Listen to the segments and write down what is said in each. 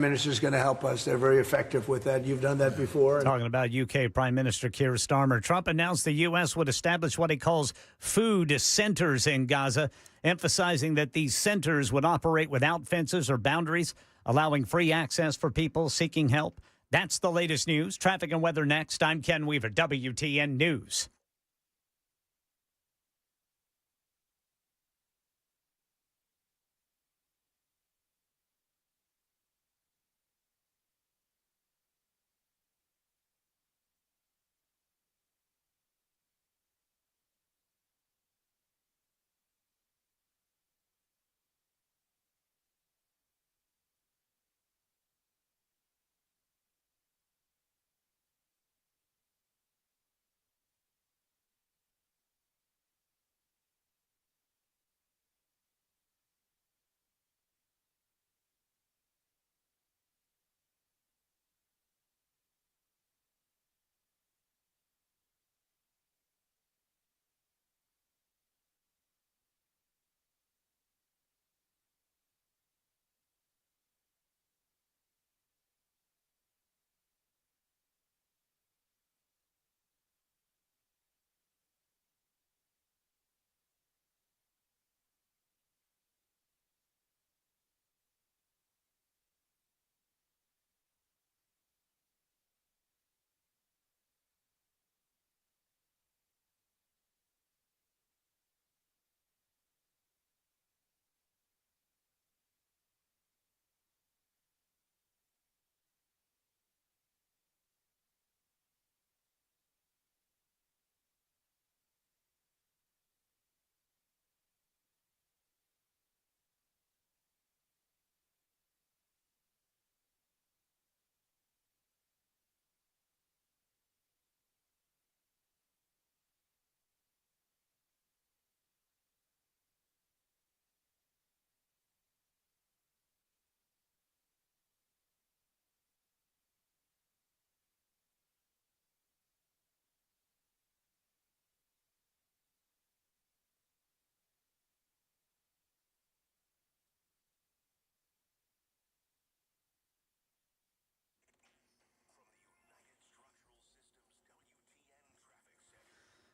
Minister is going to help us. They're very effective with that. You've done that before. Talking about UK Prime Minister Keir Starmer. Trump announced the U.S. would establish what he calls food centers in Gaza, emphasizing that these centers would operate without fences or boundaries, allowing free access for people seeking help. That's the latest news. Traffic and weather next. I'm Ken Weaver, WTN News.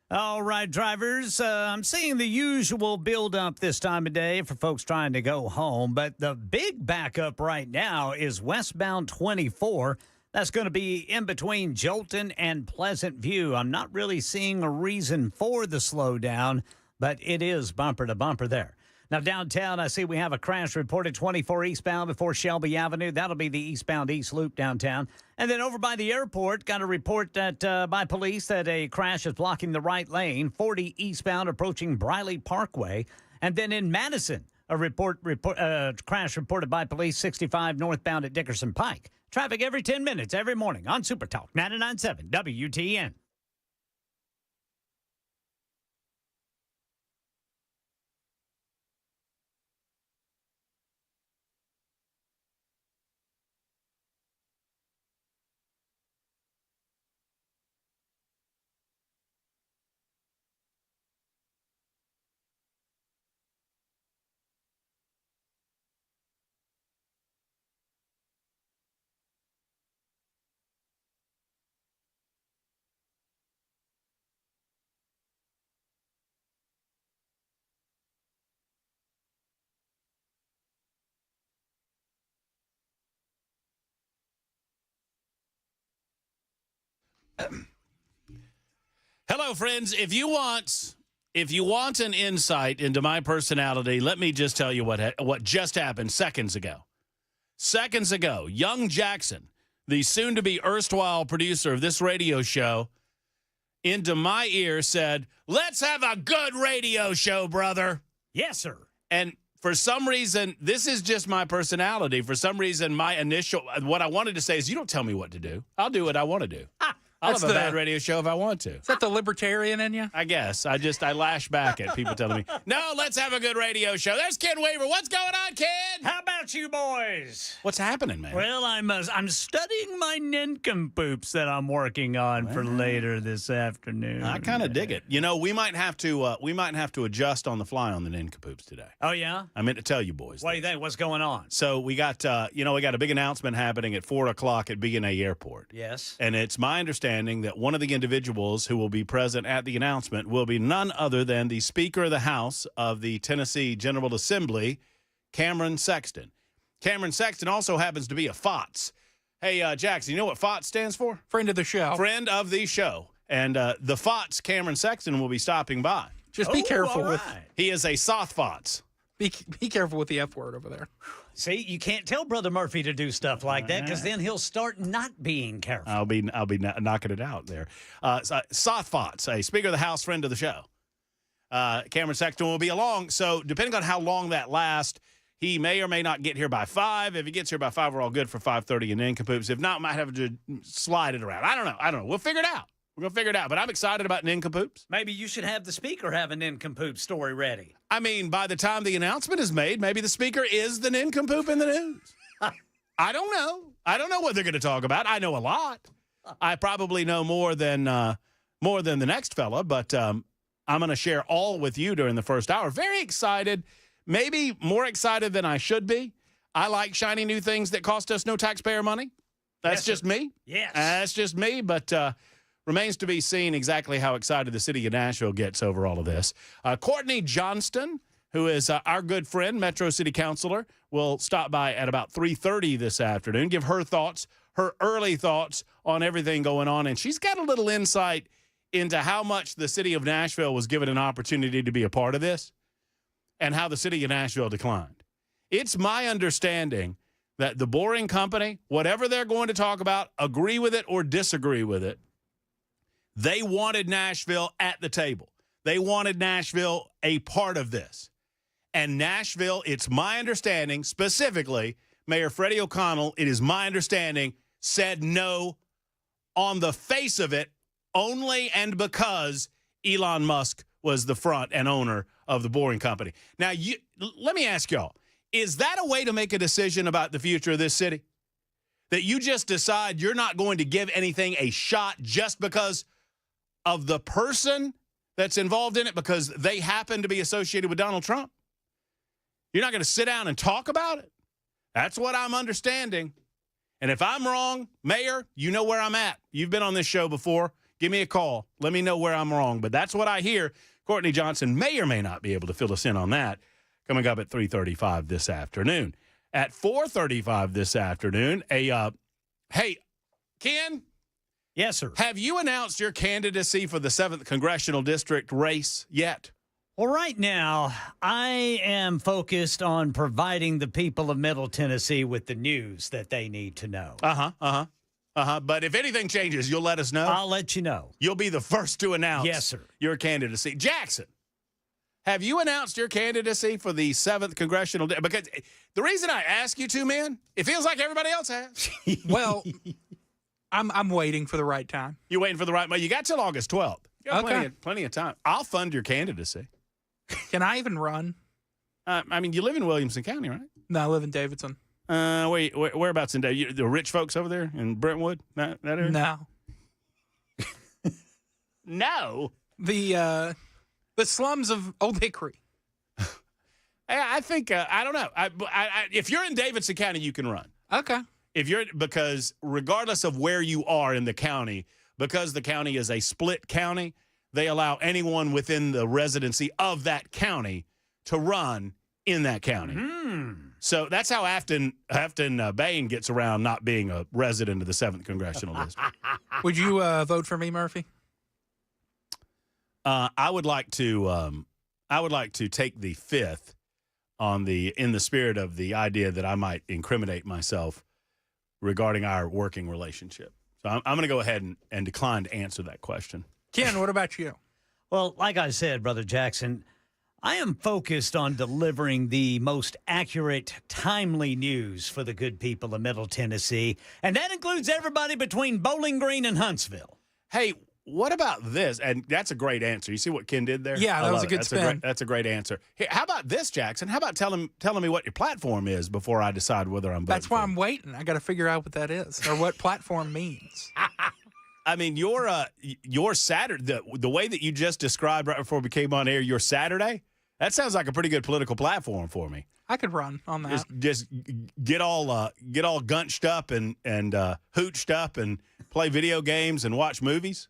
All right, drivers, I'm seeing the usual buildup this time of day for folks trying to go home, but the big backup right now is westbound 24. That's going to be in between Jolton and Pleasant View. I'm not really seeing a reason for the slowdown, but it is bumper to bumper there. Now, downtown, I see we have a crash reported 24 eastbound before Shelby Avenue. That'll be the eastbound East Loop downtown. And then over by the airport, got a report that by police that a crash is blocking the right lane, 40 eastbound approaching Briley Parkway. And then in Madison, a crash reported by police 65 northbound at Dickerson Pike. Traffic every 10 minutes, every morning on Super Talk 99.7 WTN. Hello, friends. If you want an insight into my personality, let me just tell you what just happened seconds ago. Seconds ago, young Jackson, the soon-to-be erstwhile producer of this radio show, into my ear said, "Let's have a good radio show, brother." Yes, sir. And for some reason, this is just my personality. For some reason, what I wanted to say is, you don't tell me what to do. I'll do what I want to do. I'll That's have a the- bad radio show if I want to. Is that the libertarian in you? I guess. I lash back at people telling me, no, let's have a good radio show. There's Ken Weaver. What's going on, Ken? How about you boys? What's happening, man? Well, I'm studying my nincompoops that I'm working on for later this afternoon. I kind of dig it. You know, we might have to adjust on the fly on the nincompoops today. Oh, yeah? I meant to tell you boys. What do you think? What's going on? So we got a big announcement happening at 4:00 at B&A Airport. Yes. And it's my understanding that one of the individuals who will be present at the announcement will be none other than the Speaker of the House of the Tennessee General Assembly, Cameron Sexton. Cameron Sexton also happens to be a FOTS. Hey, Jackson, you know what FOTS stands for? Friend of the show. Friend of the show. And the FOTS, Cameron Sexton, will be stopping by. Just be careful with. He is a Soth FOTS. Be careful with the F word over there. See, you can't tell Brother Murphy to do stuff like that because then he'll start not being careful. I'll be knocking it out there. Soth FOTS, a Speaker of the House, friend of the show. Cameron Sexton will be along. So depending on how long that lasts, he may or may not get here by 5. If he gets here by 5, we're all good for 5:30 in Nincompoops. If not, might have to slide it around. I don't know. We'll figure it out. We're going to figure it out. But I'm excited about Nincompoops. Maybe you should have the speaker have a nincompoop story ready. I mean, by the time the announcement is made, maybe the speaker is the nincompoop in the news. I don't know. I don't know what they're going to talk about. I know a lot. I probably know more than the next fella, but I'm going to share all with you during the first hour. Very excited, maybe more excited than I should be. I like shiny new things that cost us no taxpayer money. That's just me. Yes. That's just me, but remains to be seen exactly how excited the city of Nashville gets over all of this. Courtney Johnston, who is our good friend, Metro City Councilor, will stop by at about 3:30 this afternoon, give her thoughts, her early thoughts on everything going on. And she's got a little insight into how much the city of Nashville was given an opportunity to be a part of this and how the city of Nashville declined. It's my understanding that the Boring Company, whatever they're going to talk about, agree with it or disagree with it, they wanted Nashville at the table. They wanted Nashville a part of this. And Nashville, it's my understanding, specifically, Mayor Freddie O'Connell, it is my understanding, said no on the face of it only and because Elon Musk was the front and owner of the Boring Company. Now, let me ask y'all, is that a way to make a decision about the future of this city? That you just decide you're not going to give anything a shot just because of the person that's involved in it because they happen to be associated with Donald Trump? You're not going to sit down and talk about it? That's what I'm understanding. And if I'm wrong, Mayor, you know where I'm at. You've been on this show before. Give me a call. Let me know where I'm wrong. But that's what I hear. Courtney Johnston may or may not be able to fill us in on that. Coming up at 3:35 this afternoon. At 4:35 this afternoon, hey, Ken? Yes, sir. Have you announced your candidacy for the 7th Congressional District race yet? Well, right now, I am focused on providing the people of Middle Tennessee with the news that they need to know. But if anything changes, you'll let us know? I'll let you know. You'll be the first to announce Yes, sir. your candidacy. Jackson, have you announced your candidacy for the 7th Congressional District? Because the reason I ask you two men, it feels like everybody else has. Well, I'm waiting for the right time. You're waiting for the right moment. You got till August 12th. You got Okay. plenty of time. I'll fund your candidacy. Can I even run? I mean, you live in Williamson County, right? No, I live in Davidson. Whereabouts in Davidson? The rich folks over there in Brentwood? That area? No. No. The slums of Old Hickory. I think, I don't know. If you're in Davidson County, you can run. Okay. Because regardless of where you are in the county, because the county is a split county, they allow anyone within the residency of that county to run in that county. So that's how Afton Bain gets around not being a resident of the 7th Congressional District. Would you vote for me, Murphy? I would like to take the 5th in the spirit of the idea that I might incriminate myself regarding our working relationship. So I'm going to go ahead and decline to answer that question. Ken, what about you? Well, like I said, Brother Jackson, I am focused on delivering the most accurate, timely news for the good people of Middle Tennessee, and that includes everybody between Bowling Green and Huntsville. Hey, what about this? And that's a great answer. You see what Ken did there? Yeah, that was a good spin. That's a great answer. Hey, how about this, Jackson? How about telling me what your platform is before I decide whether I'm voting That's why for I'm you? waiting. I got to figure out what that is or what platform means. I mean, your Saturday, the way that you just described right before we came on air, your Saturday, that sounds like a pretty good political platform for me. I could run on that. Just get all gunched up and hooched up and play video games and watch movies.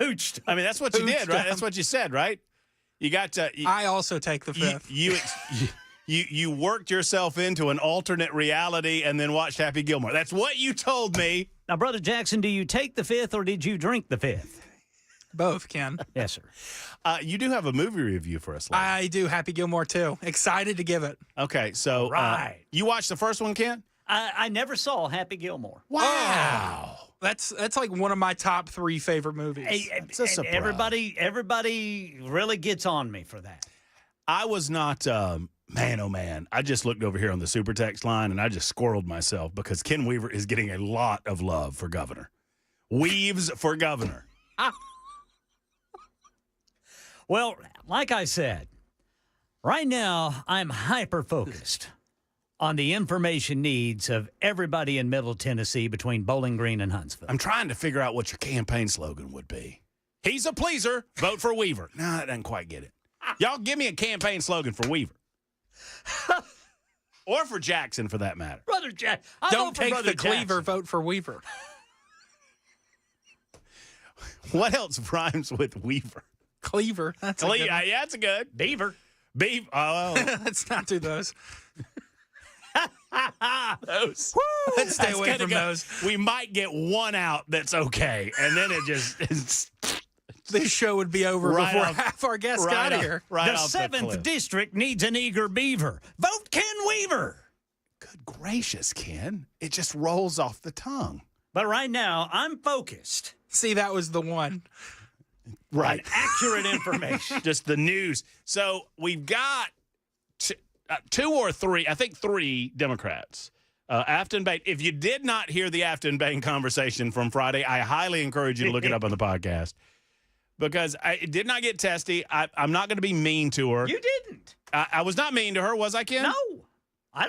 Hooched. I mean, that's what you did, Hooched right? up. That's what you said, right? You got to. I also take the fifth. You worked yourself into an alternate reality and then watched Happy Gilmore. That's what you told me. Now, Brother Jackson, do you take the fifth or did you drink the fifth? Both, Ken. Yes, sir. You do have a movie review for us, later. I do. Happy Gilmore, too. Excited to give it. Okay, so Right. you watched the first one, Ken? I never saw Happy Gilmore. Wow. That's like one of my top 3 favorite movies. It's a surprise. Everybody really gets on me for that. I was not, man, oh man. I just looked over here on the super text line and I just squirreled myself because Ken Weaver is getting a lot of love for governor. Weaves for governor. Well, like I said, right now I'm hyper-focused on the information needs of everybody in Middle Tennessee between Bowling Green and Huntsville. I'm trying to figure out what your campaign slogan would be. He's a pleaser. Vote for Weaver. No, I didn't quite get it. Y'all give me a campaign slogan for Weaver. Or for Jackson, for that matter. Brother Jack, Don't take Brother the cleaver, Jackson. vote for Weaver. What else rhymes with Weaver? Cleaver. That's a good one. Yeah, that's a good. Beaver. Beef. Oh, Let's not do those. those. Let's stay That's away gonna from go- those. We might get one out that's okay, and then it just is This show would be over Right before off- half our guests got here. Right The off 7th cliff. District needs an eager beaver. Vote Ken Weaver. Good gracious, Ken! It just rolls off the tongue. But right now, I'm focused See, that was the one. Right. on accurate information. Just the news. So we've got two or three, I think 3 Democrats. Afton Bain. If you did not hear the Afton Bain conversation from Friday, I highly encourage you to look it up on the podcast because it did not get testy. I'm not going to be mean to her. You didn't. I was not mean to her, was I, Ken? No. I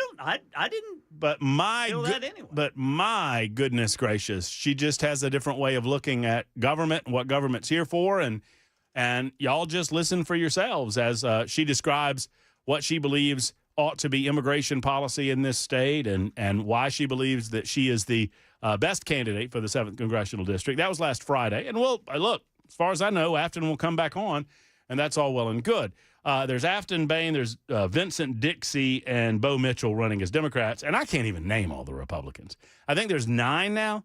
didn't. But Feel that anyway. But my goodness gracious, she just has a different way of looking at government and what government's here for, and y'all just listen for yourselves as she describes what she believes ought to be immigration policy in this state, and why she believes that she is the best candidate for the 7th Congressional District. That was last Friday, and look, as far as I know, Afton will come back on, and that's all well and good. There's Afton Bain, there's Vincent Dixie, and Bo Mitchell running as Democrats, and I can't even name all the Republicans. I think there's 9 now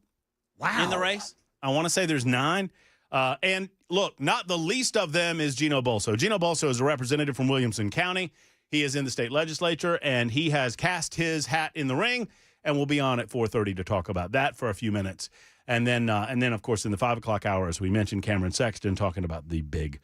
in the race. I want to say there's 9. And look, not the least of them is Gino Bolso. Gino Bolso is a representative from Williamson County. He is in the state legislature, and he has cast his hat in the ring, and we'll be on at 4:30 to talk about that for a few minutes. And then, of course, in the 5 o'clock hour, as we mentioned, Cameron Sexton talking about the big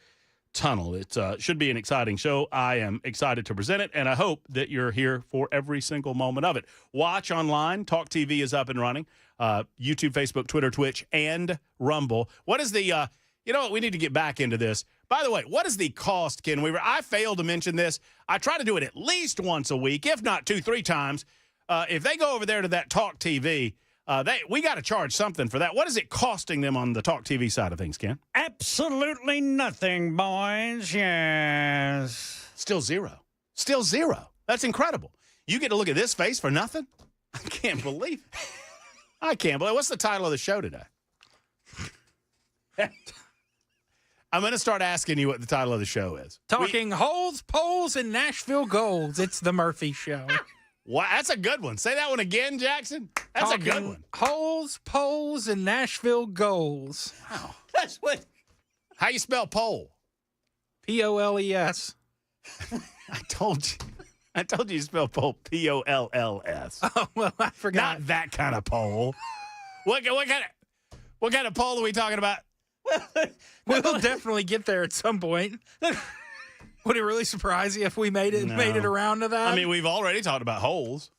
tunnel. It should be an exciting show. I am excited to present it, and I hope that you're here for every single moment of it. Watch online. Talk TV is up and running. YouTube, Facebook, Twitter, Twitch, and Rumble. What is the, you know what, we need to get back into this. By the way, what is the cost, Ken Weaver? I failed to mention this. I try to do it at least once a week, if not 2-3 times. If they go over there to that Talk TV, we got to charge something for that. What is it costing them on the Talk TV side of things, Ken? Absolutely nothing, boys. Yes. Still zero. Still zero. That's incredible. You get to look at this face for nothing? I can't believe it. I can't believe it. What's the title of the show today? I'm going to start asking you what the title of the show is. Talking holes, poles, and Nashville golds. It's the Murphy Show. Wow, that's a good one. Say that one again, Jackson. That's a good one. Holes, poles, and Nashville goals. Wow. That's what. How you spell pole? Poles. I told you you spell pole Polls. Oh, well, I forgot. Not that kind of pole. What kind of pole are we talking about? We'll definitely get there at some point. Would it really surprise you if we made it around to that? I mean, we've already talked about holes.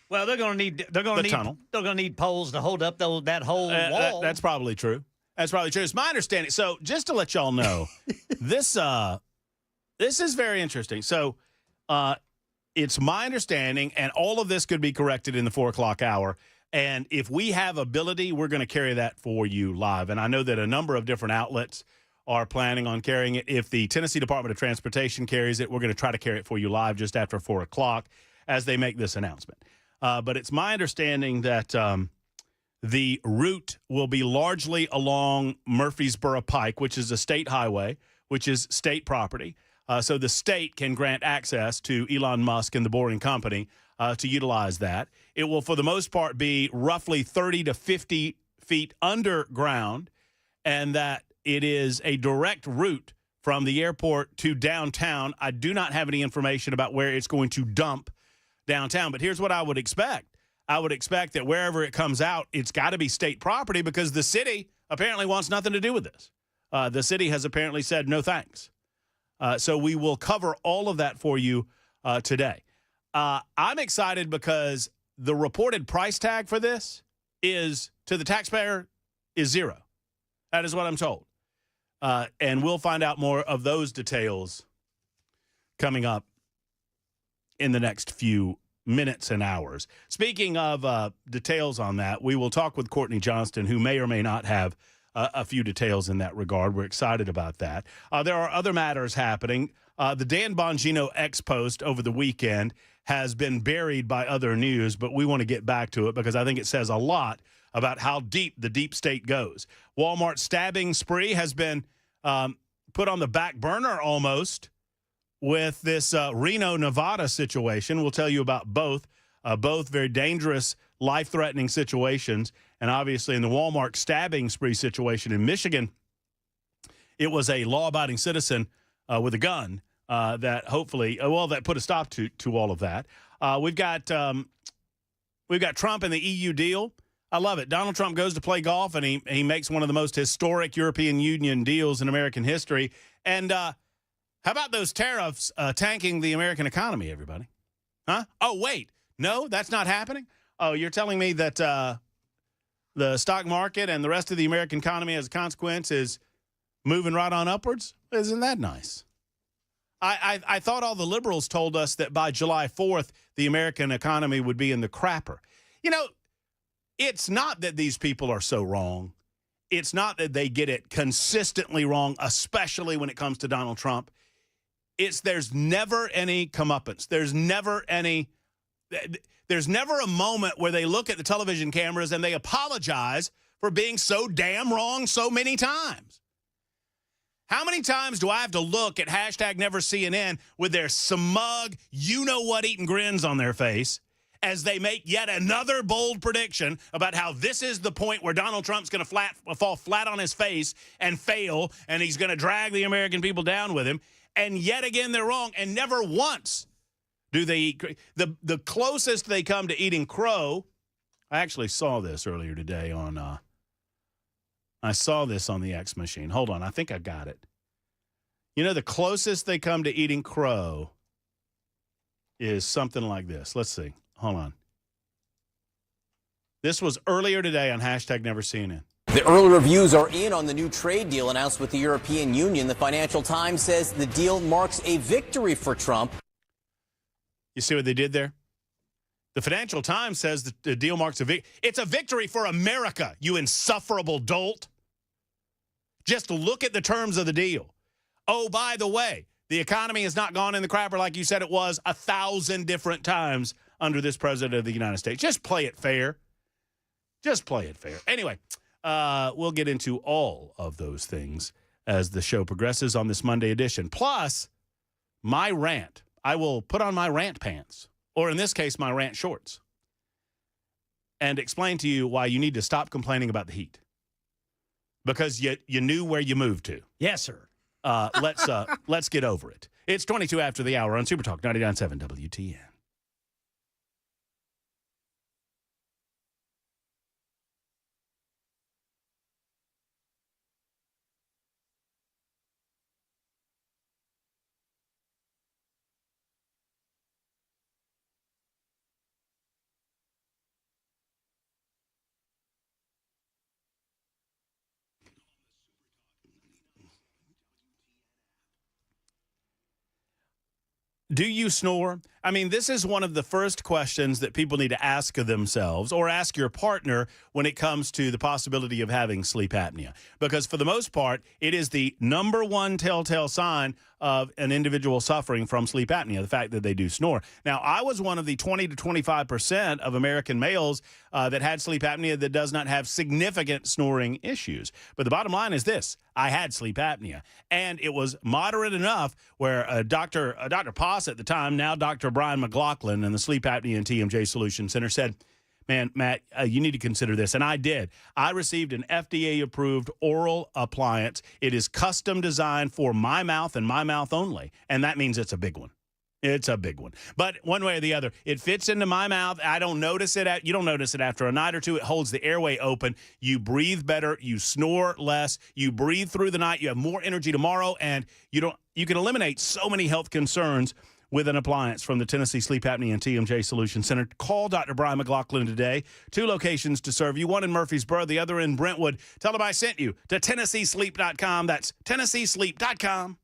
Well, they're going to need tunnel. They're going to need poles to hold up that whole wall. That's probably true. That's probably true. It's my understanding. So just to let y'all know, this is very interesting. So it's my understanding, and all of this could be corrected in the 4 o'clock hour. And if we have ability, we're going to carry that for you live. And I know that a number of different outlets are planning on carrying it. If the Tennessee Department of Transportation carries it, we're going to try to carry it for you live just after 4 o'clock as they make this announcement. But it's my understanding that the route will be largely along Murfreesboro Pike, which is a state highway, which is state property. So the state can grant access to Elon Musk and the Boring Company to utilize that. It will, for the most part, be roughly 30 to 50 feet underground, and that it is a direct route from the airport to downtown. I do not have any information about where it's going to dump downtown, but here's what I would expect. I would expect that wherever it comes out, it's got to be state property because the city apparently wants nothing to do with this. The city has apparently said no thanks. So we will cover all of that for you today. I'm excited because the reported price tag for this is, to the taxpayer, is zero. That is what I'm told. And we'll find out more of those details coming up in the next few minutes and hours. Speaking of details on that, we will talk with Courtney Johnston, who may or may not have a few details in that regard. We're excited about that. There are other matters happening. The Dan Bongino X post over the weekend has been buried by other news, but we want to get back to it because I think it says a lot about how deep the deep state goes. Walmart's stabbing spree has been put on the back burner almost with this Reno, Nevada situation. We'll tell you about both very dangerous, life-threatening situations. And obviously in the Walmart stabbing spree situation in Michigan, it was a law-abiding citizen with a gun that hopefully, that put a stop to all of that. We've got Trump and the EU deal. I love it. Donald Trump goes to play golf, and he makes one of the most historic European Union deals in American history. And how about those tariffs tanking the American economy, everybody? Huh? Oh, wait. No, that's not happening? Oh, you're telling me that the stock market and the rest of the American economy as a consequence is moving right on upwards? Isn't that nice? I thought all the liberals told us that by July 4th, the American economy would be in the crapper. You know, it's not that these people are so wrong. It's not that they get it consistently wrong, especially when it comes to Donald Trump. There's never any comeuppance. There's never a moment where they look at the television cameras and they apologize for being so damn wrong so many times. How many times do I have to look at #NeverCNN with their smug, you-know-what-eating grins on their face as they make yet another bold prediction about how this is the point where Donald Trump's going to fall flat on his face and fail, and he's going to drag the American people down with him. And yet again, they're wrong, and never once do they eat. The closest they come to eating crow, I actually saw this earlier today on I saw this on the X machine. Hold on, I think I got it. You know, the closest they come to eating crow is something like this. Let's see. Hold on. This was earlier today on #NeverCNN. The early reviews are in on the new trade deal announced with the European Union. The Financial Times says the deal marks a victory for Trump. You see what they did there? The Financial Times says the deal marks a victory. It's a victory for America, you insufferable dolt. Just look at the terms of the deal. Oh, by the way, the economy has not gone in the crapper like you said it was 1,000 different times under this president of the United States. Just play it fair. Just play it fair. Anyway, we'll get into all of those things as the show progresses on this Monday edition. Plus, my rant. I will put on my rant pants, or in this case, my rant shorts, and explain to you why you need to stop complaining about the heat. Because you knew where you moved to. Yes, sir. Let's get over it. It's 22 after the hour on Super Talk 99.7 WTN. Do you snore? I mean, this is one of the first questions that people need to ask themselves or ask your partner when it comes to the possibility of having sleep apnea. Because for the most part, it is the number one telltale sign of an individual suffering from sleep apnea, the fact that they do snore. Now, I was one of the 20 to 25% of American males that had sleep apnea that does not have significant snoring issues. But the bottom line is this. I had sleep apnea, and it was moderate enough where Dr. Poss at the time, now Dr. Brian McLaughlin in the Sleep Apnea and TMJ Solution Center said, man, Matt, you need to consider this. And I did. I received an FDA-approved oral appliance. It is custom designed for my mouth and my mouth only, and that means it's a big one. It's a big one. But one way or the other, it fits into my mouth. I don't notice it. You don't notice it after a night or two. It holds the airway open. You breathe better. You snore less. You breathe through the night. You have more energy tomorrow, and you can eliminate so many health concerns with an appliance from the Tennessee Sleep Apnea and TMJ Solution Center. Call Dr. Brian McLaughlin today. 2 locations to serve you, one in Murfreesboro, the other in Brentwood. Tell them I sent you to TennesseeSleep.com. That's TennesseeSleep.com.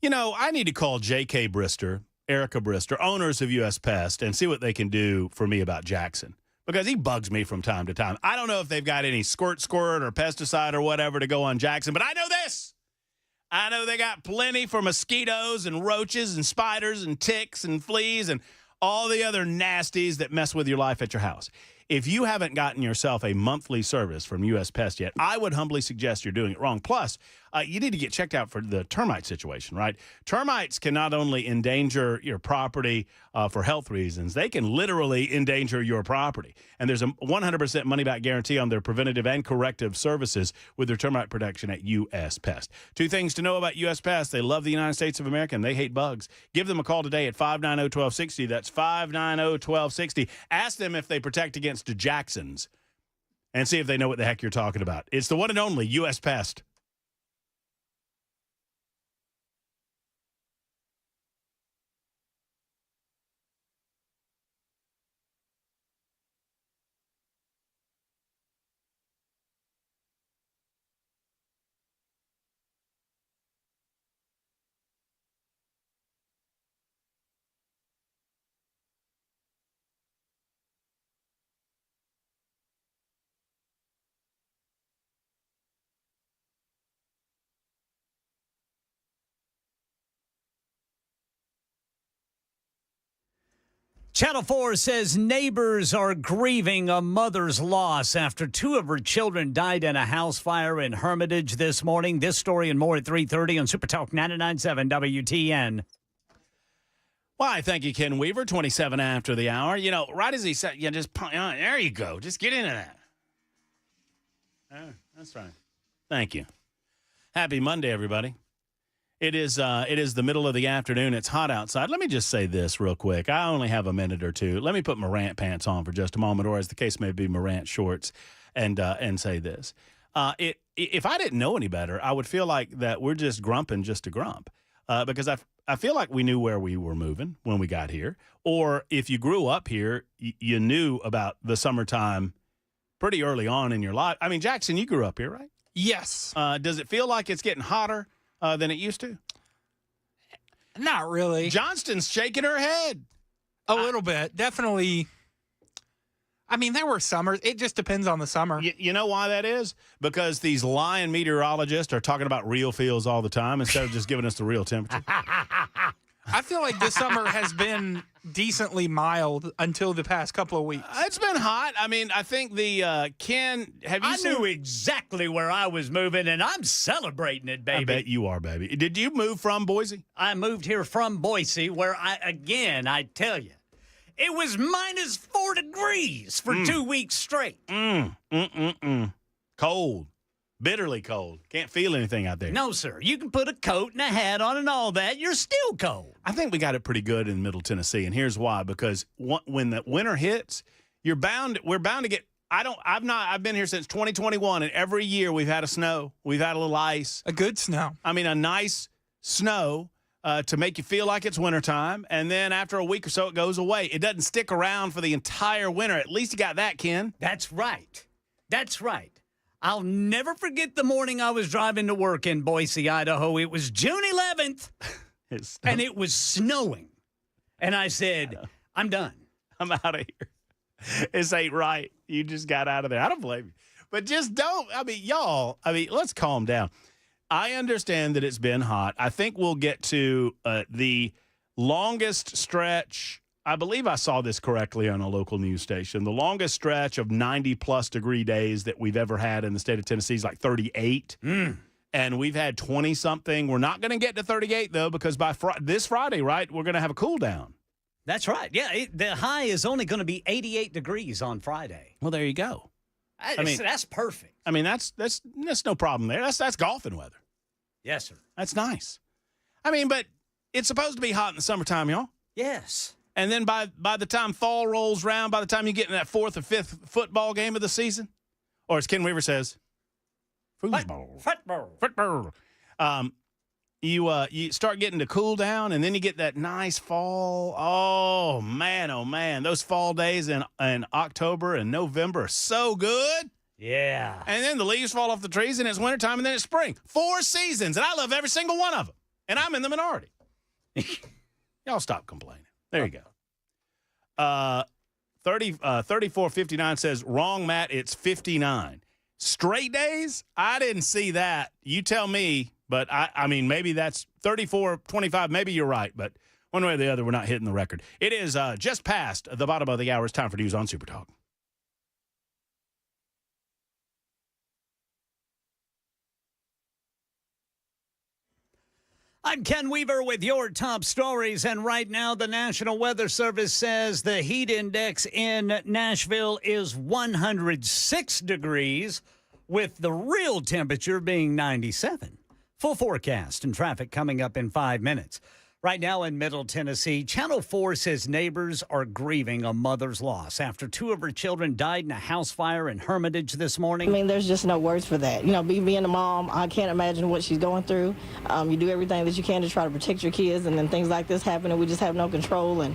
You know, I need to call J.K. Brister, Erica Brister, owners of U.S. Pest, and see what they can do for me about Jackson, because he bugs me from time to time. I don't know if they've got any squirt or pesticide or whatever to go on Jackson, but I know this. I know they got plenty for mosquitoes and roaches and spiders and ticks and fleas and all the other nasties that mess with your life at your house. If you haven't gotten yourself a monthly service from U.S. Pest yet, I would humbly suggest you're doing it wrong. Plus, you need to get checked out for the termite situation, right? Termites can not only endanger your property for health reasons, they can literally endanger your property. And there's a 100% money-back guarantee on their preventative and corrective services with their termite protection at U.S. Pest. 2 things to know about U.S. Pest. They love the United States of America, and they hate bugs. Give them a call today at 590-1260. That's 590-1260. Ask them if they protect against the Jacksons and see if they know what the heck you're talking about. It's the one and only U.S. Pest. Channel 4 says neighbors are grieving a mother's loss after 2 of her children died in a house fire in Hermitage this morning. This story and more at 3:30 on Super Talk 99.7 WTN. Why, thank you, Ken Weaver, 27 after the hour. You know, right as he said, there you go. Just get into that. That's right. Thank you. Happy Monday, everybody. It is the middle of the afternoon. It's hot outside. Let me just say this real quick. I only have a minute or two. Let me put Morant pants on for just a moment, or as the case may be, Morant shorts, and say this. If I didn't know any better, I would feel like that we're just grumping just to grump. because I feel like we knew where we were moving when we got here. Or if you grew up here, you knew about the summertime pretty early on in your life. I mean, Jackson, you grew up here, right? Yes. Does it feel like it's getting hotter than it used to? Not really. Johnston's shaking her head. A little bit. Definitely. I mean, there were summers. It just depends on the summer. You know why that is? Because these lying meteorologists are talking about real feels all the time instead of just giving us the real temperature. I feel like this summer has been decently mild until the past couple of weeks. It's been hot. I mean, I think the Ken, have you I seen? knew exactly where I was moving, and I'm celebrating it, baby. I bet you are, baby. Did you move from Boise? I moved here from Boise, where I tell you, it was -4 degrees for 2 weeks straight. Cold. Bitterly cold. Can't feel anything out there. No, sir. You can put a coat and a hat on and all that. You're still cold. I think we got it pretty good in Middle Tennessee, and here's why. Because when the winter hits, we're bound to get. I've been here since 2021, and every year we've had a snow. We've had a little ice. A good snow. I mean, a nice snow to make you feel like it's wintertime, and then after a week or so, it goes away. It doesn't stick around for the entire winter. At least you got that, Ken. That's right. That's right. I'll never forget the morning I was driving to work in Boise, Idaho. It was June 11th, and it was snowing. And I said, I'm done. I'm out of here. This ain't right. You just got out of there. I don't blame you. But just don't. Let's calm down. I understand that it's been hot. I think we'll get to the longest stretch. I believe I saw this correctly on a local news station. The longest stretch of 90-plus degree days that we've ever had in the state of Tennessee is like 38. And we've had 20-something. We're not going to get to 38, though, because by this Friday, right, we're going to have a cool down. That's right. Yeah, the high is only going to be 88 degrees on Friday. Well, there you go. That's perfect. I mean, that's no problem there. That's golfing weather. Yes, sir. That's nice. I mean, but it's supposed to be hot in the summertime, y'all. Yes. And then by the time fall rolls around, by the time you get in that 4th or 5th football game of the season, or as Ken Weaver says, football. You start getting to cool down, and then you get that nice fall. Oh man, those fall days in October and November are so good. Yeah. And then the leaves fall off the trees, and it's wintertime, and then it's spring. 4 seasons, and I love every single one of them, and I'm in the minority. Y'all stop complaining. There you go. 3459 says, wrong, Matt, it's 59. Straight days? I didn't see that. You tell me, but I mean, maybe that's 3425. Maybe you're right, but one way or the other, we're not hitting the record. It is just past the bottom of the hour. It's time for news on Super Talk. I'm Ken Weaver with your top stories, and right now the National Weather Service says the heat index in Nashville is 106 degrees, with the real temperature being 97. Full forecast and traffic coming up in 5 minutes. Right now in Middle Tennessee, Channel 4 says neighbors are grieving a mother's loss after 2 of her children died in a house fire in Hermitage this morning. I mean, there's just no words for that. You know, being a mom, I can't imagine what she's going through. You do everything that you can to try to protect your kids, and then things like this happen, and we just have no control. And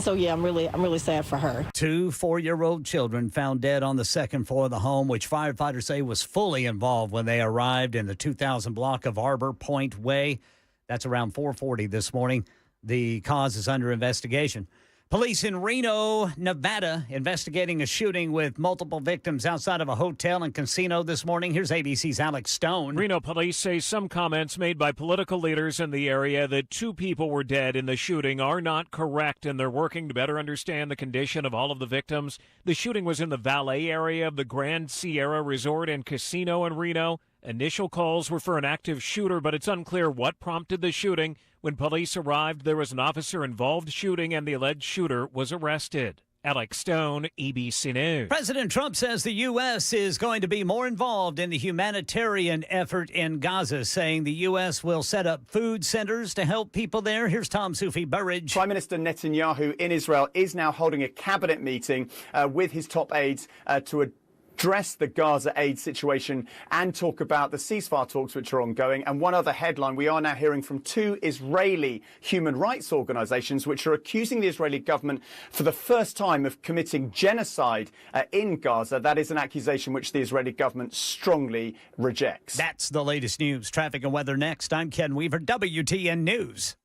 so, yeah, I'm really sad for her. 2 4-year-old children found dead on the second floor of the home, which firefighters say was fully involved when they arrived in the 2000 block of Arbor Point Way. That's around 4:40 this morning. The cause is under investigation. Police in Reno, Nevada, investigating a shooting with multiple victims outside of a hotel and casino this morning. Here's ABC's Alex Stone. Reno police say some comments made by political leaders in the area that 2 people were dead in the shooting are not correct, and they're working to better understand the condition of all of the victims. The shooting was in the valet area of the Grand Sierra Resort and Casino in Reno. Initial calls were for an active shooter, but it's unclear what prompted the shooting. When police arrived, there was an officer-involved shooting, and the alleged shooter was arrested. Alex Stone, ABC News. President Trump says the U.S. is going to be more involved in the humanitarian effort in Gaza, saying the U.S. will set up food centers to help people there. Here's Tom Sufi Burridge. Prime Minister Netanyahu in Israel is now holding a cabinet meeting with his top aides to address the Gaza aid situation and talk about the ceasefire talks which are ongoing. And one other headline, we are now hearing from 2 Israeli human rights organizations which are accusing the Israeli government for the first time of committing genocide in Gaza. That is an accusation which the Israeli government strongly rejects. That's the latest news. Traffic and weather next. I'm Ken Weaver, WTN News.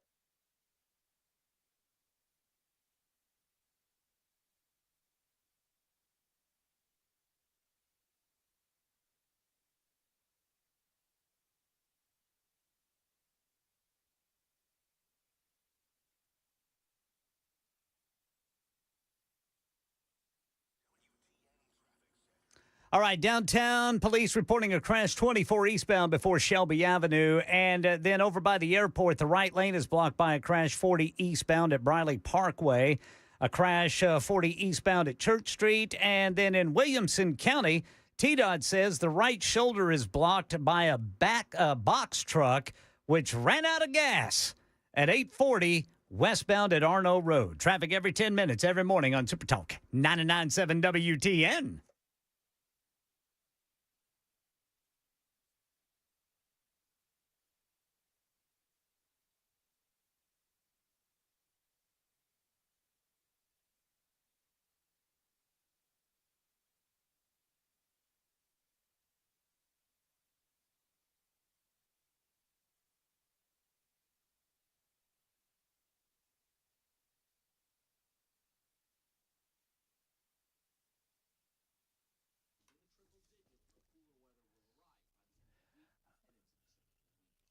All right, downtown police reporting a crash 24 eastbound before Shelby Avenue. And then over by the airport, the right lane is blocked by a crash 40 eastbound at Briley Parkway. A crash 40 eastbound at Church Street. And then in Williamson County, TDOT says the right shoulder is blocked by a box truck, which ran out of gas at 840 westbound at Arno Road. Traffic every 10 minutes every morning on Super Talk 99.7 WTN.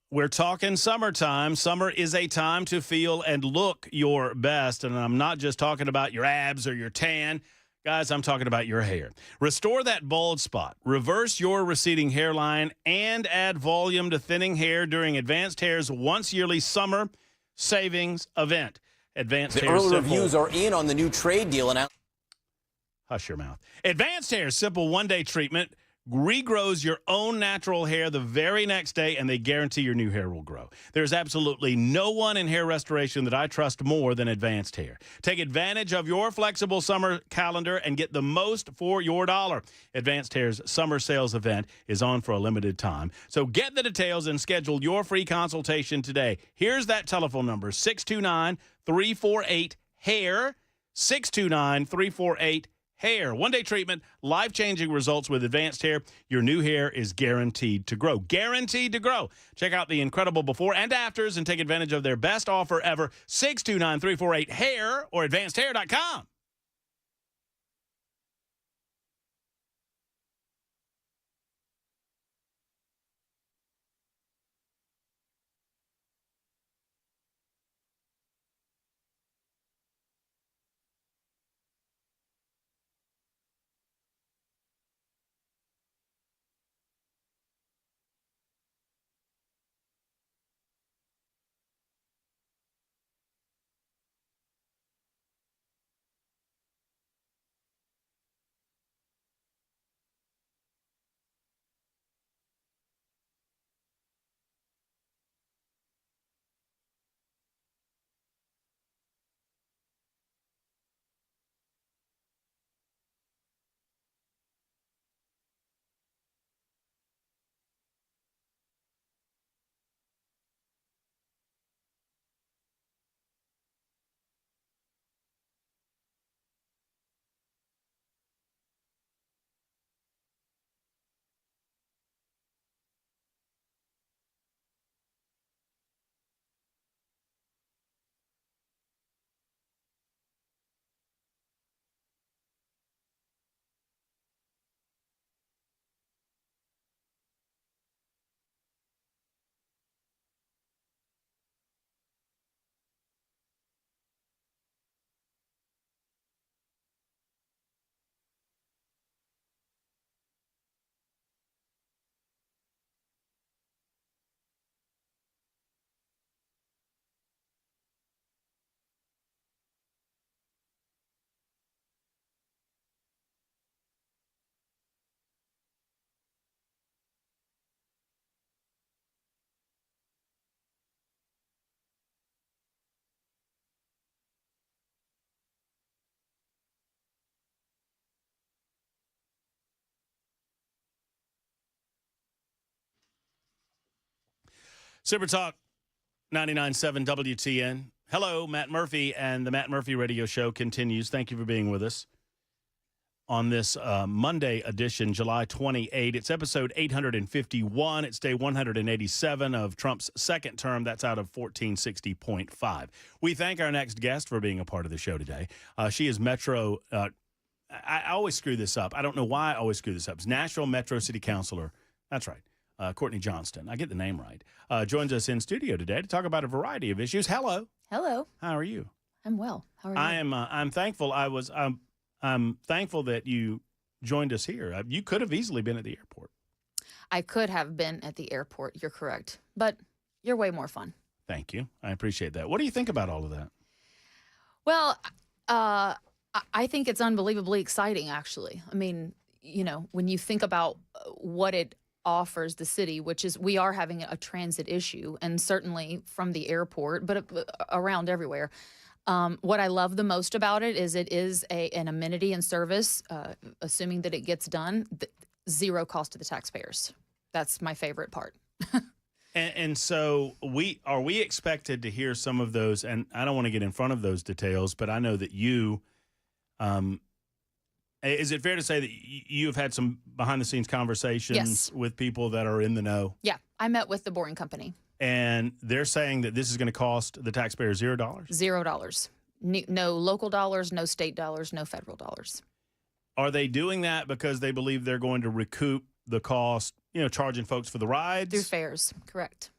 We're talking summertime. Summer is a time to feel and look your best. And I'm not just talking about your abs or your tan. Guys, I'm talking about your hair. Restore that bald spot, reverse your receding hairline, and add volume to thinning hair during Advanced Hair's once-yearly summer savings event. Advanced The Hair's early simple. reviews are in on the new trade deal announced. Hush your mouth. Advanced Hair's simple one-day treatment regrows your own natural hair the very next day, and they guarantee your new hair will grow. There's absolutely no one in hair restoration that I trust more than Advanced Hair. Take advantage of your flexible summer calendar and get the most for your dollar. Advanced Hair's summer sales event is on for a limited time. So get the details and schedule your free consultation today. Here's that telephone number, 629-348-HAIR, 629-348-HAIR. Hair. One-day treatment, life-changing results with Advanced Hair. Your new hair is guaranteed to grow. Guaranteed to grow. Check out the incredible before and afters and take advantage of their best offer ever. 629-348-HAIR or advancedhair.com. Super Talk 99.7 WTN. Hello, Matt Murphy, and the Matt Murphy Radio Show continues. Thank you for being with us on this Monday edition, July 28. It's episode 851. It's day 187 of Trump's second term. That's out of 1460.5. We thank our next guest for being a part of the show today. She is Metro. I always screw this up. I don't know why I always screw this up. It's Nashville Metro City Councilor. That's right. Courtney Johnston. I get the name right. Joins us in studio today to talk about a variety of issues. Hello. Hello. How are you? I'm well. How are you? I'm thankful. I'm thankful that you joined us here. You could have easily been at the airport. I could have been at the airport. You're correct. But you're way more fun. Thank you. I appreciate that. What do you think about all of that? Well, I think it's unbelievably exciting, actually. I mean, when you think about what it offers the city, which is we are having a transit issue, and certainly from the airport, but around everywhere. What I love the most about it is an amenity and service, assuming that it gets done, zero cost to the taxpayers. That's my favorite part. And so are we expected to hear some of those, and I don't want to get in front of those details, but I know that you, is it fair to say that you have had some behind-the-scenes conversations Yes. with people that are in the know? Yeah, I met with the Boring Company. And they're saying that this is going to cost the taxpayer $0? $0. No local dollars, no state dollars, no federal dollars. Are they doing that because they believe they're going to recoup the cost, charging folks for the rides? Through fares, correct.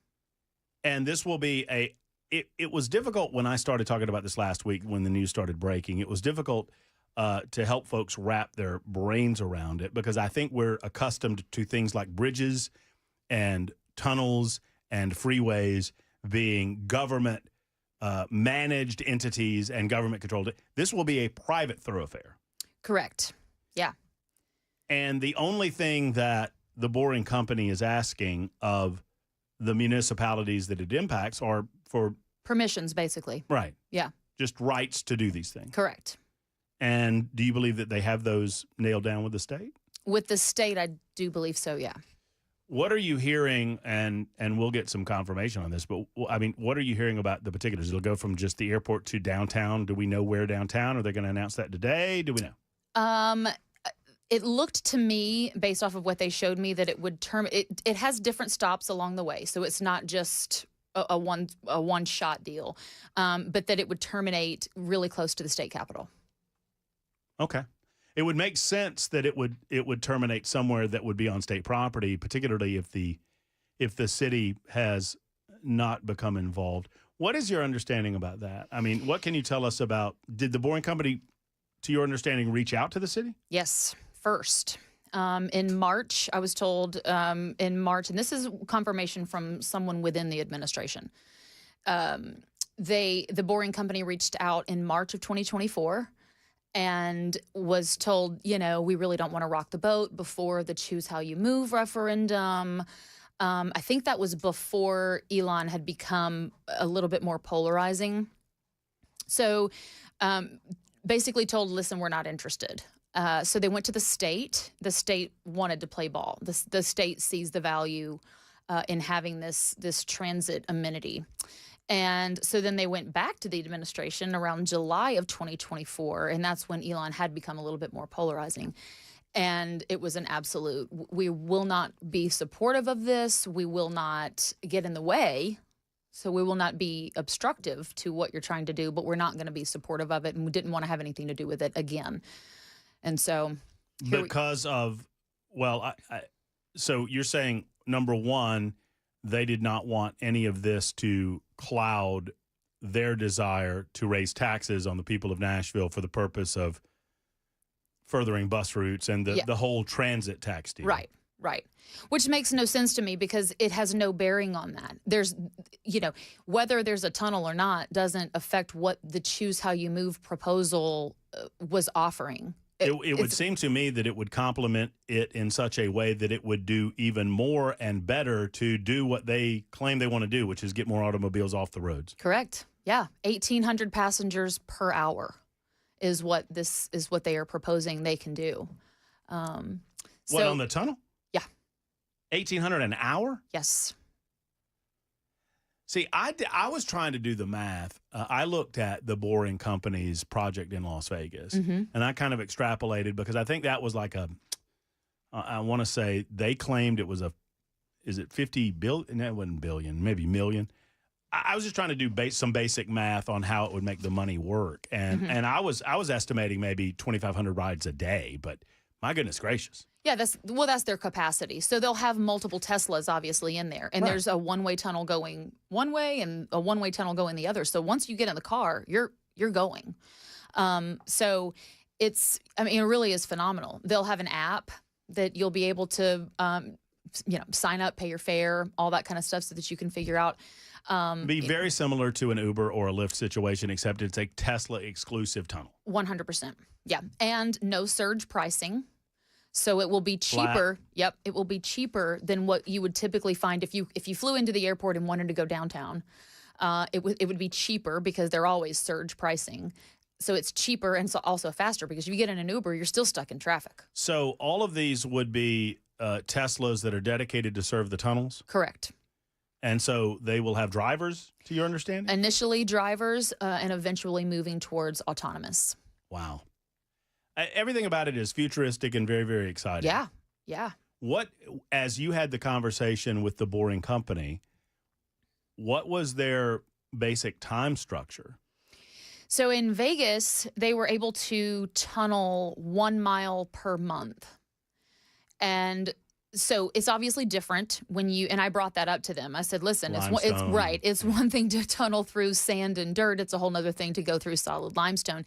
And this will be it was difficult when I started talking about this last week when the news started breaking. It was difficult to help folks wrap their brains around it because I think we're accustomed to things like bridges and tunnels and freeways being government managed entities and government controlled. This will be a private thoroughfare. Correct. Yeah. And the only thing that the Boring Company is asking of the municipalities that it impacts are for Permissions, basically. right. Yeah. Just rights to do these things. Correct. And do you believe that they have those nailed down with the state? With the state, I do believe so, yeah. What are you hearing, and we'll get some confirmation on this, but I mean, what are you hearing about the particulars? It'll go from just the airport to downtown. Do we know where downtown? Are they going to announce that today? Do we know? It looked to me, based off of what they showed me, that it would it has different stops along the way. So it's not just a one-shot deal, but that it would terminate really close to the state capitol. Okay. It would make sense that it would terminate somewhere that would be on state property, particularly if the city has not become involved. What is your understanding about that? I mean, what can you tell us about, did the Boring Company, to your understanding, reach out to the city? Yes, first. In March, I was told in March, and this is confirmation from someone within the administration, the Boring Company reached out in March of 2024 and was told, we really don't want to rock the boat before the Choose How You Move referendum. I think that was before Elon had become a little bit more polarizing. So basically told, listen, we're not interested. So they went to the state. The state wanted to play ball. The state sees the value in having this transit amenity. And so then they went back to the administration around July of 2024, and that's when Elon had become a little bit more polarizing. And it was an absolute, we will not be supportive of this. We will not get in the way. So we will not be obstructive to what you're trying to do, but we're not going to be supportive of it, and we didn't want to have anything to do with it again. And so so you're saying, number one, they did not want any of this to cloud their desire to raise taxes on the people of Nashville for the purpose of furthering bus routes and the whole transit tax deal. Right. Which makes no sense to me because it has no bearing on that. There's, whether there's a tunnel or not doesn't affect what the Choose How You Move proposal was offering. It would seem to me that it would complement it in such a way that it would do even more and better to do what they claim they want to do, which is get more automobiles off the roads. Correct. Yeah. 1,800 passengers per hour is what they are proposing they can do. On the tunnel? Yeah. 1,800 an hour? Yes. See, I was trying to do the math. I looked at the Boring Company's project in Las Vegas, and I kind of extrapolated because I think that was like I want to say they claimed it was is it 50 billion? No, it wasn't billion, maybe million. I was just trying to do some basic math on how it would make the money work, and I was estimating maybe 2,500 rides a day, but my goodness gracious. Yeah, that's their capacity. So they'll have multiple Teslas obviously in there, and there's a one-way tunnel going one way and a one-way tunnel going the other. So once you get in the car, you're going. So it really is phenomenal. They'll have an app that you'll be able to sign up, pay your fare, all that kind of stuff, so that you can figure out. Be very similar to an Uber or a Lyft situation, except it's a Tesla exclusive tunnel. 100%. Yeah, and no surge pricing. So it will be cheaper. Flat. Yep, it will be cheaper than what you would typically find if you flew into the airport and wanted to go downtown. It would be cheaper because they're always surge pricing. So it's cheaper and so also faster because if you get in an Uber, you're still stuck in traffic. So all of these would be Teslas that are dedicated to serve the tunnels? Correct. And so they will have drivers, to your understanding? Initially drivers and eventually moving towards autonomous. Wow. Everything about it is futuristic and very, very exciting. Yeah, yeah. As you had the conversation with the Boring Company, what was their basic time structure? So in Vegas, they were able to tunnel 1 mile per month. And so it's obviously different when and I brought that up to them. I said, listen, it's right. It's one thing to tunnel through sand and dirt. It's a whole other thing to go through solid limestone.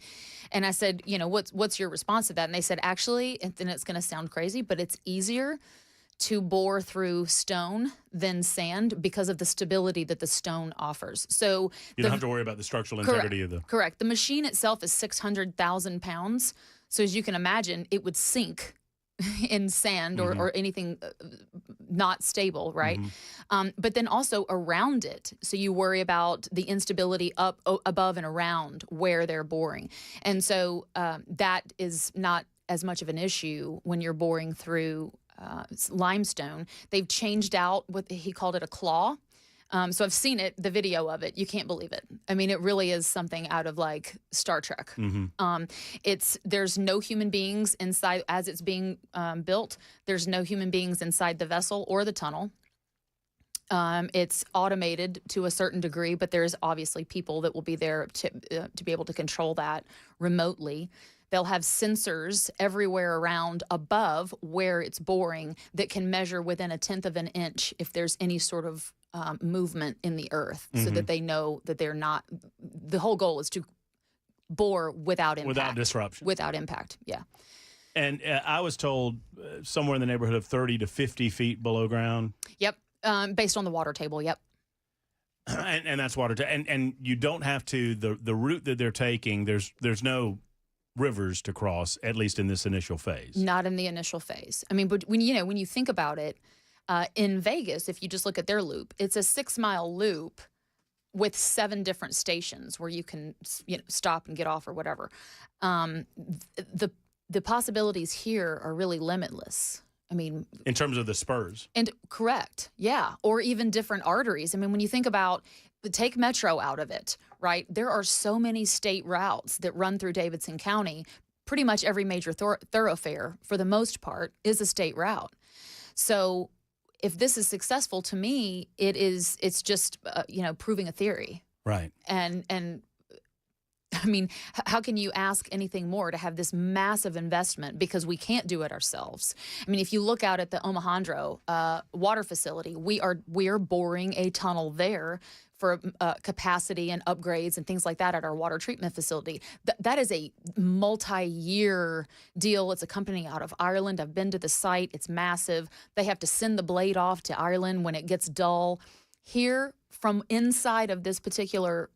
And I said, what's your response to that? And they said, actually, and it's going to sound crazy, but it's easier to bore through stone than sand because of the stability that the stone offers. So you don't have to worry about the structural integrity of the... Correct. The machine itself is 600,000 pounds. So as you can imagine, it would sink in sand or anything not stable, right? But then also around it. So you worry about the instability up, above, and around where they're boring. And so that is not as much of an issue when you're boring through limestone. They've changed out what he called it a claw. So I've seen it, the video of it. You can't believe it. I mean, it really is something out of like Star Trek. There's no human beings inside as it's being built. There's no human beings inside the vessel or the tunnel. It's automated to a certain degree, but there's obviously people that will be there to be able to control that remotely. They'll have sensors everywhere around above where it's boring that can measure within 1/10 of an inch if there's any sort of movement in the earth so that they know that they're not. The whole goal is to bore without impact. Without disruption. Without impact, yeah. And I was told somewhere in the neighborhood of 30 to 50 feet below ground. Yep, based on the water table, yep. And that's water. And you don't have to, the route that they're taking, there's no rivers to cross, at least in this initial phase. Not in the initial phase. I mean, but when you think about it, in Vegas, if you just look at their loop, it's a 6-mile loop with 7 different stations where you can stop and get off or whatever. The possibilities here are really limitless. I mean, in terms of the spurs. And correct, yeah, or even different arteries. I mean, when you think about, take Metro out of it, right? There are so many state routes that run through Davidson County. Pretty much every major thoroughfare, for the most part, is a state route. So if this is successful, to me, it's just proving a theory, right? And I mean, how can you ask anything more to have this massive investment because we can't do it ourselves? I mean, if you look out at the Omohundro water facility, we are boring a tunnel there for capacity and upgrades and things like that at our water treatment facility. That is a multi-year deal. It's a company out of Ireland. I've been to the site. It's massive. They have to send the blade off to Ireland when it gets dull. Here, from inside of this particular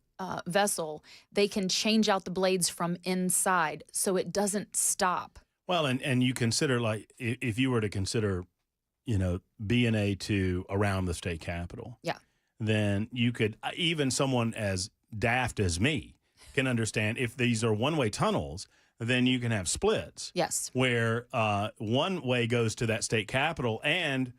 vessel, they can change out the blades from inside so it doesn't stop. Well, and you consider, like, if you were to consider, B&A to around the state capitol. Yeah. Then you could, even someone as daft as me can understand if these are one-way tunnels, then you can have splits. Yes. Where one way goes to that state capitol, and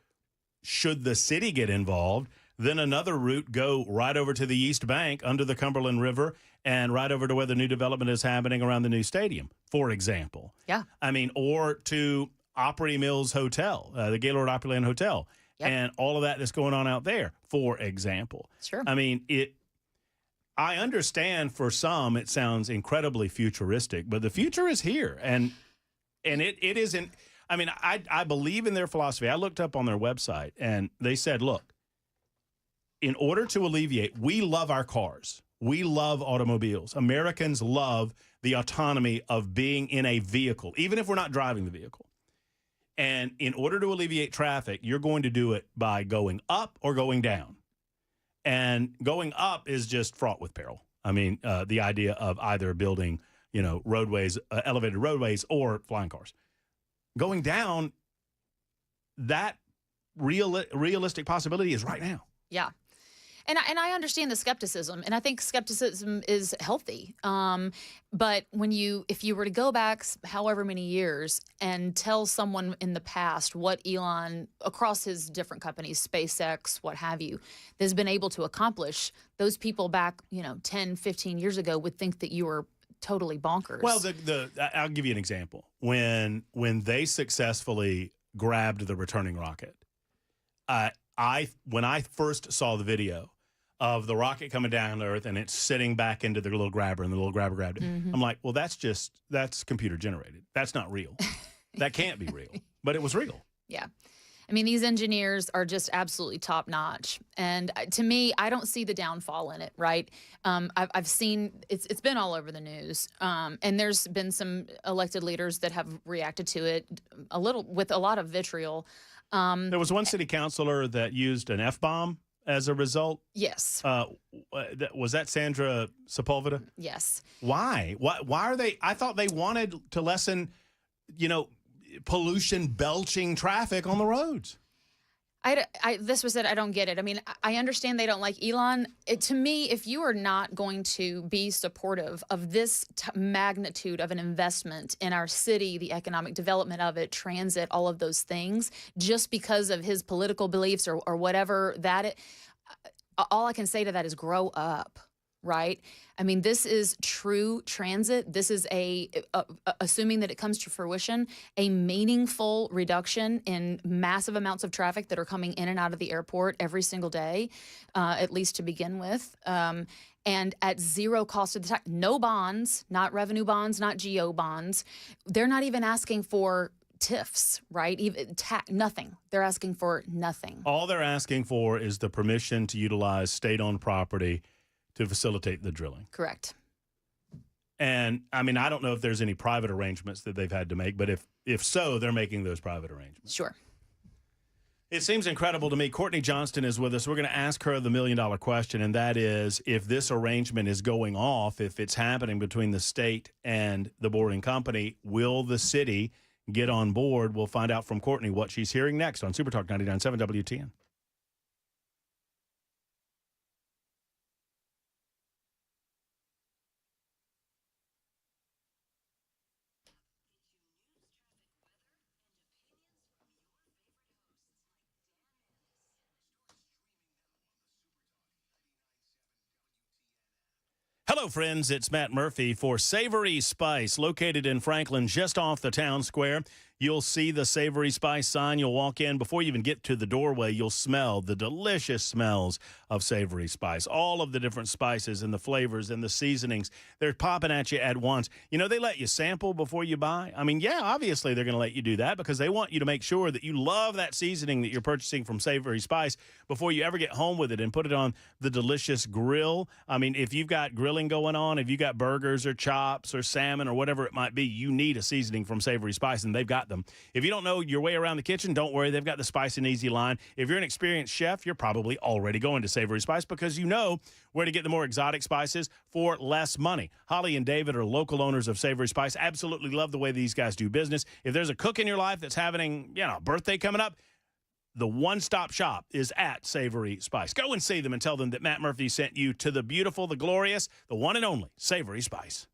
should the city get involved, then another route go right over to the East Bank under the Cumberland River and right over to where the new development is happening around the new stadium, for example. Yeah. I mean, or to Opry Mills Hotel, the Gaylord Opryland Hotel, and all of that that's going on out there, for example. Sure. I mean, I understand for some it sounds incredibly futuristic, but the future is here, and it isn't. I mean, I believe in their philosophy. I looked up on their website, and they said, look, in order to alleviate, we love our cars. We love automobiles. Americans love the autonomy of being in a vehicle, even if we're not driving the vehicle. And in order to alleviate traffic, you're going to do it by going up or going down. And going up is just fraught with peril. I mean, the idea of either building, roadways, elevated roadways, or flying cars. Going down, that realistic possibility is right now. Yeah. And I understand the skepticism, and I think skepticism is healthy. But if you were to go back however many years and tell someone in the past what Elon, across his different companies, SpaceX, what have you, has been able to accomplish, those people back, 10, 15 years ago would think that you were totally bonkers. Well, I'll give you an example. When they successfully grabbed the returning rocket, when I first saw the video of the rocket coming down to Earth and it's sitting back into the little grabber and the little grabber grabbed it, I'm like, well, that's computer generated. That's not real. That can't be real. But it was real. Yeah. I mean, these engineers are just absolutely top notch. And to me, I don't see the downfall in it, right? I've seen it's been all over the news. And there's been some elected leaders that have reacted to it with a lot of vitriol. There was one city councilor that used an F-bomb as a result. Yes. Was that Sandra Sepulveda? Yes. Why? Why are they? I thought they wanted to lessen, pollution, belching traffic on the roads. This was it. I don't get it. I mean, I understand they don't like Elon. To me, if you are not going to be supportive of this magnitude of an investment in our city, the economic development of it, transit, all of those things, just because of his political beliefs or whatever all I can say to that is grow up. Right? I mean, this is true transit. This is assuming that it comes to fruition, a meaningful reduction in massive amounts of traffic that are coming in and out of the airport every single day, at least to begin with. And at zero cost to the tax. No bonds, not revenue bonds, not GO bonds. They're not even asking for TIFs, right? Nothing. They're asking for nothing. All they're asking for is the permission to utilize state-owned property to facilitate the drilling. Correct. And, I mean, I don't know if there's any private arrangements that they've had to make, but if so, they're making those private arrangements. Sure. It seems incredible to me. Courtney Johnston is with us. We're going to ask her the million-dollar question, and that is, if this arrangement is going off, if it's happening between the state and the boring company, will the city get on board? We'll find out from Courtney what she's hearing next on Super Talk 99.7 WTN. Hello, friends. It's Matt Murphy for Savory Spice, located in Franklin, just off the town square. You'll see the Savory Spice sign. You'll walk in. Before you even get to the doorway, you'll smell the delicious smells of Savory Spice. All of the different spices and the flavors and the seasonings, they're popping at you at once. You know, they let you sample before you buy. I mean, yeah, obviously they're going to let you do that because they want you to make sure that you love that seasoning that you're purchasing from Savory Spice before you ever get home with it and put it on the delicious grill. I mean, if you've got grilling going on, if you got burgers or chops or salmon or whatever it might be, you need a seasoning from Savory Spice, and they've got them. If you don't know your way around the kitchen, don't worry. They've got the Spice and Easy line. If you're an experienced chef, you're probably already going to Savory Spice because you know where to get the more exotic spices for less money. Holly and David are local owners of Savory Spice. Absolutely love the way these guys do business. If there's a cook in your life that's having, a birthday coming up, the one-stop shop is at Savory Spice. Go and see them and tell them that Matt Murphy sent you to the beautiful, the glorious, the one and only Savory Spice.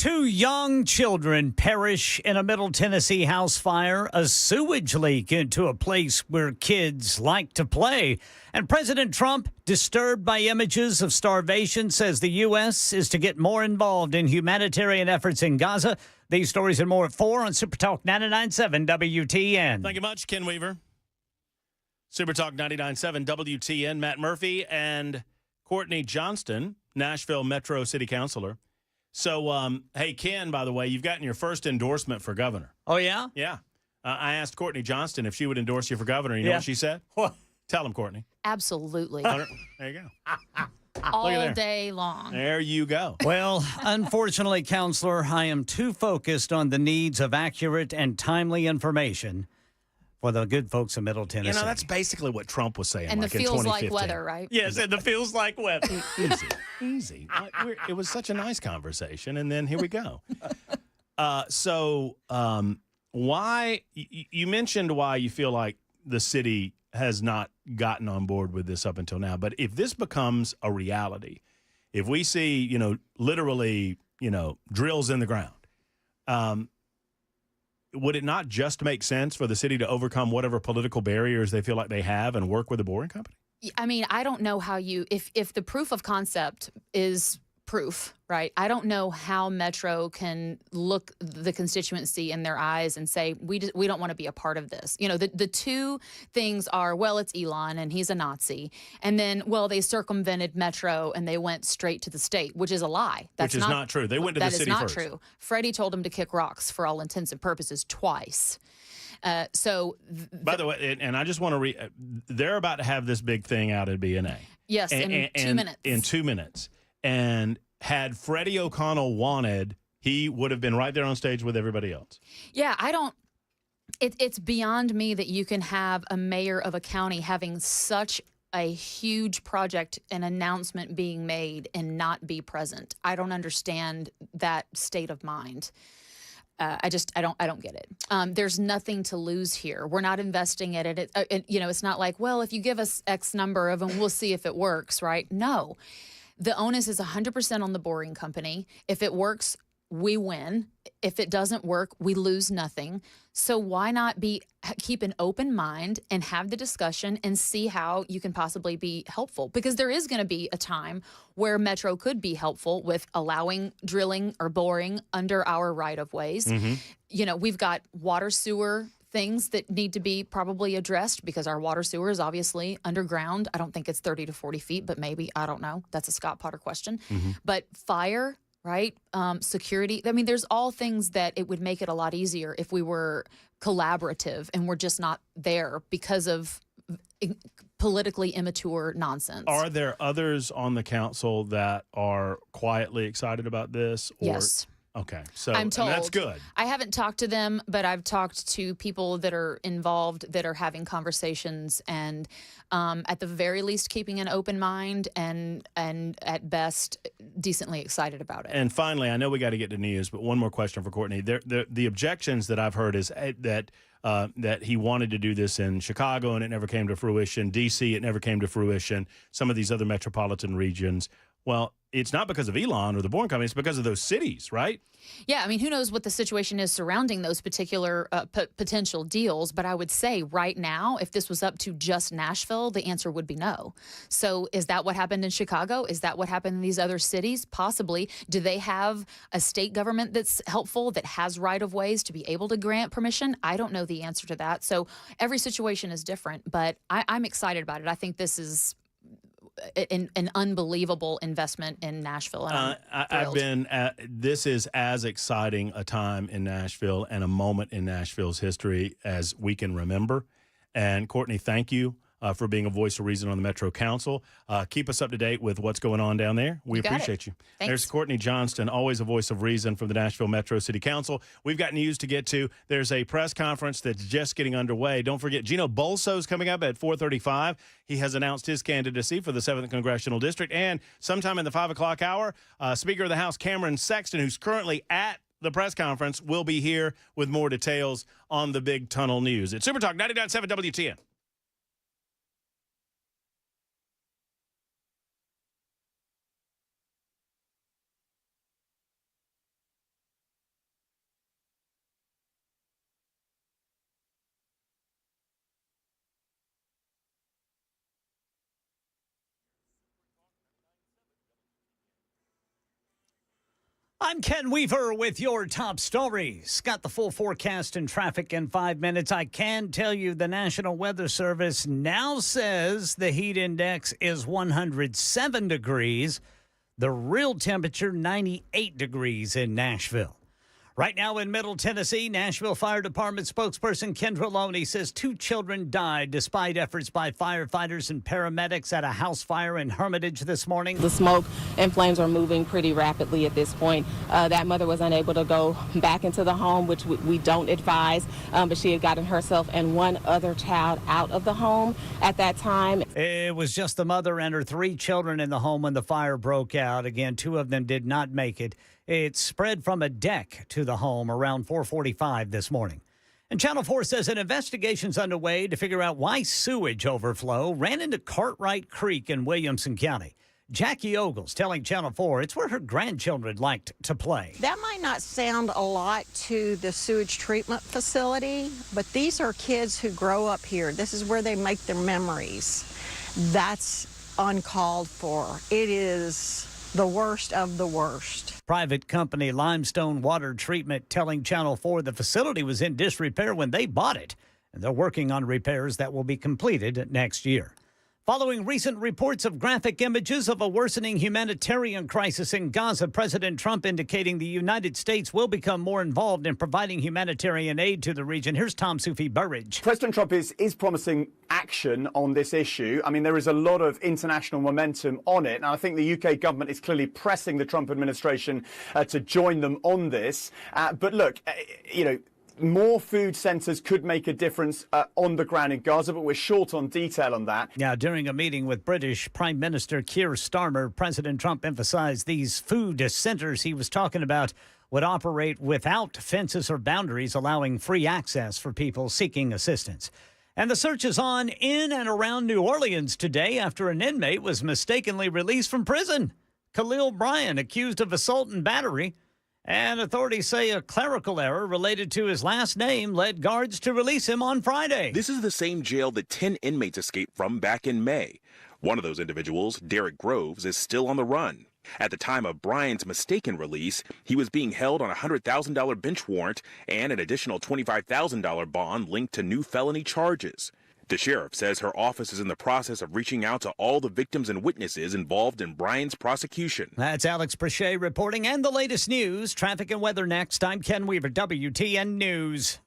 2 young children perish in a Middle Tennessee house fire, a sewage leak into a place where kids like to play. And President Trump, disturbed by images of starvation, says the U.S. is to get more involved in humanitarian efforts in Gaza. These stories and more at 4 on Super Talk 99.7 WTN. Thank you much, Ken Weaver. Super Talk 99.7 WTN, Matt Murphy and Courtney Johnston, Nashville Metro City Councilor. So, hey, Ken, by the way, you've gotten your first endorsement for governor. Oh, yeah? Yeah. I asked Courtney Johnston if she would endorse you for governor. You know what she said? What? Tell him, Courtney. Absolutely. There you go. All day long. There you go. Well, unfortunately, Counselor, I am too focused on the needs of accurate and timely information for the good folks of Middle Tennessee. You know, that's basically what Trump was saying. And like the in feels like 2015. weather, right? Yes, and the feels like weather. Easy. It was such a nice conversation, and then here we go. Why you mentioned why you feel like the city has not gotten on board with this up until now, but if this becomes a reality, if we see, literally, drills in the ground, would it not just make sense for the city to overcome whatever political barriers they feel like they have and work with the boring company? I mean, I don't know how if the proof of concept is proof, right? I don't know how Metro can look the constituency in their eyes and say, we don't want to be a part of this. The two things are, well, it's Elon and he's a Nazi. And then, well, they circumvented Metro and they went straight to the state, which is a lie. Which is not true. They went to the city first. That is not true. Freddie told him to kick rocks for all intents and purposes twice. By the way, and I just want to they're about to have this big thing out at BNA. Yes, in 2 minutes. In 2 minutes. And had Freddie O'Connell wanted, he would have been right there on stage with everybody else. Yeah, it's beyond me that you can have a mayor of a county having such a huge project, an announcement being made, and not be present. I don't understand that state of mind. I don't get it. There's nothing to lose here. We're not investing in it. It's not like, well, if you give us X number of them, we'll see if it works, right? No. The onus is 100% on the boring company. If it works, we win. If it doesn't work, we lose nothing. So why not keep an open mind and have the discussion and see how you can possibly be helpful? Because there is going to be a time where Metro could be helpful with allowing drilling or boring under our right-of-ways. Mm-hmm. We've got water, sewer things that need to be probably addressed because our water sewer is obviously underground. I don't think it's 30 to 40 feet, but maybe. I don't know. That's a Scott Potter question. Mm-hmm. But fire, right? Security. I mean, there's all things that it would make it a lot easier if we were collaborative, and we're just not there because of politically immature nonsense. Are there others on the council that are quietly excited about this? Yes. Okay, so I'm told. That's good. I haven't talked to them, but I've talked to people that are involved, that are having conversations, and at the very least, keeping an open mind, and at best, decently excited about it. And finally, I know we got to get to news, but one more question for Courtney. The objections that I've heard is that he wanted to do this in Chicago and it never came to fruition. D.C., it never came to fruition. Some of these other metropolitan regions. Well, it's not because of Elon or the boring company. It's because of those cities, right? Yeah, I mean, who knows what the situation is surrounding those particular potential deals. But I would say right now, if this was up to just Nashville, the answer would be no. So is that what happened in Chicago? Is that what happened in these other cities? Possibly. Do they have a state government that's helpful, that has right-of-ways to be able to grant permission? I don't know the answer to that. So every situation is different, but I'm excited about it. I think this is an unbelievable investment in Nashville. And I've been this is as exciting a time in Nashville and a moment in Nashville's history as we can remember. And Courtney, thank you for being a voice of reason on the Metro Council. Keep us up to date with what's going on down there. We appreciate you. Thanks. There's Courtney Johnston, always a voice of reason from the Nashville Metro City Council. We've got news to get to. There's a press conference that's just getting underway. Don't forget, Gino Bolso is coming up at 4:35. He has announced his candidacy for the 7th Congressional District. And sometime in the 5 o'clock hour, Speaker of the House Cameron Sexton, who's currently at the press conference, will be here with more details on the big tunnel news. It's Super Talk 99.7 WTN. I'm Ken Weaver with your top stories. Got the full forecast and traffic in 5 minutes. I can tell you the National Weather Service now says the heat index is 107 degrees. The real temperature, 98 degrees in Nashville. Right now in Middle Tennessee, Nashville Fire Department spokesperson Kendra Loney says 2 children died despite efforts by firefighters and paramedics at a house fire in Hermitage this morning. The smoke and flames are moving pretty rapidly at this point. That mother was unable to go back into the home, which we don't advise, but she had gotten herself and one other child out of the home at that time. It was just the mother and her 3 children in the home when the fire broke out. Again, 2 of them did not make it. It spread from a deck to the home around 4:45 this morning. And Channel 4 says an investigation's underway to figure out why sewage overflow ran into Cartwright Creek in Williamson County. Jackie Ogles telling Channel 4 it's where her grandchildren liked to play. That might not sound a lot to the sewage treatment facility, but these are kids who grow up here. This is where they make their memories. That's uncalled for. It is the worst of the worst. Private company Limestone Water Treatment telling Channel 4 the facility was in disrepair when they bought it, and they're working on repairs that will be completed next year. Following recent reports of graphic images of a worsening humanitarian crisis in Gaza, President Trump indicating the United States will become more involved in providing humanitarian aid to the region. Here's Tom Sufi Burridge. President Trump is promising action on this issue. I mean, there is a lot of international momentum on it, and I think the UK government is clearly pressing the Trump administration to join them on this. But look, more food centres could make a difference on the ground in Gaza, but we're short on detail on that. Now, during a meeting with British Prime Minister Keir Starmer, President Trump emphasized these food centres he was talking about would operate without fences or boundaries, allowing free access for people seeking assistance. And the search is on in and around New Orleans today after an inmate was mistakenly released from prison. Khalil Bryan, accused of assault and battery. And authorities say a clerical error related to his last name led guards to release him on Friday. This is the same jail that 10 inmates escaped from back in May. One of those individuals, Derek Groves, is still on the run. At the time of Bryan's mistaken release, he was being held on a $100,000 bench warrant and an additional $25,000 bond linked to new felony charges. The sheriff says her office is in the process of reaching out to all the victims and witnesses involved in Bryan's prosecution. That's Alex Brachet reporting, and the latest news, traffic and weather next. I'm Ken Weaver, WTN News.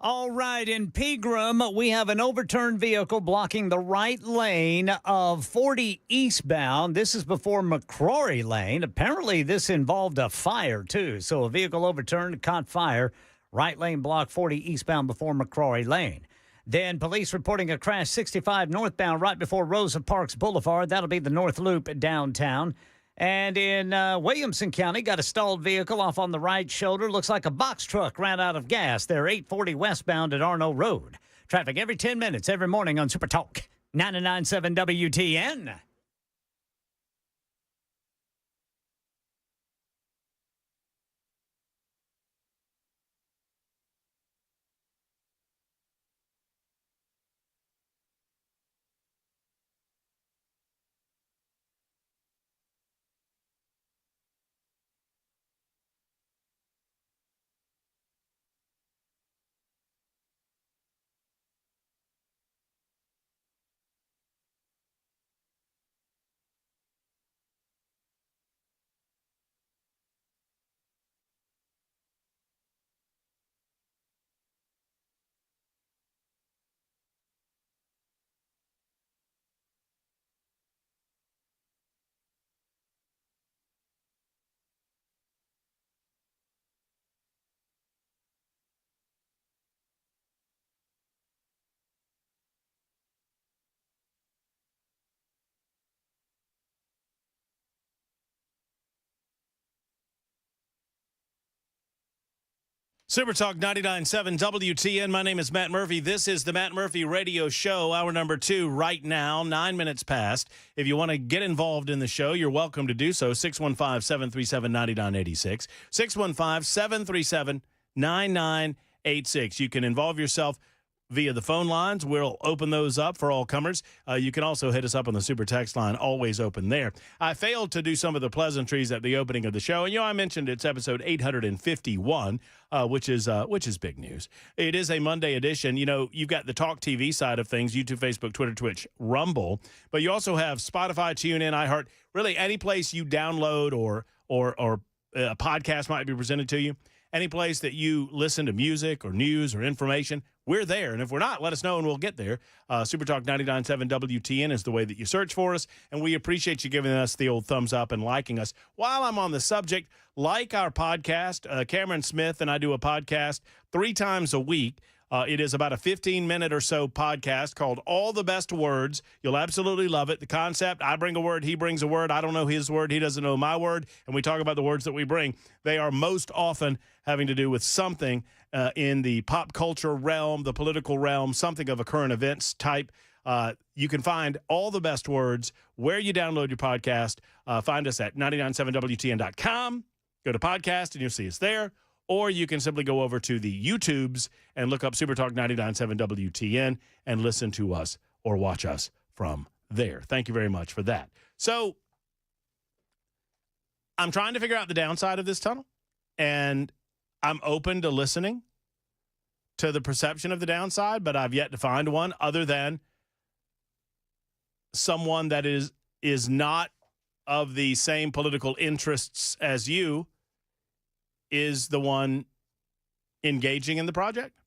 All right, in Pegram, we have an overturned vehicle blocking the right lane of 40 eastbound. This is before McCrory Lane. Apparently, this involved a fire, too. So a vehicle overturned, caught fire. Right lane blocked 40 eastbound before McCrory Lane. Then police reporting a crash 65 northbound right before Rosa Parks Boulevard. That'll be the North Loop downtown. And in Williamson County, got a stalled vehicle off on the right shoulder. Looks like a box truck ran out of gas there, 840 westbound at Arno Road. Traffic every 10 minutes, every morning on Super Talk 99.7 WTN. Super Talk 99.7 WTN. My name is Matt Murphy. This is the Matt Murphy Radio Show, hour number 2 right now, 9 minutes past. If you want to get involved in the show, you're welcome to do so. 615-737-9986. 615-737-9986. You can involve yourself via the phone lines. We'll open those up for all comers. You can also hit us up on the super text line, always open there. I failed to do some of the pleasantries at the opening of the show. And, I mentioned it's episode 851, which is big news. It is a Monday edition. You've got the Talk TV side of things, YouTube, Facebook, Twitter, Twitch, Rumble. But you also have Spotify, TuneIn, iHeart, really any place you download or a podcast might be presented to you. Any place that you listen to music or news or information, we're there. And if we're not, let us know and we'll get there. Super Talk 99.7 WTN is the way that you search for us. And we appreciate you giving us the old thumbs up and liking us. While I'm on the subject, like our podcast, Cameron Smith and I do a podcast 3 times a week. It is about a 15-minute or so podcast called All the Best Words. You'll absolutely love it. The concept, I bring a word, he brings a word. I don't know his word, he doesn't know my word, and we talk about the words that we bring. They are most often having to do with something in the pop culture realm, the political realm, something of a current events type. You can find All the Best Words where you download your podcast. Find us at 997WTN.com. Go to podcast, and you'll see us there. Or you can simply go over to the YouTubes and look up Super Talk 99.7 WTN and listen to us or watch us from there. Thank you very much for that. So I'm trying to figure out the downside of this tunnel, and I'm open to listening to the perception of the downside, but I've yet to find one other than someone that is not of the same political interests as you is the one engaging in the project.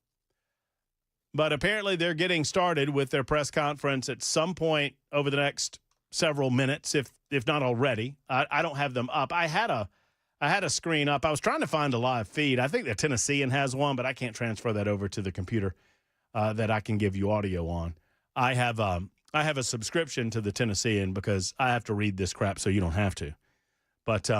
But apparently they're getting started with their press conference at some point over the next several minutes, if not already. I don't have them up. I had a screen up. I was trying to find a live feed. I think the Tennessean has one, but I can't transfer that over to the computer that I can give you audio on. I have a subscription to the Tennessean because I have to read this crap so you don't have to. But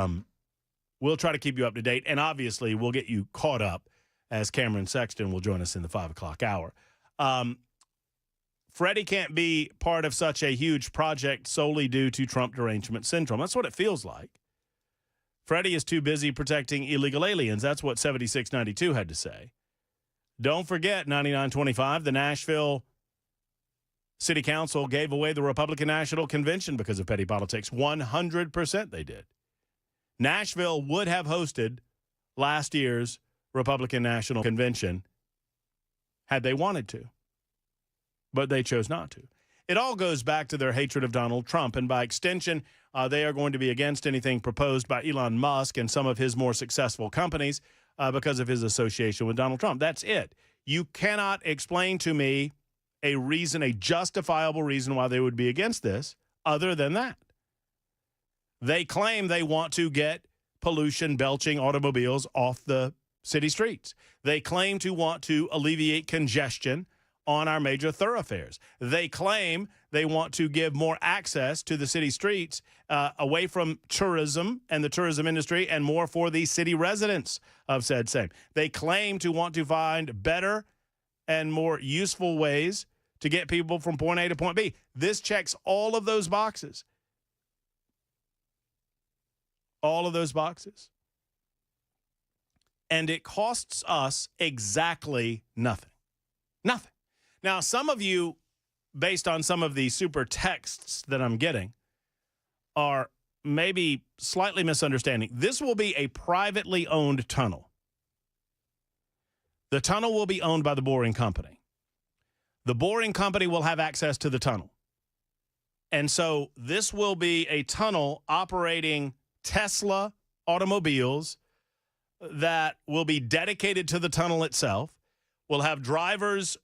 we'll try to keep you up to date, and obviously we'll get you caught up as Cameron Sexton will join us in the 5 o'clock hour. Freddie can't be part of such a huge project solely due to Trump derangement syndrome. That's what it feels like. Freddie is too busy protecting illegal aliens. That's what 7692 had to say. Don't forget, 9925, the Nashville City Council gave away the Republican National Convention because of petty politics. 100% they did. Nashville would have hosted last year's Republican National Convention had they wanted to, but they chose not to. It all goes back to their hatred of Donald Trump, and by extension, they are going to be against anything proposed by Elon Musk and some of his more successful companies because of his association with Donald Trump. That's it. You cannot explain to me a reason, a justifiable reason why they would be against this other than that. They claim they want to get pollution belching automobiles off the city streets. They claim to want to alleviate congestion on our major thoroughfares. They claim they want to give more access to the city streets away from tourism and the tourism industry and more for the city residents of said same. They claim to want to find better and more useful ways to get people from point A to point B. This checks all of those boxes. All of those boxes. And it costs us exactly nothing. Nothing. Now, some of you, based on some of the super texts that I'm getting, are maybe slightly misunderstanding. This will be a privately owned tunnel. The tunnel will be owned by the boring company. The boring company will have access to the tunnel. And so this will be a tunnel operating Tesla automobiles that will be dedicated to the tunnel itself. We'll have drivers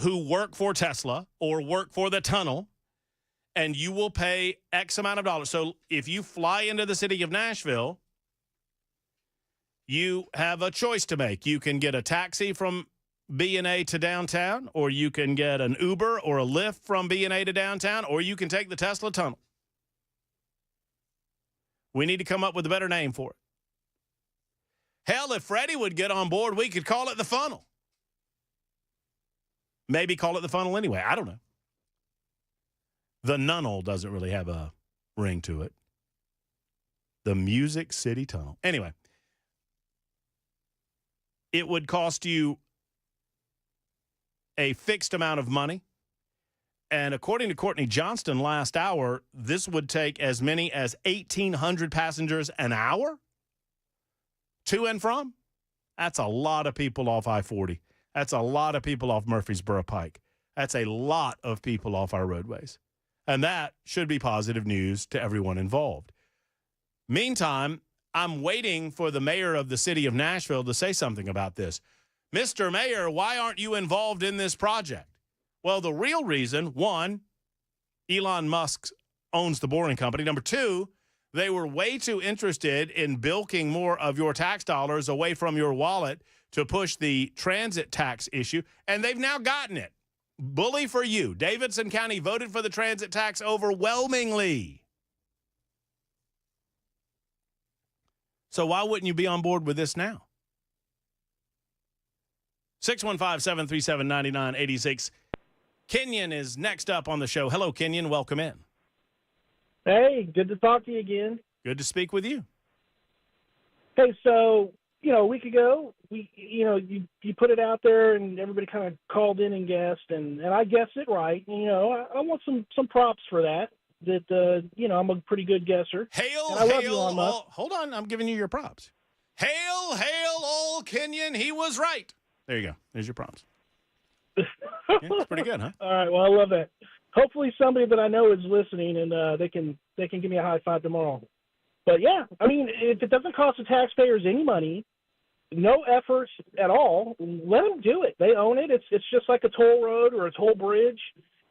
who work for Tesla or work for the tunnel, and you will pay X amount of dollars. So if you fly into the city of Nashville, you have a choice to make. You can get a taxi from B&A to downtown, or you can get an Uber or a Lyft from B&A to downtown, or you can take the Tesla tunnel. We need to come up with a better name for it. Hell, if Freddie would get on board, we could call it the funnel. Maybe call it the funnel anyway. I don't know. The Nunnel doesn't really have a ring to it. The Music City Tunnel. Anyway, it would cost you a fixed amount of money. And according to Courtney Johnston last hour, this would take as many as 1,800 passengers an hour to and from. That's a lot of people off I-40. That's a lot of people off Murfreesboro Pike. That's a lot of people off our roadways. And that should be positive news to everyone involved. Meantime, I'm waiting for the mayor of the city of Nashville to say something about this. Mr. Mayor, why aren't you involved in this project? Well, the real reason, one, Elon Musk owns the boring company. Number two, they were way too interested in bilking more of your tax dollars away from your wallet to push the transit tax issue, and they've now gotten it. Bully for you. Davidson County voted for the transit tax overwhelmingly. So why wouldn't you be on board with this now? 615-737-9986. Kenyon is next up on the show. Hello, Kenyon. Welcome in. Hey, good to talk to you again. Good to speak with you. Hey, so, a week ago, you put it out there and everybody kind of called in and guessed, and I guessed it right. I want some props for that, I'm a pretty good guesser. Hail, hold on, I'm giving you your props. Hail, old Kenyon, he was right. There you go. There's your props. Yeah, it's pretty good, huh? All right, well, I love that. Hopefully somebody that I know is listening, and they can give me a high five tomorrow. But, yeah, if it doesn't cost the taxpayers any money, no effort at all, let them do it. They own it. It's just like a toll road or a toll bridge,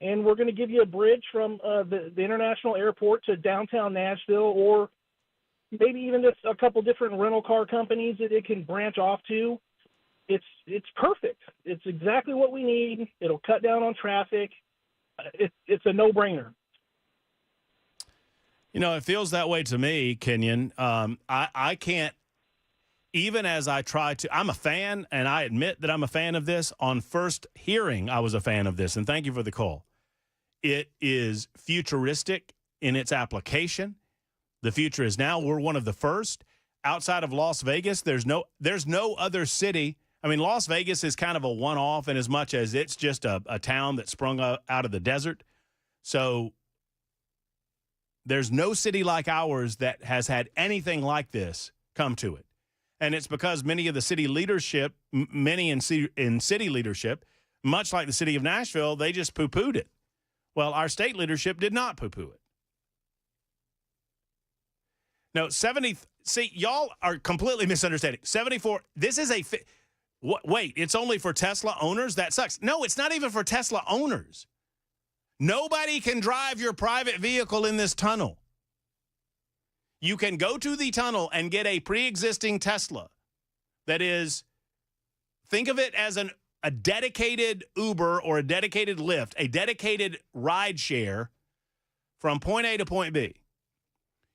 and we're going to give you a bridge from the international airport to downtown Nashville, or maybe even just a couple different rental car companies that it can branch off to. It's perfect. It's exactly what we need. It'll cut down on traffic. It's a no-brainer. It feels that way to me, Kenyon. I can't, even as I try to, I'm a fan, and I admit that I'm a fan of this. On first hearing, I was a fan of this, and thank you for the call. It is futuristic in its application. The future is now. We're one of the first. Outside of Las Vegas, there's no other city. Las Vegas is kind of a one-off in as much as it's just a town that sprung out of the desert. So there's no city like ours that has had anything like this come to it. And it's because many of the city leadership, in city leadership, much like the city of Nashville, they just poo-pooed it. Well, our state leadership did not poo-poo it. No, y'all are completely misunderstanding. 74, this is Wait, it's only for Tesla owners? That sucks. No, it's not even for Tesla owners. Nobody can drive your private vehicle in this tunnel. You can go to the tunnel and get a pre-existing Tesla that is, think of it as a dedicated Uber or a dedicated Lyft, a dedicated ride share from point A to point B.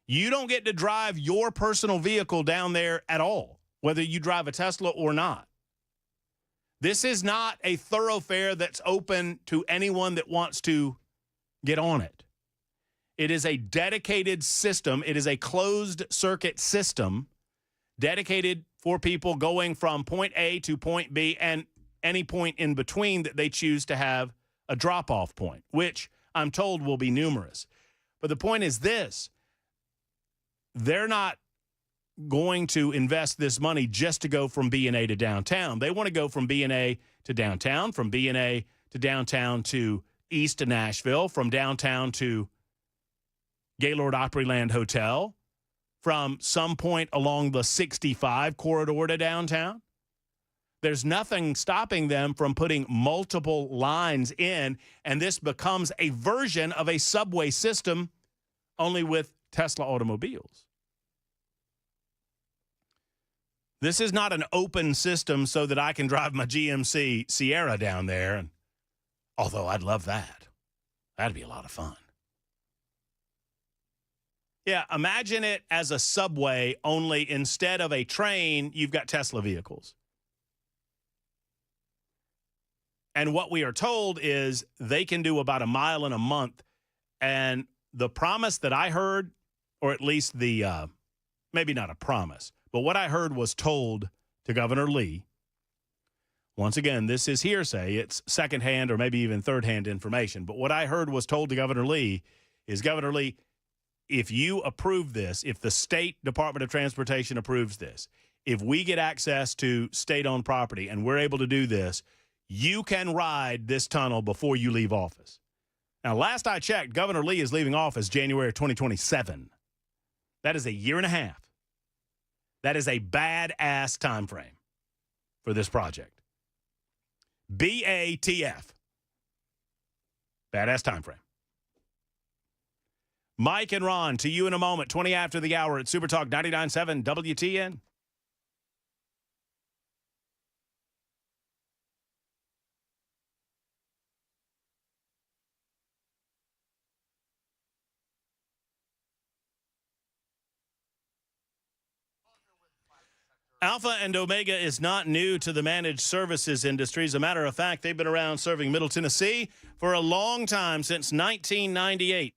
You don't get to drive your personal vehicle down there at all, whether you drive a Tesla or not. This is not a thoroughfare that's open to anyone that wants to get on it. It is a dedicated system. It is a closed circuit system dedicated for people going from point A to point B and any point in between that they choose to have a drop-off point, which I'm told will be numerous. But the point is this: they're not going to invest this money just to go from B&A to downtown. They want to go from B&A to downtown, from B&A to downtown to east to Nashville, from downtown to Gaylord Opryland Hotel, from some point along the 65 corridor to downtown. There's nothing stopping them from putting multiple lines in, and this becomes a version of a subway system, only with Tesla automobiles. This is not an open system so that I can drive my GMC Sierra down there, and although I'd love that. That'd be a lot of fun. Yeah, imagine it as a subway, only instead of a train, you've got Tesla vehicles. And what we are told is they can do about a mile in a month. And the promise that I heard, or at least the, maybe not a promise, but what I heard was told to Governor Lee. Once again, this is hearsay. It's secondhand or maybe even third-hand information. But what I heard was told to Governor Lee is, Governor Lee, if you approve this, if the State Department of Transportation approves this, if we get access to state-owned property and we're able to do this, you can ride this tunnel before you leave office. Now, last I checked, Governor Lee is leaving office January of 2027. That is a year and a half. That is a badass time frame for this project. BATF. Badass time frame. Mike and Ron, to you in a moment, 20 after the hour at Super Talk 99.7 WTN. Alpha and Omega is not new to the managed services industry. As a matter of fact, they've been around serving Middle Tennessee for a long time, since 1998.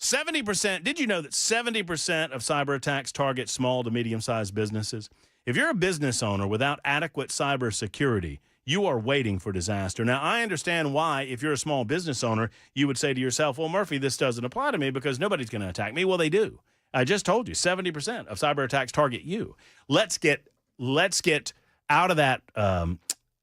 70%, did you know that 70% of cyber attacks target small to medium-sized businesses? If you're a business owner without adequate cyber security, you are waiting for disaster. Now, I understand why, if you're a small business owner, you would say to yourself, well, Murphy, this doesn't apply to me because nobody's going to attack me. Well, they do. I just told you, 70% of cyber attacks target you. Let's get out of that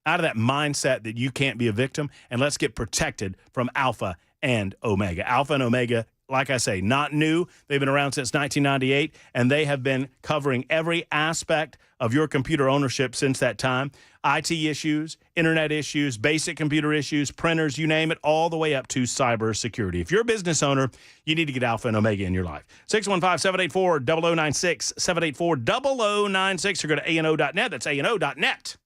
mindset that you can't be a victim, and let's get protected from Alpha and Omega. Alpha and Omega, like I say, not new. They've been around since 1998, and they have been covering every aspect of your computer ownership since that time. IT issues, internet issues, basic computer issues, printers, you name it, all the way up to cyber security. If you're a business owner, you need to get Alpha and Omega in your life. 615-784-0096, 784-0096, or go to ANO.net. That's ANO.net.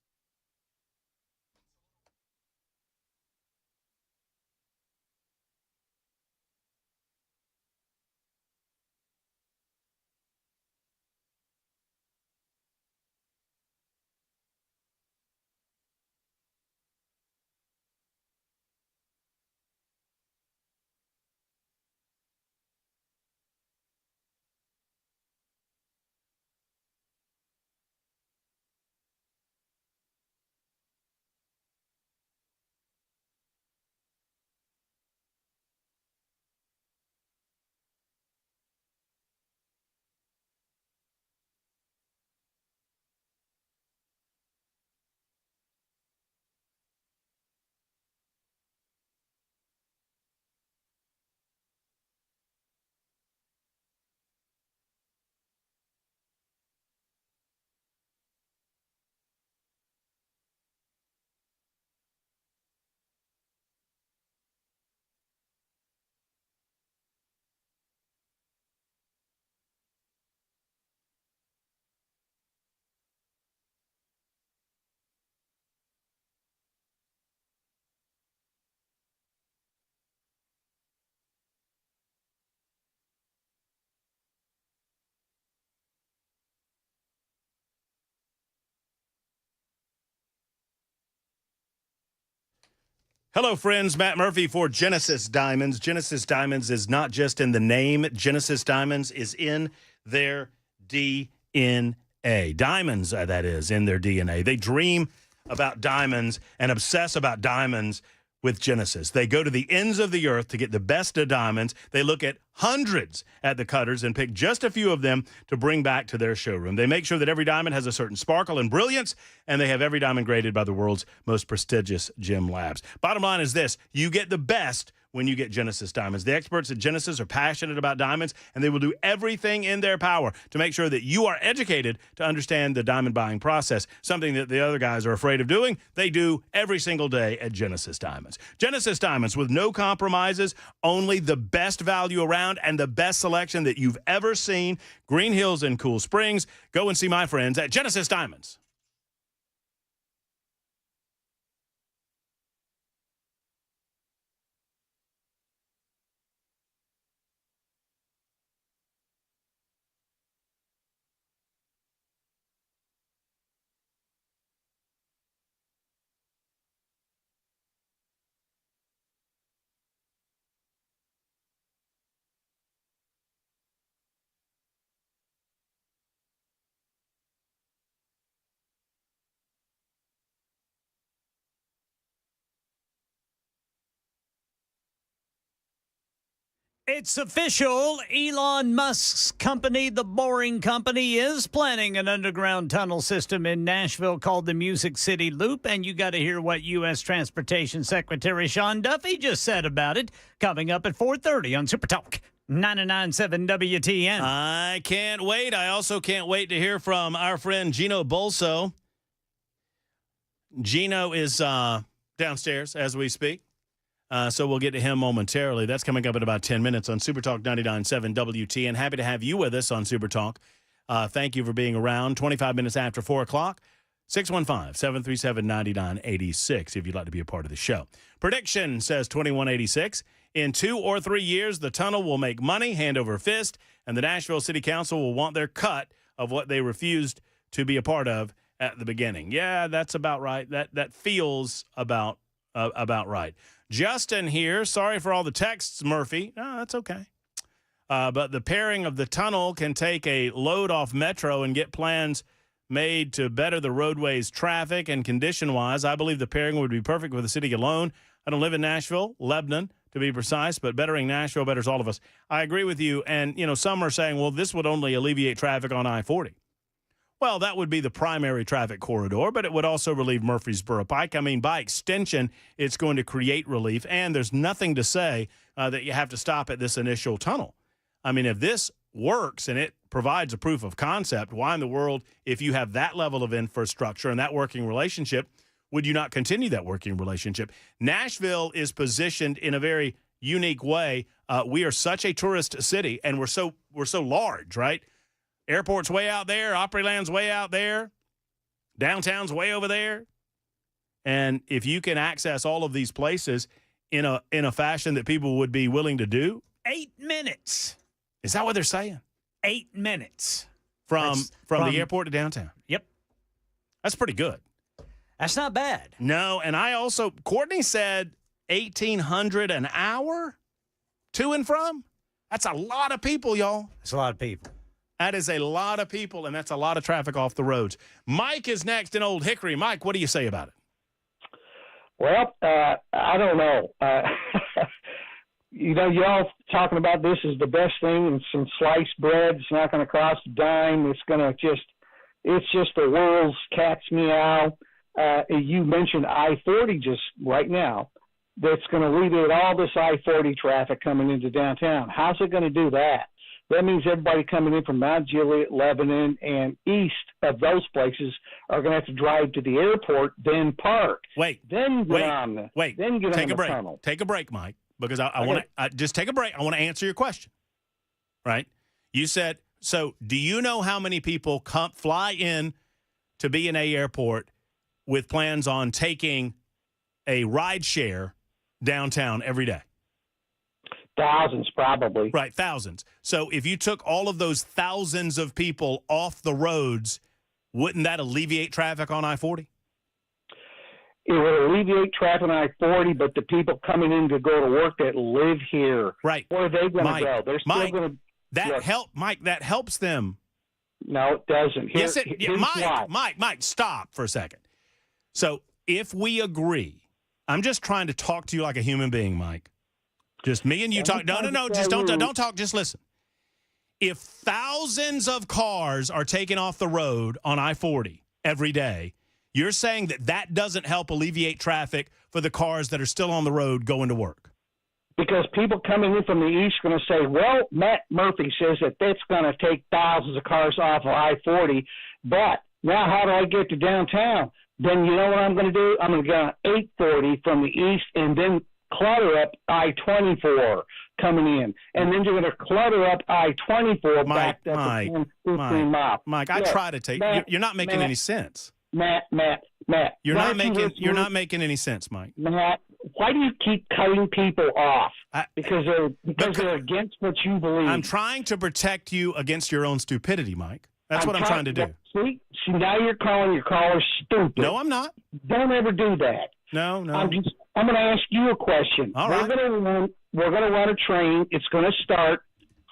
Hello, friends. Matt Murphy for Genesis Diamonds. Genesis Diamonds is not just in the name. Genesis Diamonds is in their DNA. Diamonds, that is, in their DNA. They dream about diamonds and obsess about diamonds with Genesis. They go to the ends of the earth to get the best of diamonds. They look at hundreds at the cutters and pick just a few of them to bring back to their showroom. They make sure that every diamond has a certain sparkle and brilliance, and they have every diamond graded by the world's most prestigious gem labs. Bottom line is this: you get the best when you get Genesis Diamonds. The experts at Genesis are passionate about diamonds, and they will do everything in their power to make sure that you are educated to understand the diamond buying process, something that the other guys are afraid of doing. They do every single day at Genesis Diamonds. Genesis Diamonds, with no compromises, only the best value around and the best selection that you've ever seen. Green Hills and Cool Springs. Go and see my friends at Genesis Diamonds. It's official. Elon Musk's company, The Boring Company, is planning an underground tunnel system in Nashville called the Music City Loop. And you got to hear what U.S. Transportation Secretary Sean Duffy just said about it, coming up at 4:30 on Super Talk 99.7 WTN. I can't wait. I also can't wait to hear from our friend Gino Bolso. Gino is downstairs as we speak. So we'll get to him momentarily. That's coming up in about 10 minutes on Super Talk 99.7 WTN. Happy to have you with us on Super Talk. Thank you for being around. 25 minutes after 4 o'clock, 615-737-9986 if you'd like to be a part of the show. Prediction says 2186. In 2 or 3 years, the tunnel will make money hand over fist, and the Nashville City Council will want their cut of what they refused to be a part of at the beginning. Yeah, that's about right. That feels about right. Justin here. Sorry for all the texts, Murphy. No, that's okay. But the pairing of the tunnel can take a load off Metro and get plans made to better the roadway's traffic and condition-wise. I believe the pairing would be perfect for the city alone. I don't live in Nashville, Lebanon, to be precise, but bettering Nashville betters all of us. I agree with you. And, some are saying, well, this would only alleviate traffic on I-40. Well, that would be the primary traffic corridor, but it would also relieve Murfreesboro Pike. I mean, by extension, it's going to create relief, and there's nothing to say that you have to stop at this initial tunnel. I mean, if this works and it provides a proof of concept, why in the world, if you have that level of infrastructure and that working relationship, would you not continue that working relationship? Nashville is positioned in a very unique way. We are such a tourist city, and we're so large, right? Airport's way out there. Opryland's way out there. Downtown's way over there. And if you can access all of these places in a fashion that people would be willing to do. 8 minutes. Is that what they're saying? 8 minutes. From the airport to downtown. Yep. That's pretty good. That's not bad. No, and Courtney said $1,800 an hour to and from. That's a lot of people, y'all. That's a lot of people. That is a lot of people, and that's a lot of traffic off the roads. Mike is next in Old Hickory. Mike, what do you say about it? Well, I don't know. Y'all talking about this is the best thing, and some sliced bread. It's not going to cost a dime. It's just the world's cat's meow. You mentioned I-40 just right now. That's going to alleviate all this I-40 traffic coming into downtown. How's it going to do that? That means everybody coming in from Mount Gilead, Lebanon, and east of those places are going to have to drive to the airport, then park. Then get on the tunnel. Take a break, Mike, because I want to just take a break. I want to answer your question. Right? You said, so do you know how many people fly in to B&A Airport with plans on taking a ride share downtown every day? Thousands, probably. Right, thousands. So if you took all of those thousands of people off the roads, wouldn't that alleviate traffic on I-40? It would alleviate traffic on I-40, but the people coming in to go to work that live here, right? Where are they going to go? They're still going to Mike. That helps them. No, it doesn't. Yes, Mike, stop for a second. So if we agree, I'm just trying to talk to you like a human being, Mike. Just me and you talk. No. Just don't talk. Just listen. If thousands of cars are taken off the road on I-40 every day, you're saying that doesn't help alleviate traffic for the cars that are still on the road going to work? Because people coming in from the east are going to say, well, Matt Murphy says that that's going to take thousands of cars off of I-40, but now how do I get to downtown? Then you know what I'm going to do? I'm going to go on 840 from the east and then clutter up I-24 coming in. And then you're going to clutter up I-24 back up to 15 miles. Mike, I try to take – you're not making any sense. Matt. You're not making any sense, Mike. Matt, why do you keep cutting people off? Because they're against what you believe. I'm trying to protect you against your own stupidity, Mike. That's what I'm trying to do. See, now you're calling your caller stupid. No, I'm not. Don't ever do that. No. I'm going to ask you a question. All right. We're going to run a train. It's going to start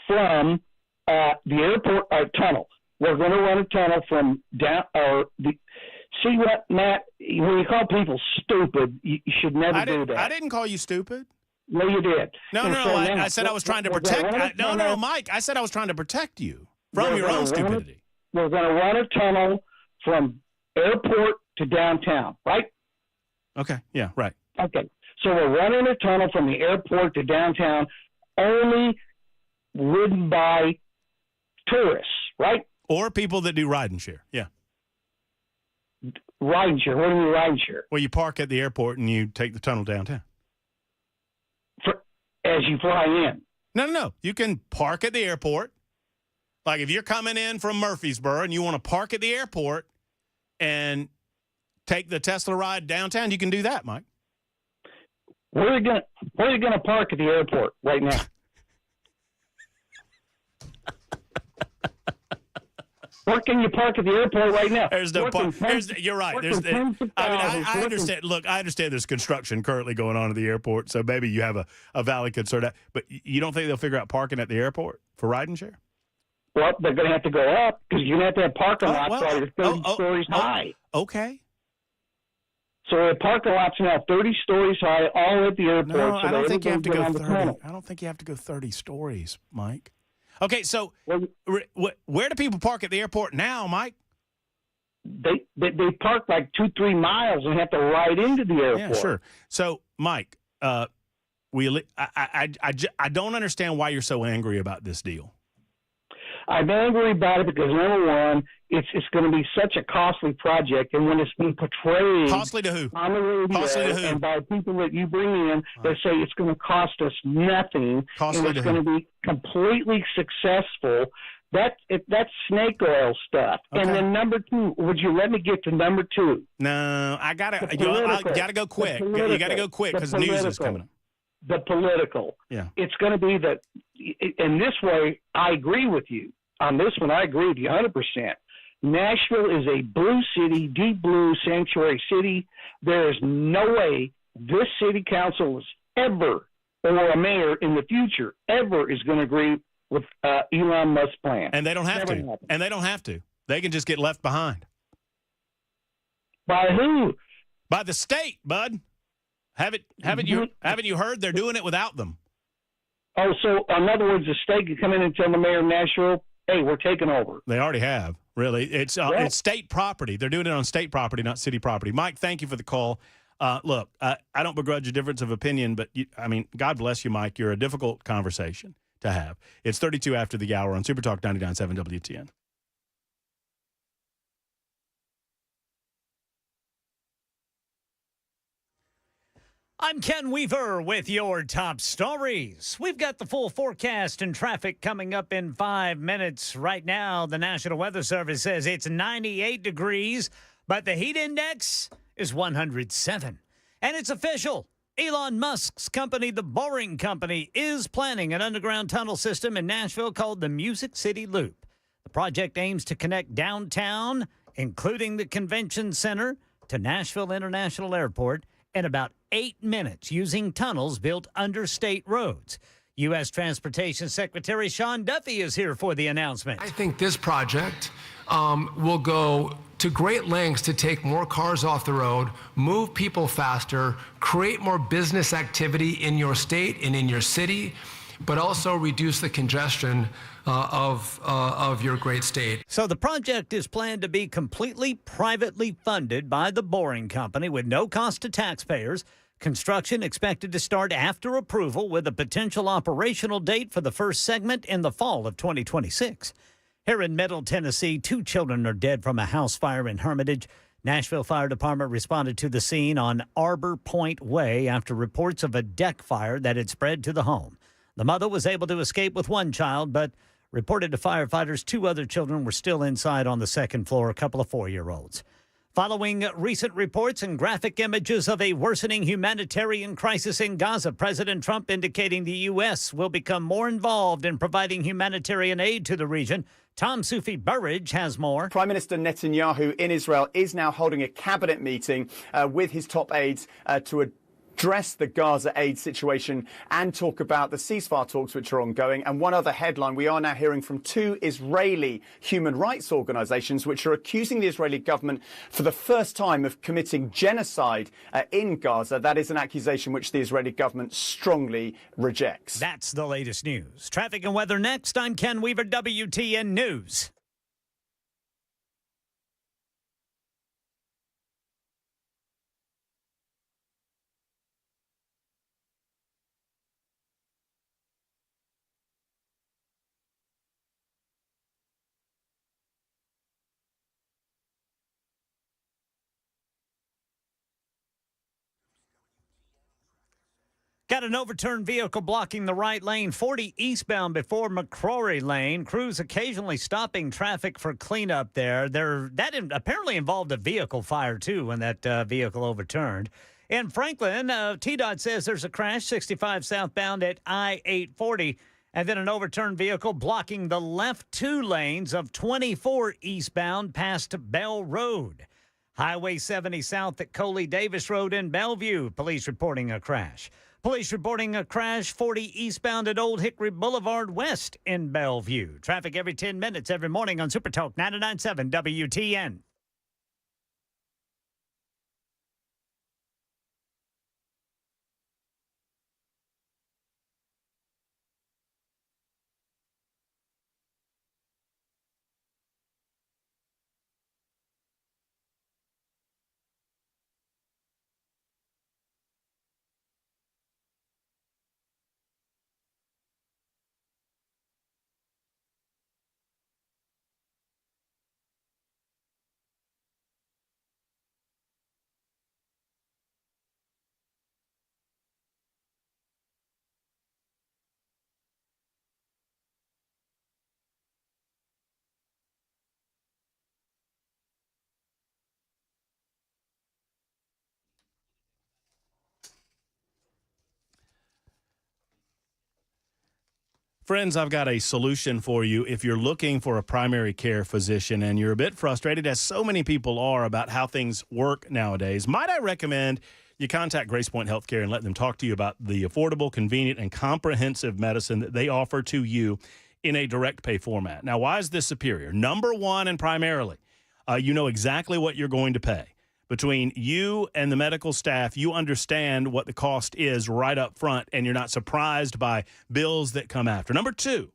from the airport tunnel. We're going to run a tunnel from down see what, Matt, when you call people stupid, you should never do that. I didn't call you stupid. No, you did. No, I said I was trying to protect. No, Mike. I said I was trying to protect you from your own stupidity. We're going to run a tunnel from airport to downtown, right? Okay. Yeah, right. Okay. So we're running a tunnel from the airport to downtown, only ridden by tourists, right? Or people that do ride and share. Yeah. Ride and share. What do you mean ride and share? Well, you park at the airport and you take the tunnel downtown. As you fly in. No. You can park at the airport. Like if you're coming in from Murfreesboro and you want to park at the airport and take the Tesla ride downtown, you can do that, Mike. Where are you going to park at the airport right now? Where can you park at the airport right now? There's no park. You're right. I understand. Look, I understand there's construction currently going on at the airport, so maybe you have a valid concern. But you don't think they'll figure out parking at the airport for ride and share? Well, they're going to have to go up because you're going to have parking lots that are 30 stories high. Okay. So the parking lots now 30 stories high, all at the airport. No, I don't think you have to go 30. I don't think you have to go 30 stories, Mike. Okay, so where do people park at the airport now, Mike? They park like 2-3 miles and have to ride into the airport. Yeah, sure. So, Mike, I don't understand why you're so angry about this deal. I'm angry about it because, number one, it's going to be such a costly project, and when it's being portrayed costly to who? On the radio costly to who? And by people that you bring in, they say it's going to cost us nothing, costly and it's going to be completely successful. That's snake oil stuff. Okay. And then number two, would you let me get to number two? No, I gotta go quick. You gotta go quick because news is coming up. The political. Yeah. It's going to be that. In this way, I agree with you. On this one, I agree with you 100%. Nashville is a blue city, deep blue sanctuary city. There is no way this city council is ever, or a mayor in the future, ever is going to agree with Elon Musk's plan. And they don't have to. Happen. And they don't have to. They can just get left behind. By who? By the state, bud. Haven't you heard they're doing it without them? Oh, so in other words, the state could come in and tell the mayor of Nashville, hey, we're taking over. They already have, really. It's state property. They're doing it on state property, not city property. Mike, thank you for the call. Look, I don't begrudge a difference of opinion, but, God bless you, Mike. You're a difficult conversation to have. It's 32 after the hour on Super Talk 99.7 WTN. I'm Ken Weaver with your top stories. We've got the full forecast and traffic coming up in 5 minutes. Right now, the National Weather Service says it's 98 degrees, but the heat index is 107. And it's official. Elon Musk's company, The Boring Company, is planning an underground tunnel system in Nashville called the Music City Loop. The project aims to connect downtown, including the convention center, to Nashville International Airport in about 8 minutes using tunnels built under state roads. U.S. Transportation Secretary Sean Duffy is here for the announcement. I think this project will go to great lengths to take more cars off the road, move people faster, create more business activity in your state and in your city, but also reduce the congestion of your great state. So the project is planned to be completely privately funded by the Boring Company with no cost to taxpayers. Construction expected to start after approval with a potential operational date for the first segment in the fall of 2026. Here in Middle Tennessee, 2 children are dead from a house fire in Hermitage. Nashville Fire Department responded to the scene on Arbor Point Way after reports of a deck fire that had spread to the home. The mother was able to escape with 1 child, but reported to firefighters 2 other children were still inside on the second floor, a couple of 4-year-olds. Following recent reports and graphic images of a worsening humanitarian crisis in Gaza, President Trump indicating the U.S. will become more involved in providing humanitarian aid to the region. Tom Sufi Burridge has more. Prime Minister Netanyahu in Israel is now holding a cabinet meeting with his top aides to address the Gaza aid situation and talk about the ceasefire talks which are ongoing. And one other headline, we are now hearing from 2 Israeli human rights organizations which are accusing the Israeli government for the first time of committing genocide in Gaza. That is an accusation which the Israeli government strongly rejects. That's the latest news. Traffic and weather next. I'm Ken Weaver, WTN News. Got an overturned vehicle blocking the right lane, 40 eastbound before McCrory Lane. Crews occasionally stopping traffic for cleanup there. That apparently involved a vehicle fire, too, when that vehicle overturned. In Franklin, TDOT says there's a crash 65 southbound at I-840, and then an overturned vehicle blocking the left 2 lanes of 24 eastbound past Bell Road. Highway 70 south at Coley Davis Road in Bellevue. Police reporting a crash. Police reporting a crash 40 eastbound at Old Hickory Boulevard West in Bellevue. Traffic every 10 minutes every morning on Super Talk 99.7 WTN. Friends, I've got a solution for you if you're looking for a primary care physician and you're a bit frustrated, as so many people are, about how things work nowadays. Might I recommend you contact Grace Point Healthcare and let them talk to you about the affordable, convenient, and comprehensive medicine that they offer to you in a direct pay format. Now, why is this superior? Number one, and primarily, you know exactly what you're going to pay. Between you and the medical staff, you understand what the cost is right up front, and you're not surprised by bills that come after. Number two,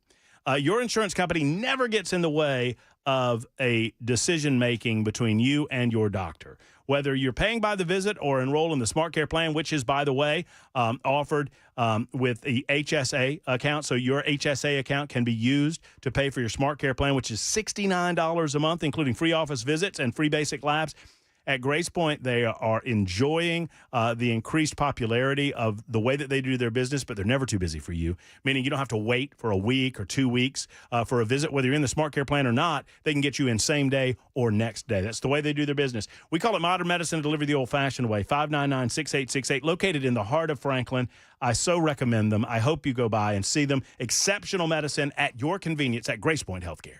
your insurance company never gets in the way of a decision-making between you and your doctor. Whether you're paying by the visit or enroll in the Smart Care plan, which is, by the way, offered with the HSA account. So your HSA account can be used to pay for your Smart Care plan, which is $69 a month, including free office visits and free basic labs. At Grace Point, they are enjoying the increased popularity of the way that they do their business, but they're never too busy for you, meaning you don't have to wait for a week or 2 weeks for a visit. Whether you're in the Smart Care plan or not, they can get you in same day or next day. That's the way they do their business. We call it modern medicine delivered the old-fashioned way. 599-6868, located in the heart of Franklin. I so recommend them. I hope you go by and see them. Exceptional medicine at your convenience at Grace Point Healthcare.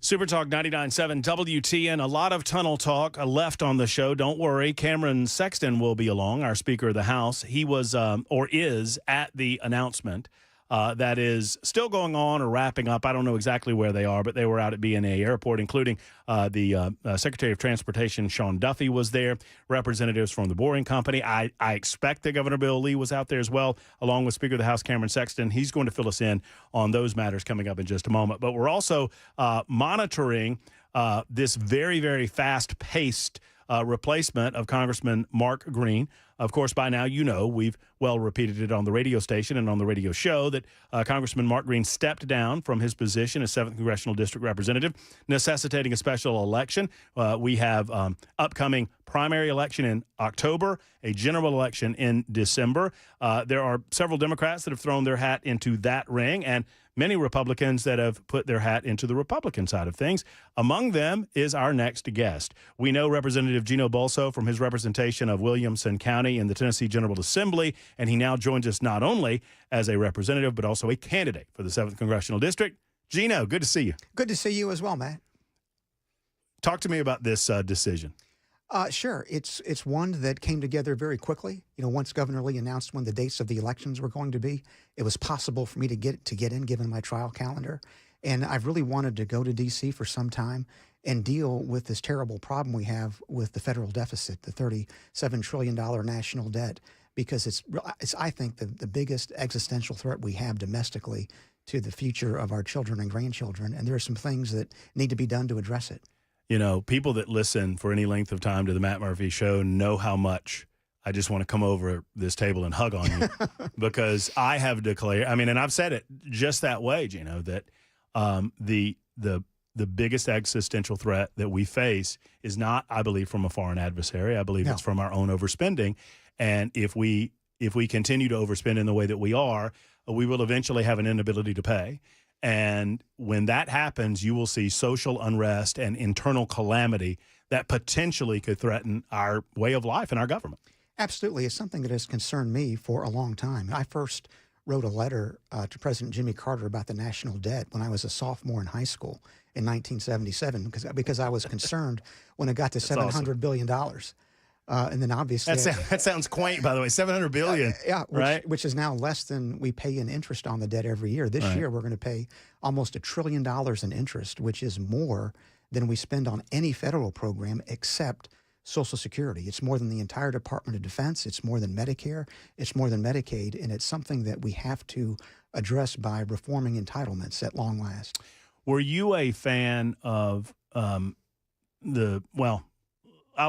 Super Talk 99.7 WTN. A lot of tunnel talk left on the show. Don't worry. Cameron Sexton will be along, our Speaker of the House. He was or is at the announcement that is still going on or wrapping up. I don't know exactly where they are, but they were out at BNA Airport, including the Secretary of Transportation, Sean Duffy, was there, representatives from the Boring Company. I expect that Governor Bill Lee was out there as well, along with Speaker of the House, Cameron Sexton. He's going to fill us in on those matters coming up in just a moment. But we're also monitoring this very, very fast-paced replacement of Congressman Mark Green. Of course, by now, you know, we've repeated it on the radio station and on the radio show that Congressman Mark Green stepped down from his position as 7th Congressional District Representative, necessitating a special election. We have upcoming primary election in October, a general election in December. There are several Democrats that have thrown their hat into that ring, and many Republicans that have put their hat into the Republican side of things. Among them is our next guest. We know Representative Gino Bolso from his representation of Williamson County in the Tennessee General Assembly, and he now joins us not only as a representative, but also a candidate for the 7th Congressional District. Gino, good to see you. Good to see you as well, Matt. Talk to me about this decision. Sure. It's one that came together very quickly. You know, once Governor Lee announced when the dates of the elections were going to be, it was possible for me to get in, given my trial calendar. And I've really wanted to go to D.C. for some time and deal with this terrible problem we have with the federal deficit, the $37 trillion national debt, because it's I think, the biggest existential threat we have domestically to the future of our children and grandchildren. And there are some things that need to be done to address it. You know, people that listen for any length of time to the Matt Murphy Show know how much I just want to come over this table and hug on you because I have declared, I mean, and I've said it just that way, Gino, that the biggest existential threat that we face is not, I believe, from a foreign adversary. I believe it's from our own overspending. And if we continue to overspend in the way that we are, we will eventually have an inability to pay. And when that happens, you will see social unrest and internal calamity that potentially could threaten our way of life and our government. Absolutely. It's something that has concerned me for a long time. I first wrote a letter to President Jimmy Carter about the national debt when I was a sophomore in high school in 1977 because I was concerned when it got to $700 billion. And then obviously that sounds quaint, by the way, $700 billion. Which is now less than we pay in interest on the debt every year. This year, we're going to pay almost $1 trillion in interest, which is more than we spend on any federal program except Social Security. It's more than the entire Department of Defense. It's more than Medicare. It's more than Medicaid. And it's something that we have to address by reforming entitlements at long last. Were you a fan of I'll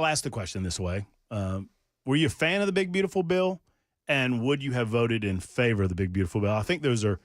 ask the question this way. Were you a fan of the Big Beautiful Bill? And would you have voted in favor of the Big Beautiful Bill? I think those are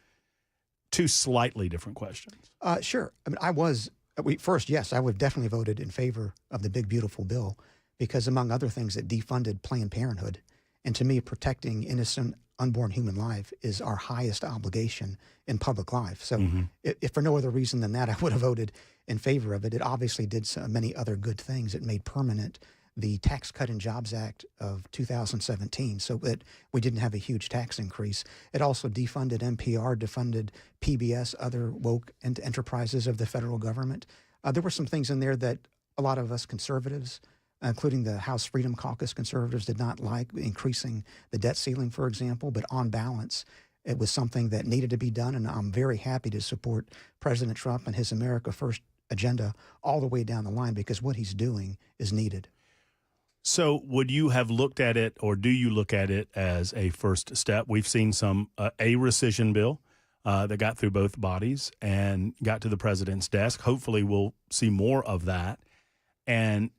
two slightly different questions. Sure. I mean, first, yes, I would have definitely voted in favor of the Big Beautiful Bill because, among other things, it defunded Planned Parenthood. And to me, protecting innocent, unborn human life is our highest obligation in public life. So if for no other reason than that, I would have voted in favor of it. It obviously did many other good things. It made permanent the Tax Cut and Jobs Act of 2017 so that we didn't have a huge tax increase. It also defunded NPR, defunded PBS, other woke enterprises of the federal government. There were some things in there that a lot of us conservatives, including the House Freedom Caucus conservatives, did not like, increasing the debt ceiling, for example. But on balance, it was something that needed to be done, and I'm very happy to support President Trump and his America First agenda all the way down the line because what he's doing is needed. So would you have looked at it, or do you look at it as a first step? We've seen a rescission bill that got through both bodies and got to the president's desk. Hopefully we'll see more of that. And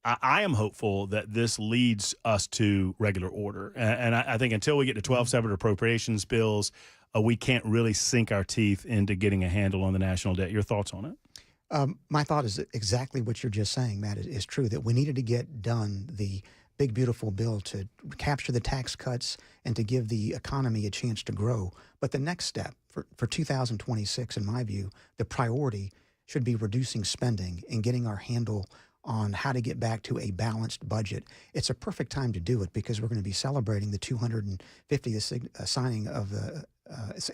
I am hopeful that this leads us to regular order. And I think until we get to 12 separate appropriations bills, we can't really sink our teeth into getting a handle on the national debt. Your thoughts on it? My thought is exactly what you're just saying, Matt, is true, that we needed to get done the Big Beautiful Bill to capture the tax cuts and to give the economy a chance to grow. But the next step for 2026, in my view, the priority should be reducing spending and getting our handle on how to get back to a balanced budget. It's a perfect time to do it because we're going to be celebrating the 250th signing of the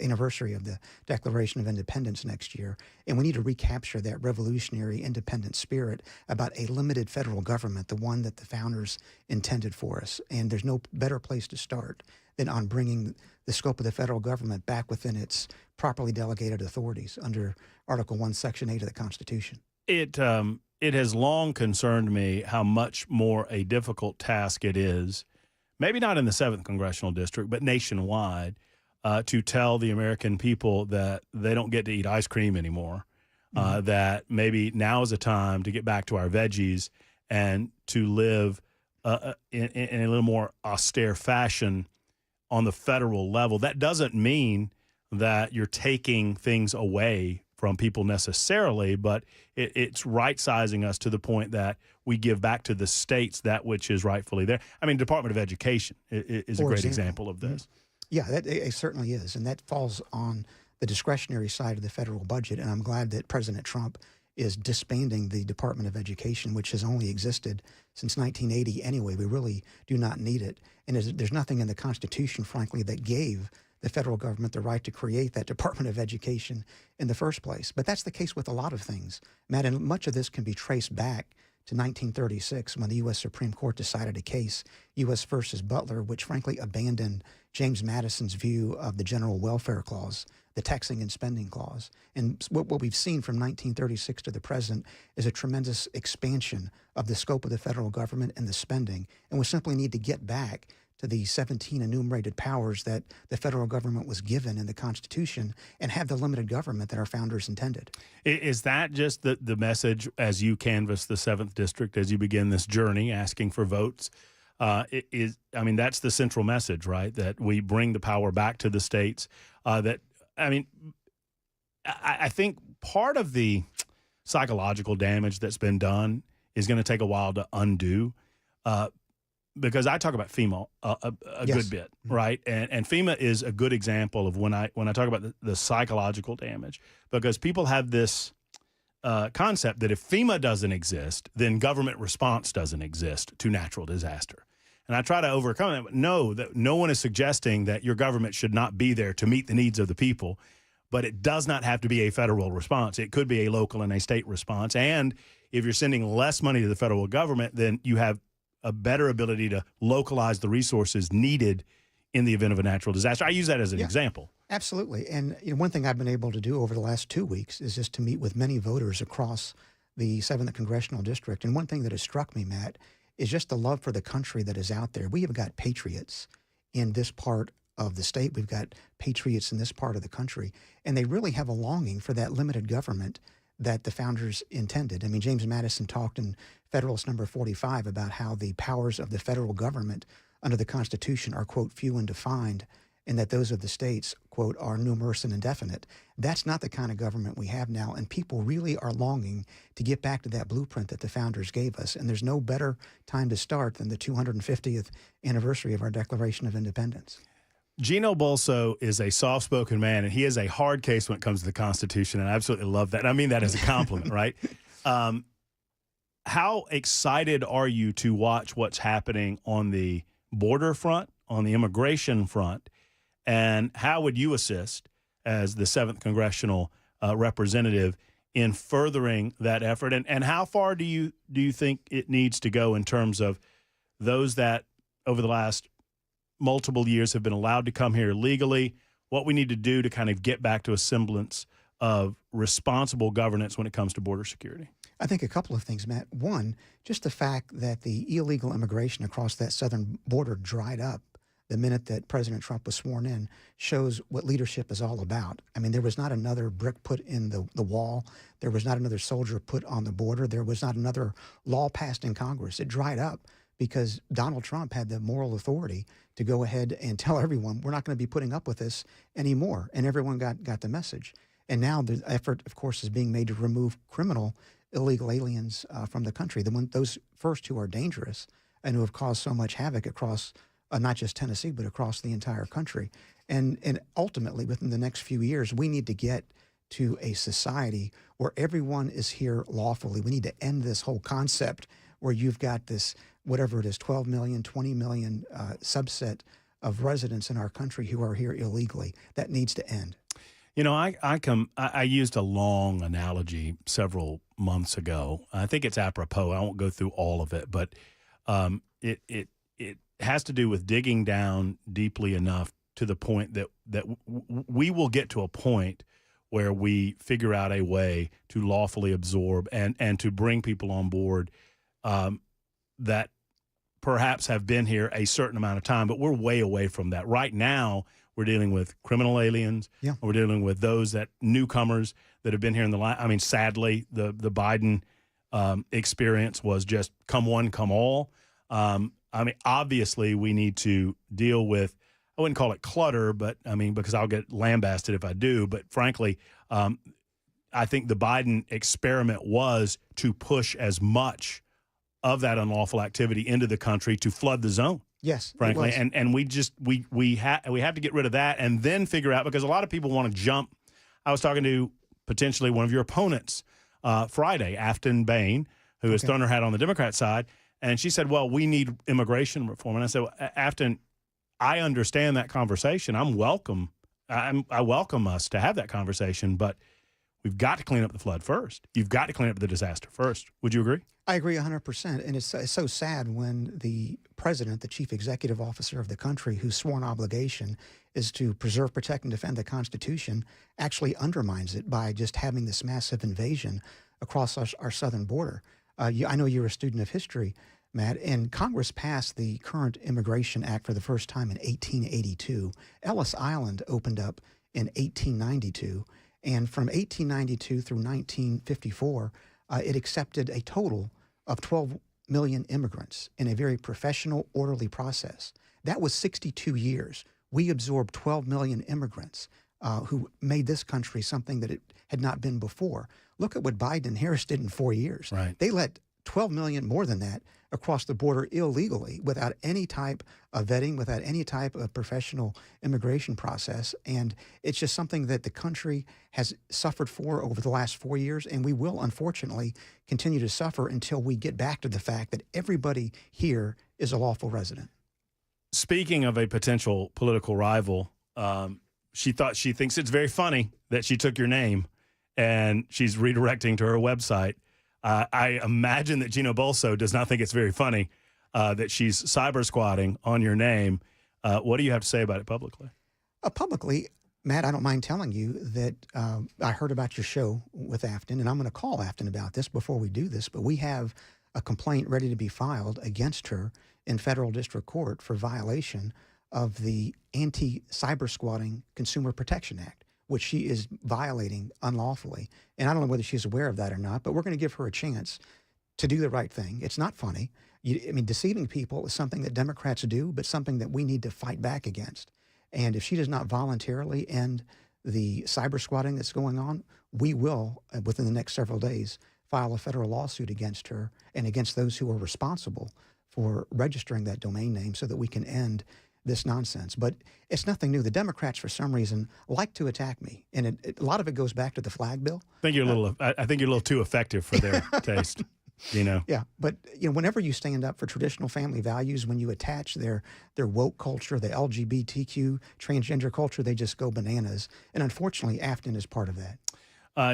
anniversary of the Declaration of Independence next year, and we need to recapture that revolutionary independent spirit about a limited federal government, the one that the founders intended for us. And there's no better place to start than on bringing the scope of the federal government back within its properly delegated authorities under Article 1, Section 8 of the Constitution. It has long concerned me how much more a difficult task it is, maybe not in the 7th Congressional District, but nationwide, to tell the American people that they don't get to eat ice cream anymore, that maybe now is a time to get back to our veggies and to live in a little more austere fashion on the federal level. That doesn't mean that you're taking things away from people necessarily, but it's right-sizing us to the point that we give back to the states that which is rightfully there. I mean, Department of Education is a great example of this. Yeah, it certainly is, and that falls on the discretionary side of the federal budget, and I'm glad that President Trump is disbanding the Department of Education, which has only existed since 1980 anyway. We really do not need it, and there's nothing in the Constitution, frankly, that gave the federal government the right to create that Department of Education in the first place. But that's the case with a lot of things, Matt, and much of this can be traced back to 1936 when the U.S. Supreme Court decided a case, U.S. versus Butler, which frankly abandoned James Madison's view of the General Welfare Clause, the taxing and spending clause. And what we've seen from 1936 to the present is a tremendous expansion of the scope of the federal government and the spending. And we simply need to get back to the 17 enumerated powers that the federal government was given in the Constitution and have the limited government that our founders intended. Is that just the message as you canvass the 7th District, as you begin this journey asking for votes? I mean, that's the central message, right? That we bring the power back to the states. I think part of the psychological damage that's been done is going to take a while to undo. Because I talk about FEMA a good bit, right? And FEMA is a good example of when I talk about the psychological damage, because people have this concept that if FEMA doesn't exist, then government response doesn't exist to natural disaster. And I try to overcome that. But no one is suggesting that your government should not be there to meet the needs of the people, but it does not have to be a federal response. It could be a local and a state response. And if you're sending less money to the federal government, then you have a better ability to localize the resources needed in the event of a natural disaster. I use that as an example. Absolutely. And one thing I've been able to do over the last 2 weeks is just to meet with many voters across the 7th Congressional District. And one thing that has struck me, Matt, is just the love for the country that is out there. We have got patriots in this part of the state. We've got patriots in this part of the country. And they really have a longing for that limited government that the founders intended. I mean, James Madison talked in Federalist Number 45 about how the powers of the federal government under the Constitution are, quote, few and defined, and that those of the states, quote, are numerous and indefinite. That's not the kind of government we have now, and people really are longing to get back to that blueprint that the founders gave us. And there's no better time to start than the 250th anniversary of our Declaration of Independence. Gino Bolso is a soft-spoken man, and he is a hard case when it comes to the Constitution, and I absolutely love that. And I mean that as a compliment, right? How excited are you to watch what's happening on the border front, on the immigration front, and how would you assist as the 7th Congressional representative in furthering that effort? And how far do you think it needs to go in terms of those that over the last multiple years have been allowed to come here legally, what we need to do to kind of get back to a semblance of responsible governance when it comes to border security? I think a couple of things, Matt. One, just the fact that the illegal immigration across that southern border dried up the minute that President Trump was sworn in shows what leadership is all about. I mean, there was not another brick put in the wall. There was not another soldier put on the border. There was not another law passed in Congress. It dried up because Donald Trump had the moral authority to go ahead and tell everyone, we're not going to be putting up with this anymore. And everyone got the message. And now the effort, of course, is being made to remove criminal illegal aliens from the country. Those first two are dangerous and who have caused so much havoc across not just Tennessee, but across the entire country. And ultimately, within the next few years, we need to get to a society where everyone is here lawfully. We need to end this whole concept where you've got this, whatever it is, 12 million, 20 million subset of residents in our country who are here illegally. That needs to end. You know, I used a long analogy several months ago. I think it's apropos. I won't go through all of it, but it has to do with digging down deeply enough to the point that we will get to a point where we figure out a way to lawfully absorb and to bring people on board that perhaps have been here a certain amount of time, but we're way away from that. Right now, we're dealing with criminal aliens. Yeah. We're dealing with those newcomers that have been here in the last. I mean, sadly, the Biden experience was just come one, come all. I mean, obviously, we need to deal with. I wouldn't call it clutter, but I mean, because I'll get lambasted if I do. But frankly, I think the Biden experiment was to push as much of that unlawful activity into the country to flood the zone. Yes, frankly, and we have to get rid of that and then figure out, because a lot of people want to jump. I was talking to potentially one of your opponents Friday, Afton Bain, who has thrown her hat on the Democrat side, and she said, "Well, we need immigration reform." And I said, well, "Afton, I understand that conversation. I welcome us to have that conversation, but we've got to clean up the flood first. You've got to clean up the disaster first." Would you agree? I agree 100%. And it's so sad when the president, the chief executive officer of the country, whose sworn obligation is to preserve, protect, and defend the Constitution, actually undermines it by just having this massive invasion across our southern border. I know you're a student of history, Matt, and Congress passed the current Immigration Act for the first time in 1882. Ellis Island opened up in 1892. And from 1892 through 1954, it accepted a total of 12 million immigrants in a very professional, orderly process. That was 62 years. We absorbed 12 million immigrants who made this country something that it had not been before. Look at what Biden and Harris did in 4 years. Right. They let 12 million, more than that, across the border illegally without any type of vetting, without any type of professional immigration process. And it's just something that the country has suffered for over the last 4 years, and we will unfortunately continue to suffer until we get back to the fact that everybody here is a lawful resident. Speaking of a potential political rival, she thinks it's very funny that she took your name, and she's redirecting to her website. I imagine that Gino Bolso does not think it's very funny that she's cyber squatting on your name. What do you have to say about it publicly? Publicly, Matt, I don't mind telling you that I heard about your show with Afton, and I'm going to call Afton about this before we do this, but we have a complaint ready to be filed against her in federal district court for violation of the Anti-Cyber Squatting Consumer Protection Act, which she is violating unlawfully. And I don't know whether she's aware of that or not, but we're going to give her a chance to do the right thing. It's not funny. Deceiving people is something that Democrats do, but something that we need to fight back against. And if she does not voluntarily end the cyber squatting that's going on, we will, within the next several days, file a federal lawsuit against her and against those who are responsible for registering that domain name so that we can end this nonsense. But it's nothing new. The Democrats, for some reason, like to attack me, and a lot of it goes back to the flag bill. I think you're a little too effective for their taste. Yeah, but whenever you stand up for traditional family values, when you attach their woke culture, the LGBTQ transgender culture, they just go bananas. And unfortunately, Afton is part of that.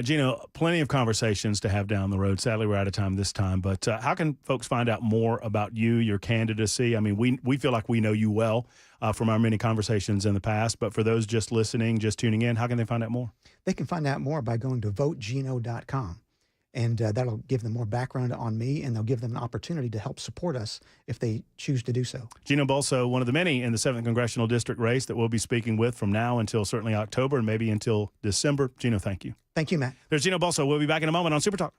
Gino, plenty of conversations to have down the road. Sadly, we're out of time this time. But how can folks find out more about you, your candidacy? I mean, we feel like we know you well from our many conversations in the past. But for those just listening, just tuning in, how can they find out more? They can find out more by going to votegino.com. And that'll give them more background on me, and they'll give them an opportunity to help support us if they choose to do so. Gino Bolso, one of the many in the 7th Congressional District race that we'll be speaking with from now until certainly October and maybe until December. Gino, thank you. Thank you, Matt. There's Gino Bolso. We'll be back in a moment on Super Talk.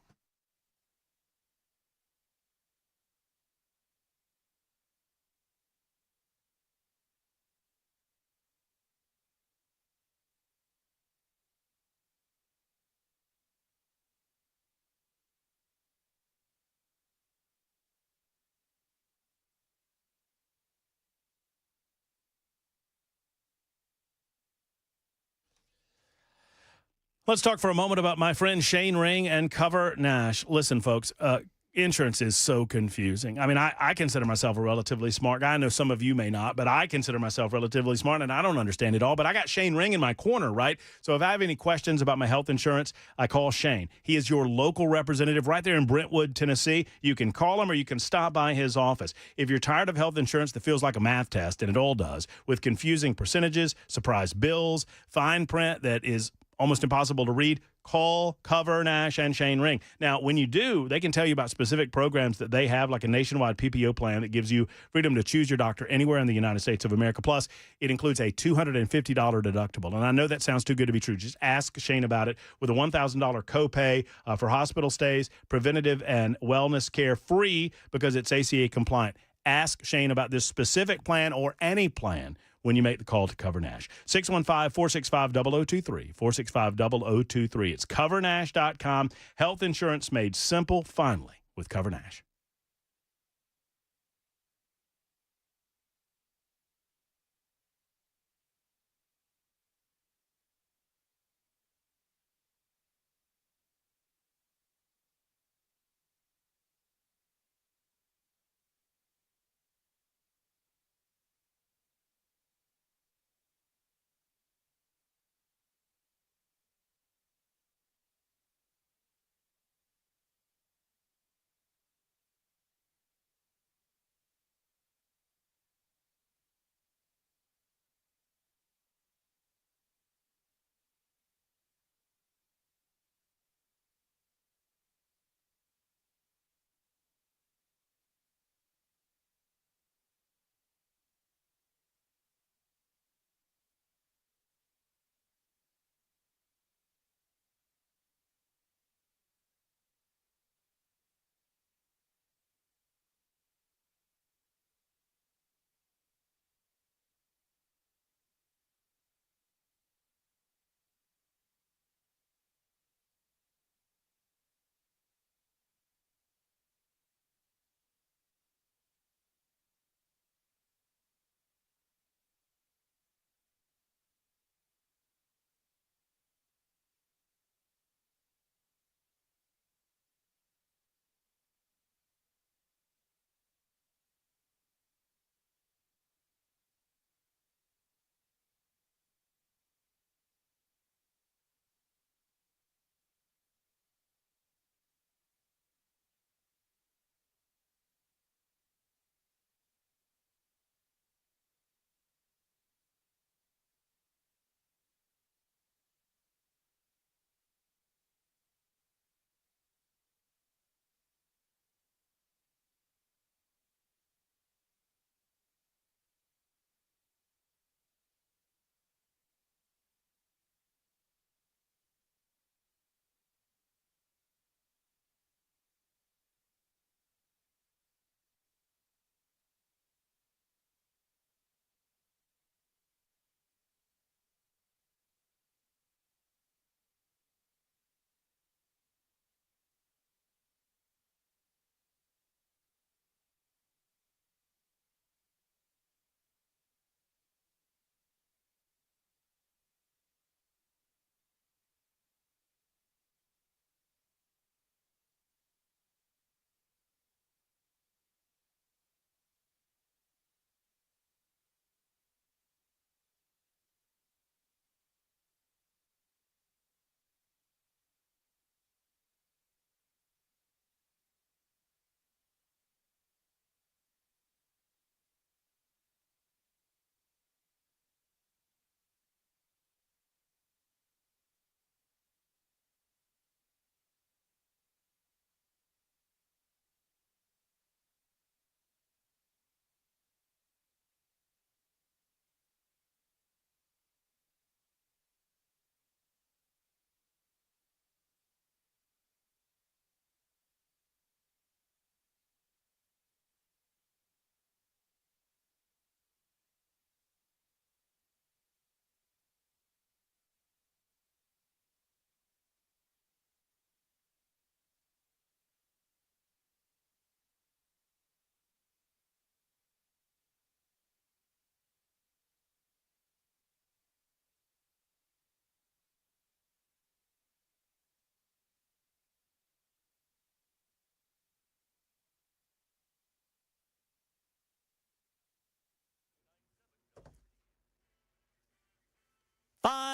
Let's talk for a moment about my friend Shane Ring and Cover Nash. Listen, folks, Insurance is so confusing. I mean, I consider myself a relatively smart guy. I know some of you may not, but I consider myself relatively smart, and I don't understand it all. But I got Shane Ring in my corner, right? So if I have any questions about my health insurance, I call Shane. He is your local representative right there in Brentwood, Tennessee. You can call him or you can stop by his office. If you're tired of health insurance that feels like a math test, and it all does, with confusing percentages, surprise bills, fine print that is almost impossible to read, call Cover Nash and Shane Ring. Now, when you do, they can tell you about specific programs that they have, like a nationwide PPO plan that gives you freedom to choose your doctor anywhere in the United States of America. Plus, it includes a $250 deductible. And I know that sounds too good to be true. Just ask Shane about it with a $1,000 copay for hospital stays, preventative and wellness care free because it's ACA compliant. Ask Shane about this specific plan or any plan when you make the call to Cover Nash. 615-465-0023, 465-0023. It's covernash.com. Health insurance made simple, finally, with Cover Nash.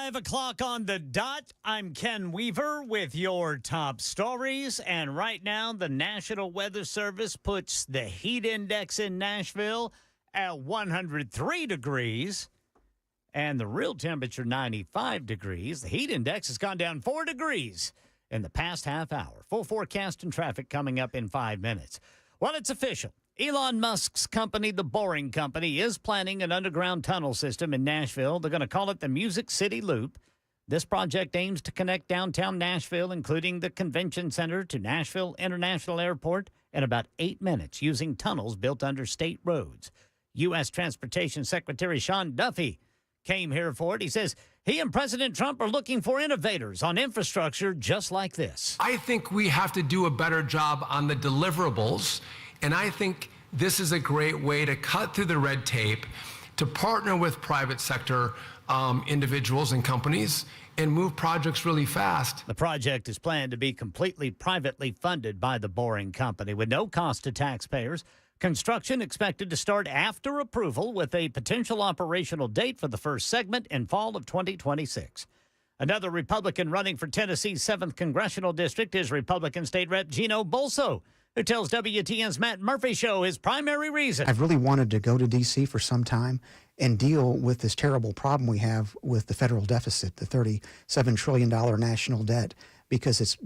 5 o'clock on the dot. I'm Ken Weaver with your top stories. And right now, the National Weather Service puts the heat index in Nashville at 103 degrees and the real temperature 95 degrees. The heat index has gone down 4 degrees in the past half hour. Full forecast and traffic coming up in 5 minutes. Well, it's official. Elon Musk's company, The Boring Company, is planning an underground tunnel system in Nashville. They're going to call it the Music City Loop. This project aims to connect downtown Nashville, including the convention center, to Nashville International Airport in about 8 minutes using tunnels built under state roads. U.S. Transportation Secretary Sean Duffy came here for it. He says he and President Trump are looking for innovators on infrastructure just like this. I think we have to do a better job on the deliverables. And I think this is a great way to cut through the red tape, to partner with private sector individuals and companies and move projects really fast. The project is planned to be completely privately funded by the Boring Company with no cost to taxpayers. Construction expected to start after approval with a potential operational date for the first segment in fall of 2026. Another Republican running for Tennessee's 7th Congressional District is Republican State Rep Gino Bolso, who tells WTN's Matt Murphy Show his primary reason. I've really wanted to go to D.C. for some time and deal with this terrible problem we have with the federal deficit, the $37 trillion national debt, because it's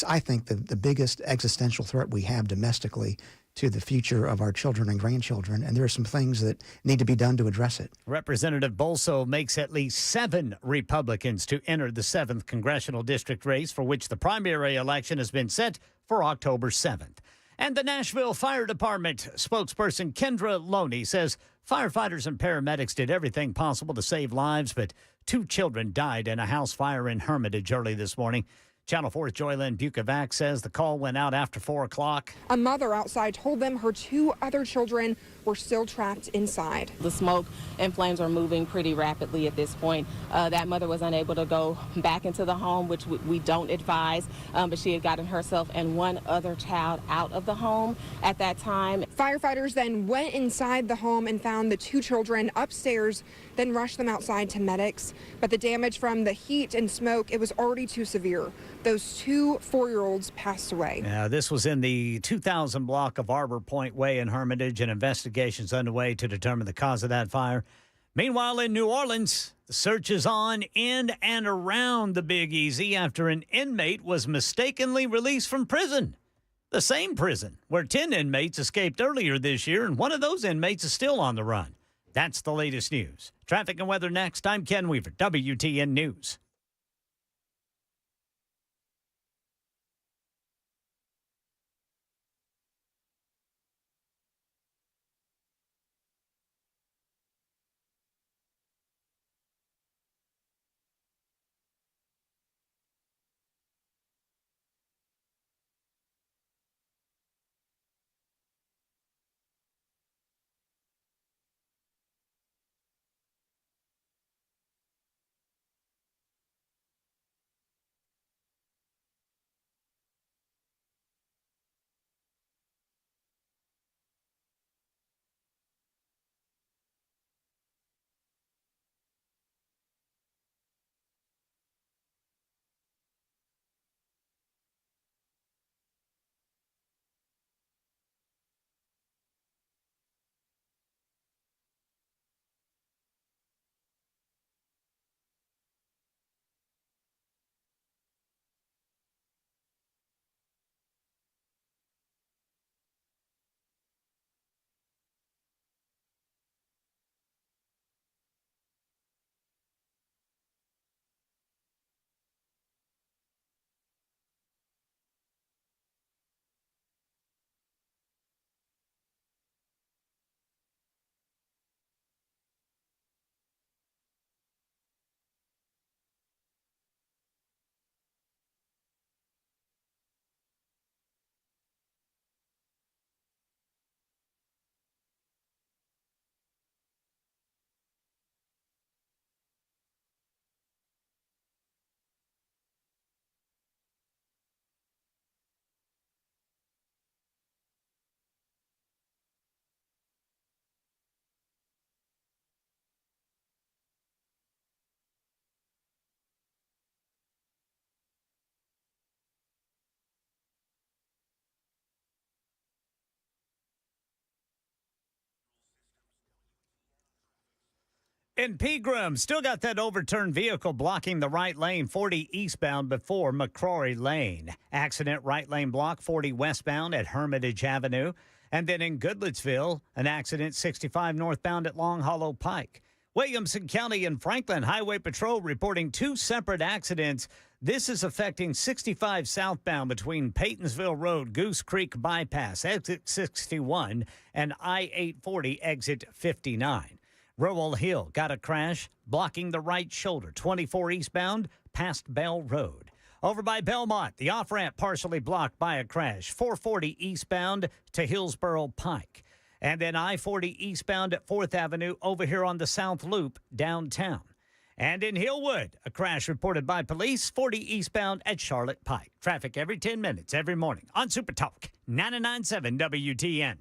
I think, the biggest existential threat we have domestically to the future of our children and grandchildren, and there are some things that need to be done to address it. Representative Bolso makes at least 7 Republicans to enter the 7th Congressional District race, for which the primary election has been set for October 7th. And the Nashville Fire Department spokesperson Kendra Loney says firefighters and paramedics did everything possible to save lives, but 2 children died in a house fire in Hermitage early this morning. Channel 4's Joylyn Bukovac says the call went out after 4 o'clock. A mother outside told them her 2 other children were still trapped inside. The smoke and flames are moving pretty rapidly at this point. That mother was unable to go back into the home, which we don't advise, but she had gotten herself and 1 other child out of the home at that time. Firefighters then went inside the home and found the 2 children upstairs, then rushed them outside to medics. But the damage from the heat and smoke, it was already too severe. Those 2 4-year-olds passed away. Now, this was in the 2000 block of Arbor Point Way in Hermitage, and investigations underway to determine the cause of that fire. Meanwhile, in New Orleans, the search is on in and around the Big Easy after an inmate was mistakenly released from prison. The same prison where 10 inmates escaped earlier this year, and one of those inmates is still on the run. That's the latest news. Traffic and weather next. I'm Ken Weaver, WTN News. In Pegram, still got that overturned vehicle blocking the right lane, 40 eastbound before McCrory Lane. Accident right lane block, 40 westbound at Hermitage Avenue. And then in Goodlettsville, an accident 65 northbound at Long Hollow Pike. Williamson County and Franklin Highway Patrol reporting 2 separate accidents. This is affecting 65 southbound between Paytonsville Road, Goose Creek Bypass, exit 61, and I-840, exit 59. Rowell Hill got a crash blocking the right shoulder, 24 eastbound past Bell Road. Over by Belmont, the off-ramp partially blocked by a crash, 440 eastbound to Hillsborough Pike. And then I-40 eastbound at 4th Avenue over here on the South Loop downtown. And in Hillwood, a crash reported by police, 40 eastbound at Charlotte Pike. Traffic every 10 minutes every morning on Super Talk 99.7 WTN.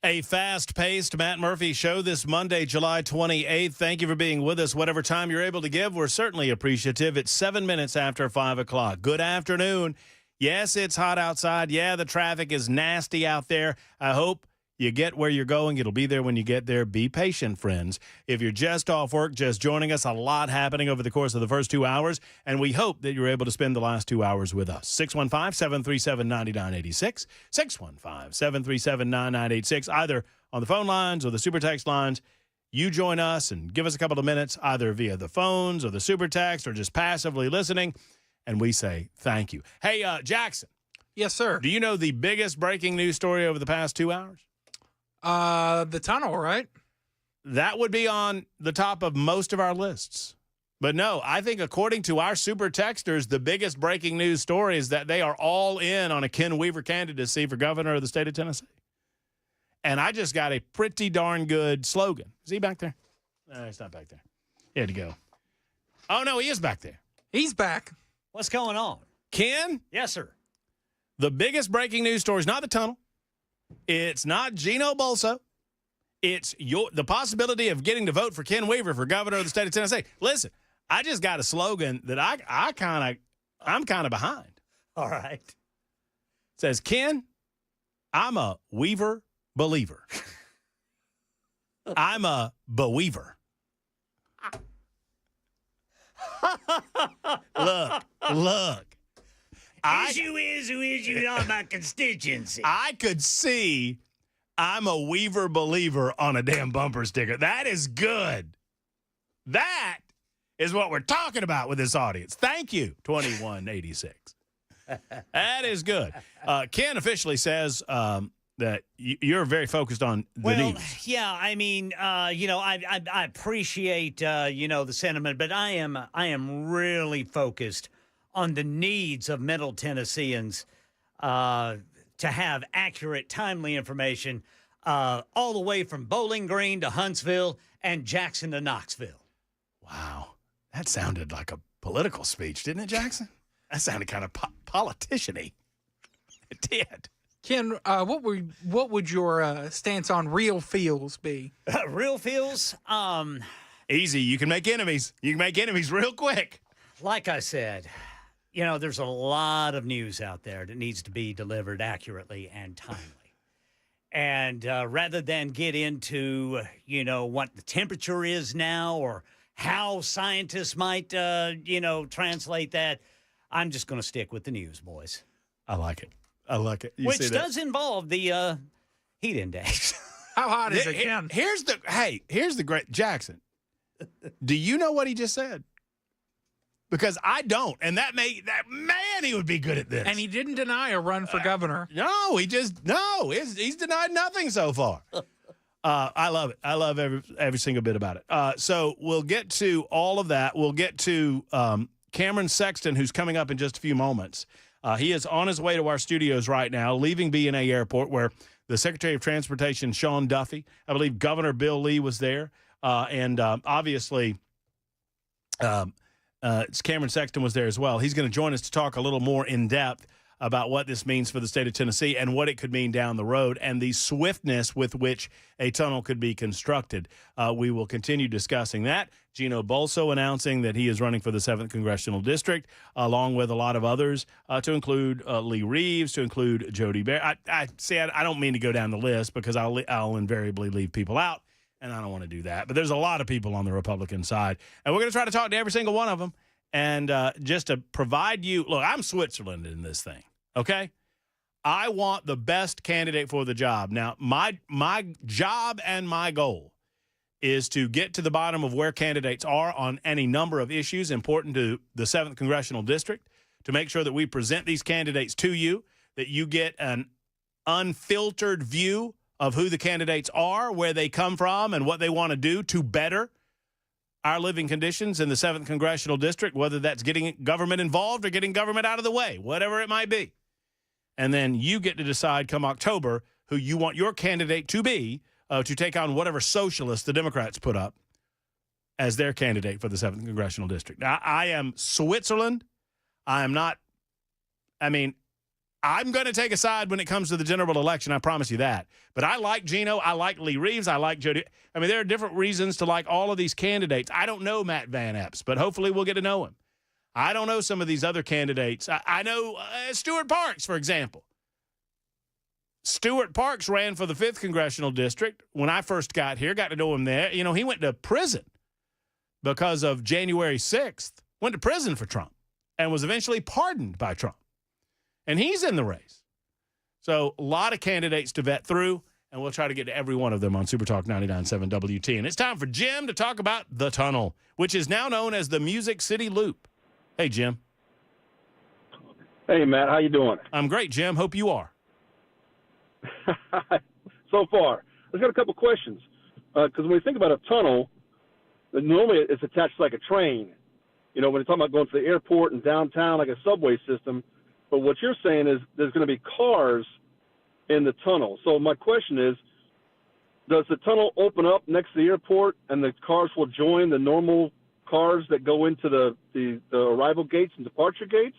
A fast-paced Matt Murphy show this Monday, July 28th. Thank you for being with us. Whatever time you're able to give, we're certainly appreciative. It's 7 minutes after 5 o'clock. Good afternoon. Yes, it's hot outside. Yeah, the traffic is nasty out there. I hope you get where you're going. It'll be there when you get there. Be patient, friends. If you're just off work, just joining us, a lot happening over the course of the first 2 hours, and we hope that you're able to spend the last 2 hours with us. 615-737-9986, 615-737-9986, either on the phone lines or the super text lines. You join us and give us a couple of minutes, either via the phones or the super text or just passively listening, and we say thank you. Hey, Jackson. Yes, sir. Do you know the biggest breaking news story over the past 2 hours? The tunnel, right? That would be on the top of most of our lists. But no, I think according to our super texters, the biggest breaking news story is that they are all in on a Ken Weaver candidacy for governor of the state of Tennessee. And I just got a pretty darn good slogan. Is he back there? No, he's not back there. He had to go. Oh, no, he is back there. He's back. What's going on? Ken? Yes, sir. The biggest breaking news story is not the tunnel. It's not Gino Bolso. It's the possibility of getting to vote for Ken Weaver for governor of the state of Tennessee. Listen, I just got a slogan that I'm kind of behind. All right. It says, Ken, I'm a Weaver believer. I'm a beweaver. Look. Who is you on my constituency? I could see I'm a Weaver believer on a damn bumper sticker. That is good. That is what we're talking about with this audience. Thank you, 2186. That is good. Ken officially says that you're very focused on the needs. Yeah, I mean, I appreciate, the sentiment, but I am really focused on the needs of middle Tennesseans to have accurate, timely information all the way from Bowling Green to Huntsville and Jackson to Knoxville. Wow. That sounded like a political speech, didn't it, Jackson? That sounded kind of politician-y. It did. Ken, what would your stance on real feels be? Real feels? Easy. You can make enemies. You can make enemies real quick. Like I said, there's a lot of news out there that needs to be delivered accurately and timely. And rather than get into, what the temperature is now or how scientists might, translate that, I'm just going to stick with the news, boys. I like it. Which does involve the heat index. How hot is it, Ken? Here's the great Jackson. Do you know what he just said? Because I don't, and he would be good at this. And he didn't deny a run for governor. No, he's denied nothing so far. I love it. I love every single bit about it. So we'll get to all of that. We'll get to Cameron Sexton, who's coming up in just a few moments. He is on his way to our studios right now, leaving B&A Airport, where the Secretary of Transportation, Sean Duffy, I believe Governor Bill Lee was there, and obviously Cameron Sexton was there as well. He's going to join us to talk a little more in depth about what this means for the state of Tennessee and what it could mean down the road and the swiftness with which a tunnel could be constructed. We will continue discussing that. Gino Bolso announcing that he is running for the 7th Congressional District, along with a lot of others, to include Lee Reeves, to include Jody Bear. I don't mean to go down the list because I'll invariably leave people out, and I don't want to do that. But there's a lot of people on the Republican side, and we're going to try to talk to every single one of them. And just to provide you, look, I'm Switzerland in this thing, okay? I want the best candidate for the job. Now, my job and my goal is to get to the bottom of where candidates are on any number of issues important to the 7th Congressional District, to make sure that we present these candidates to you, that you get an unfiltered view of who the candidates are, where they come from, and what they want to do to better our living conditions in the 7th Congressional District, whether that's getting government involved or getting government out of the way, whatever it might be. And then you get to decide come October who you want your candidate to be to take on whatever socialist the Democrats put up as their candidate for the 7th Congressional District. Now, I am Switzerland. I am not, I'm going to take a side when it comes to the general election. I promise you that. But I like Gino. I like Lee Reeves. I like Jody. There are different reasons to like all of these candidates. I don't know Matt Van Epps, but hopefully we'll get to know him. I don't know some of these other candidates. I know Stuart Parks, for example. Stuart Parks ran for the 5th Congressional District when I first got here, got to know him there. He went to prison because of January 6th, went to prison for Trump and was eventually pardoned by Trump. And he's in the race. So a lot of candidates to vet through, and we'll try to get to every one of them on Super Talk 99.7 WT. And it's time for Jim to talk about the tunnel, which is now known as the Music City Loop. Hey, Jim. Hey, Matt. How you doing? I'm great, Jim. Hope you are. So far. I've got a couple questions. Because when we think about a tunnel, normally it's attached like a train. When you're talking about going to the airport and downtown like a subway system. But what you're saying is there's going to be cars in the tunnel. So my question is, does the tunnel open up next to the airport and the cars will join the normal cars that go into the arrival gates and departure gates?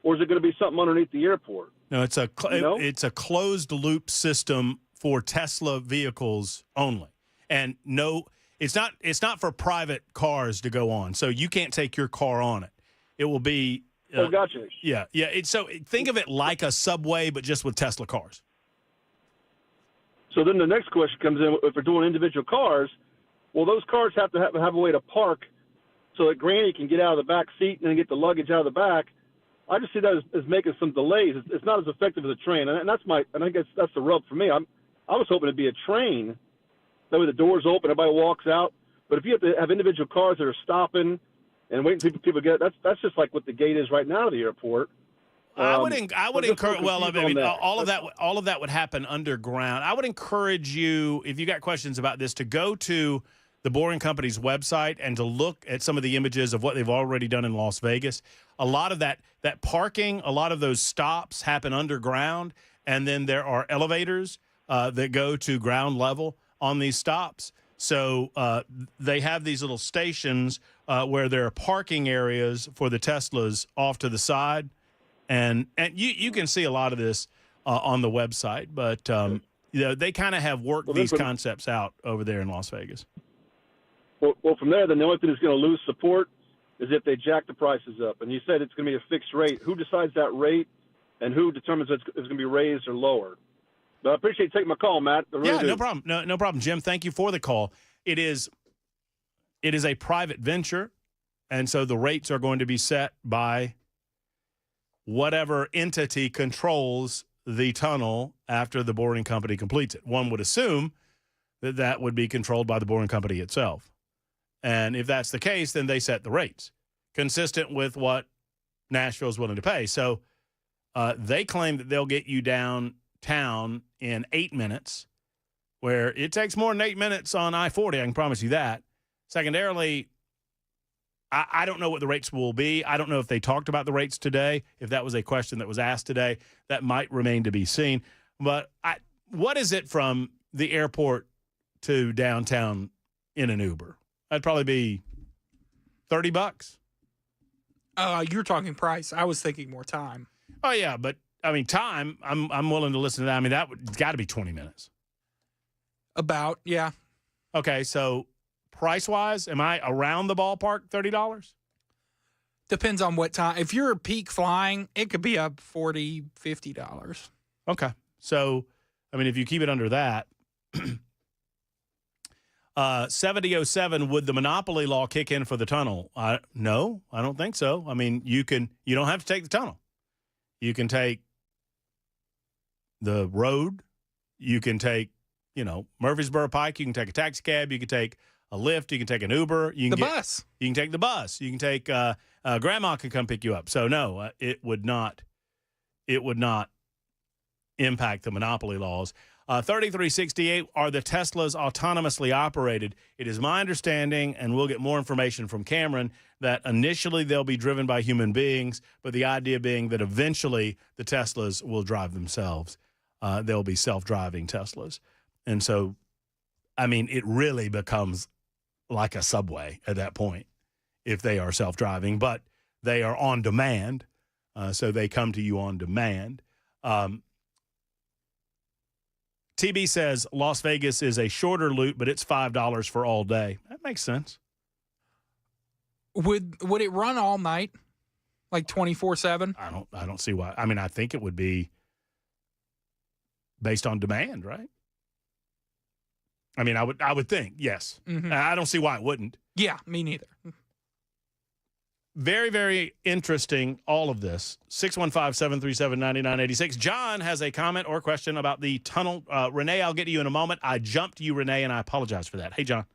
Or is it going to be something underneath the airport? No, it's a closed loop system for Tesla vehicles only. And no, it's not for private cars to go on. So you can't take your car on it. It will be gotcha. Yeah. So think of it like a subway, but just with Tesla cars. So then the next question comes in: if we're doing individual cars, well, those cars have to have a way to park so that Granny can get out of the back seat and then get the luggage out of the back. I just see that as making some delays. It's not as effective as a train, and I guess that's the rub for me. I was hoping it'd be a train. That way the doors open, everybody walks out. But if you have to have individual cars that are stopping and waiting for people to get, that's just like what the gate is right now to the airport. I would encourage. Well, all of that would happen underground. I would encourage you, if you got questions about this, to go to the Boring Company's website and to look at some of the images of what they've already done in Las Vegas. A lot of that parking, a lot of those stops happen underground, and then there are elevators that go to ground level on these stops. So they have these little stations where there are parking areas for the Teslas off to the side. And you can see a lot of this on the website, but they kind of have worked these concepts out over there in Las Vegas. Well, from there, then the only thing that's going to lose support is if they jack the prices up. And you said it's going to be a fixed rate. Who decides that rate, and who determines if it's going to be raised or lowered? But I appreciate you taking my call, Matt. Really no problem. No problem, Jim. Thank you for the call. It is a private venture, and so the rates are going to be set by whatever entity controls the tunnel after the Boring Company completes it. One would assume that would be controlled by the Boring Company itself. And if that's the case, then they set the rates consistent with what Nashville is willing to pay. So they claim that they'll get you downtown in 8 minutes, where it takes more than 8 minutes on I-40. I can promise you that. Secondarily, I don't know what the rates will be. I don't know if they talked about the rates today. If that was a question that was asked today, that might remain to be seen. But what is it from the airport to downtown in an Uber? That'd probably be $30. You're talking price. I was thinking more time. Oh yeah, but I mean time. I'm willing to listen to that. I mean that would got to be 20 minutes. About, yeah. Okay, so price wise, am I around the ballpark? $30? Depends on what time. If you're peak flying, it could be up $40, $50. Okay, so I mean if you keep it under that. 7007, would the monopoly law kick in for the tunnel? No, I don't think so. I mean, you don't have to take the tunnel. You can take the road. You can take, Murfreesboro Pike. You can take a taxi cab. You can take a Lyft. You can take an Uber. You can bus. You can take the bus. You can take, grandma can come pick you up. So no, it would not impact the monopoly laws. 3368, are the Teslas autonomously operated? It is my understanding, and we'll get more information from Cameron, that initially they'll be driven by human beings, but the idea being that eventually the Teslas will drive themselves. They'll be self-driving Teslas. And so, I mean, it really becomes like a subway at that point if they are self-driving, but they are on demand, so they come to you on demand. TB says Las Vegas is a shorter loop, but it's $5 for all day. That makes sense. Would it run all night, like 24/7? I don't see why. I mean, I think it would be based on demand, right? I mean, I would think yes. Mm-hmm. I don't see why it wouldn't. Yeah, me neither. Very, very interesting, all of this. 615-737-9986. John has a comment or question about the tunnel. Renee, I'll get to you in a moment. I jumped you, Renee, and I apologize for that. Hey, John.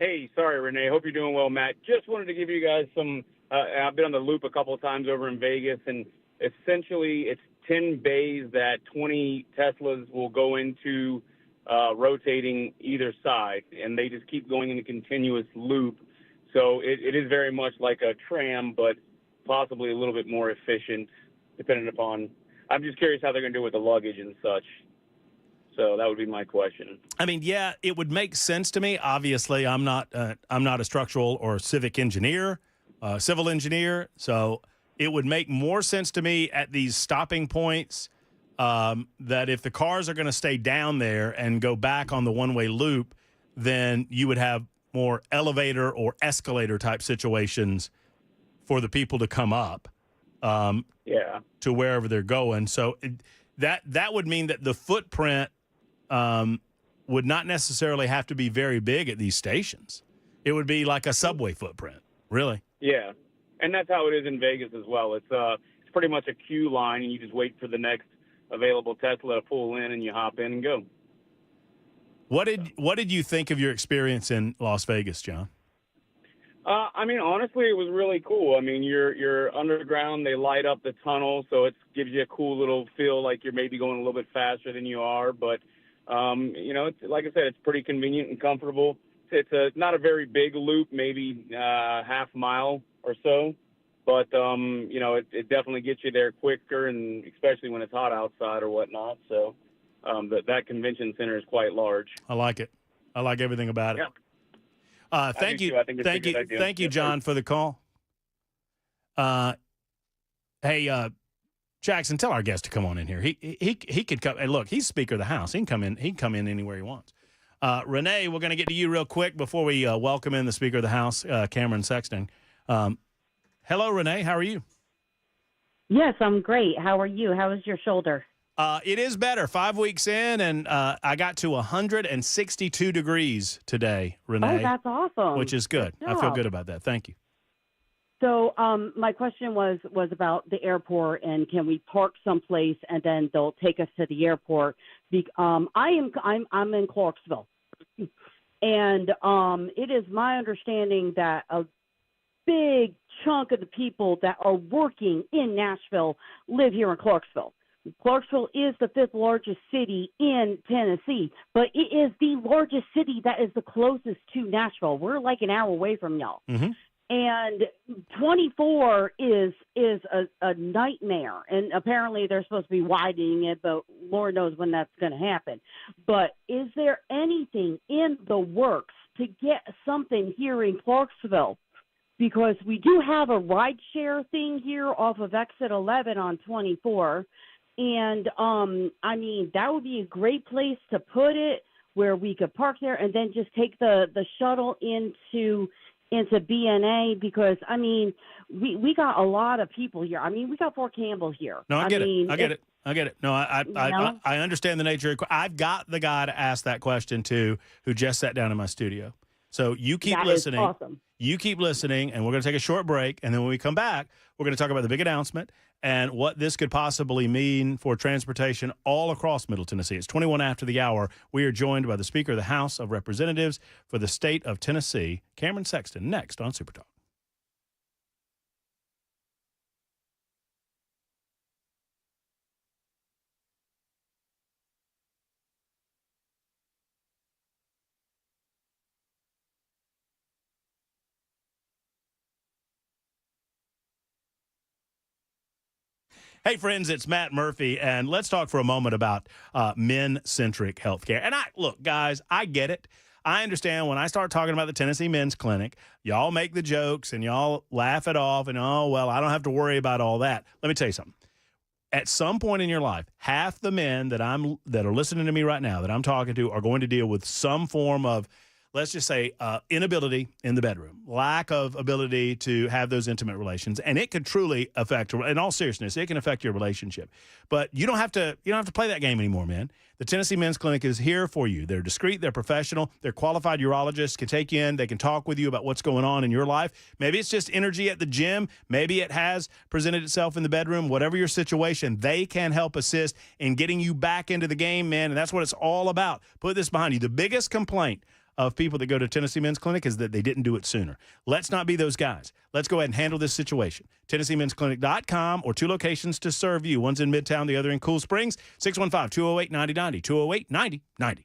Hey, sorry, Renee. Hope you're doing well, Matt. Just wanted to give you guys some I've been on the loop a couple of times over in Vegas, and essentially it's 10 bays that 20 Teslas will go into rotating either side, and they just keep going in a continuous loop. So it is very much like a tram, but possibly a little bit more efficient, depending upon. I'm just curious how they're going to do with the luggage and such. So that would be my question. I mean, yeah, it would make sense to me. Obviously, I'm not a structural or civil engineer, so it would make more sense to me at these stopping points that if the cars are going to stay down there and go back on the one-way loop, then you would have more elevator or escalator type situations for the people to come up to wherever they're going. So that would mean that the footprint would not necessarily have to be very big at these stations. It would be like a subway footprint, really. Yeah, and that's how it is in Vegas as well. It's pretty much a queue line, and you just wait for the next available Tesla to pull in, and you hop in and go. What did you think of your experience in Las Vegas, John? I mean, honestly, it was really cool. I mean, you're underground. They light up the tunnel, so it gives you a cool little feel like you're maybe going a little bit faster than you are. But, it's, like I said, it's pretty convenient and comfortable. It's not a very big loop, maybe half mile or so. But, it definitely gets you there quicker, and especially when it's hot outside or whatnot. So that convention center is quite large. I like it. I like everything about it. Yeah. Thank you. I think it's a good idea. Thank you, John, for the call. Hey, Jackson, tell our guest to come on in here. He could come. And look, he's Speaker of the House. He can come in. He can come in anywhere he wants. Renee, we're going to get to you real quick before we welcome in the Speaker of the House, Cameron Sexton. Hello, Renee. How are you? Yes, I'm great. How are you? How is your shoulder? It is better. 5 weeks in, and I got to 162 degrees today, Renee. Oh, that's awesome. Which is good. I feel good about that. Thank you. So my question was about the airport, and can we park someplace and then they'll take us to the airport? I'm in Clarksville, and it is my understanding that a big chunk of the people that are working in Nashville live here in Clarksville. Clarksville is the fifth largest city in Tennessee, but it is the largest city that is the closest to Nashville. We're like an hour away from y'all. Mm-hmm. And 24 is a nightmare. And apparently they're supposed to be widening it, but Lord knows when that's going to happen. But is there anything in the works to get something here in Clarksville? Because we do have a rideshare thing here off of exit 11 on 24. And, I mean, that would be a great place to put it where we could park there and then just take the shuttle into BNA because, I mean, we got a lot of people here. I mean, we got Fort Campbell here. No, I get it. No, You know? I understand the nature. I've got the guy to ask that question to who just sat down in my studio. So you keep listening. That is awesome. You keep listening, and we're going to take a short break. And then when we come back, we're going to talk about the big announcement and what this could possibly mean for transportation all across Middle Tennessee. It's 21 after the hour. We are joined by the Speaker of the House of Representatives for the state of Tennessee, Cameron Sexton, next on Super Talk. Hey, friends, it's Matt Murphy, and let's talk for a moment about men-centric healthcare. And look, guys, I get it. I understand when I start talking about the Tennessee Men's Clinic, y'all make the jokes and y'all laugh it off and, oh, well, I don't have to worry about all that. Let me tell you something. At some point in your life, half the men that are listening to me right now that I'm talking to are going to deal with some form of, let's just say, inability in the bedroom, lack of ability to have those intimate relations, and it could truly affect, in all seriousness, it can affect your relationship. But you don't have to play that game anymore, man. The Tennessee Men's Clinic is here for you. They're discreet, they're professional, they're qualified urologists, can take you in, they can talk with you about what's going on in your life. Maybe it's just energy at the gym, maybe it has presented itself in the bedroom. Whatever your situation, they can help assist in getting you back into the game, man, and that's what it's all about. Put this behind you. The biggest complaint of people that go to Tennessee Men's Clinic is that they didn't do it sooner. Let's not be those guys. Let's go ahead and handle this situation. TennesseeMen'sClinic.com, or 2 locations to serve you. One's in Midtown, the other in Cool Springs. 615-208-9090, 208-9090.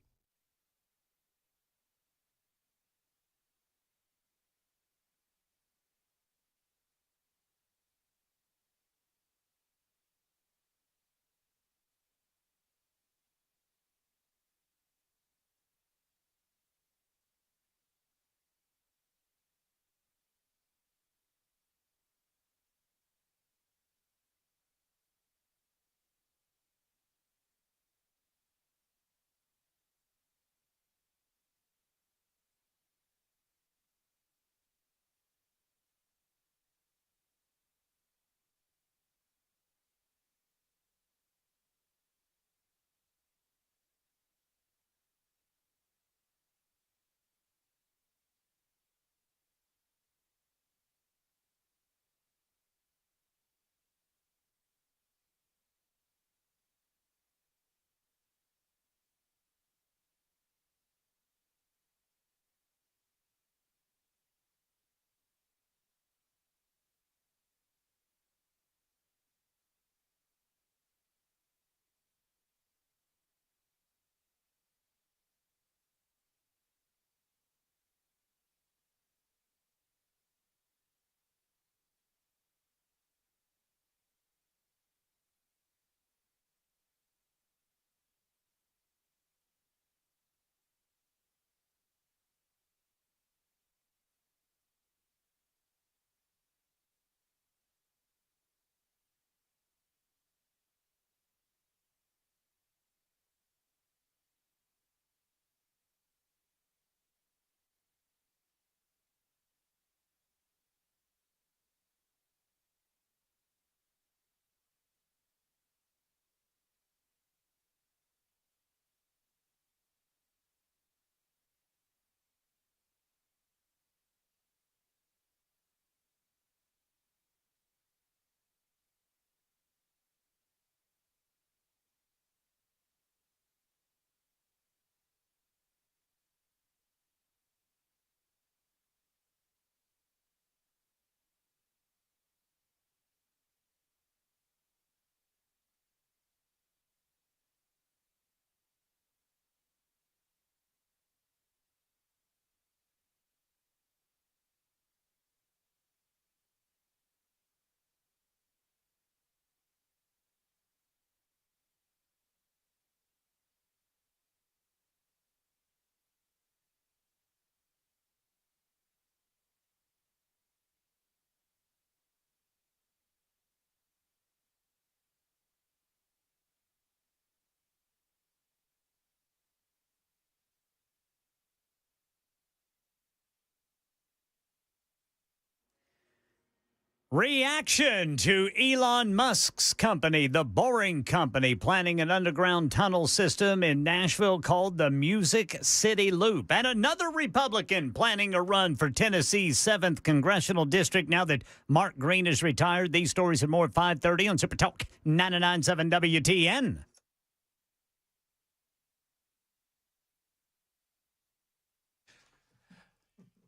Reaction to Elon Musk's company, the Boring Company, planning an underground tunnel system in Nashville called the Music City Loop. And another Republican planning a run for Tennessee's 7th congressional district now that Mark Green is retired. These stories and more at 5:30 on Super Talk 99.7 WTN.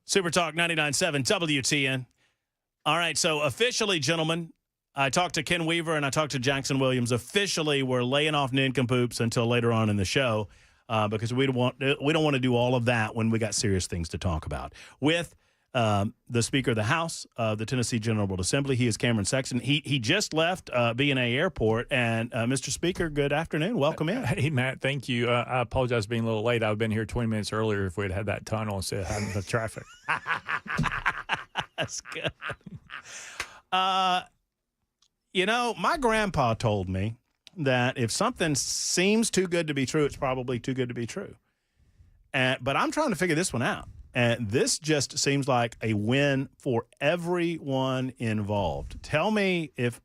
Super Talk 99.7 WTN. All right, so officially, gentlemen, I talked to Ken Weaver and I talked to Jackson Williams. Officially, we're laying off nincompoops until later on in the show because we don't want to do all of that when we got serious things to talk about. With the Speaker of the House of the Tennessee General Assembly, he is Cameron Sexton. He just left B&A Airport, and Mr. Speaker, good afternoon. Welcome in. Hey, Matt, thank you. I apologize for being a little late. I've been here 20 minutes earlier if we had that tunnel instead of having the traffic. That's good. My grandpa told me that if something seems too good to be true, it's probably too good to be true. But I'm trying to figure this one out. And this just seems like a win for everyone involved. Tell me if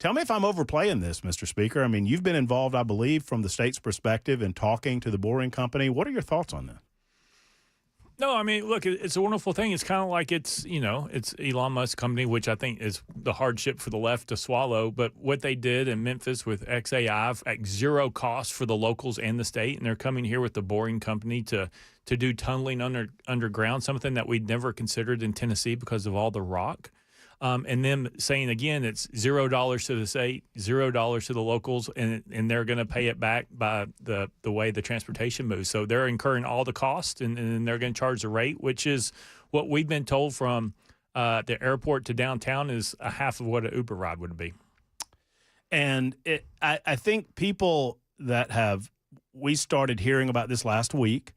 I'm overplaying this, Mr. Speaker. I mean, you've been involved, I believe, from the state's perspective in talking to the Boring Company. What are your thoughts on this? No, I mean, look, it's a wonderful thing. It's kind of like it's Elon Musk's company, which I think is the hardship for the left to swallow. But what they did in Memphis with XAI at zero cost for the locals and the state, and they're coming here with the Boring Company to do tunneling underground, something that we'd never considered in Tennessee because of all the rock. And them saying, again, it's $0 to the state, $0 to the locals, and they're going to pay it back by the way the transportation moves. So they're incurring all the cost, and they're going to charge the rate, which is what we've been told from the airport to downtown is a half of what an Uber ride would be. And I think people that we started hearing about this last week,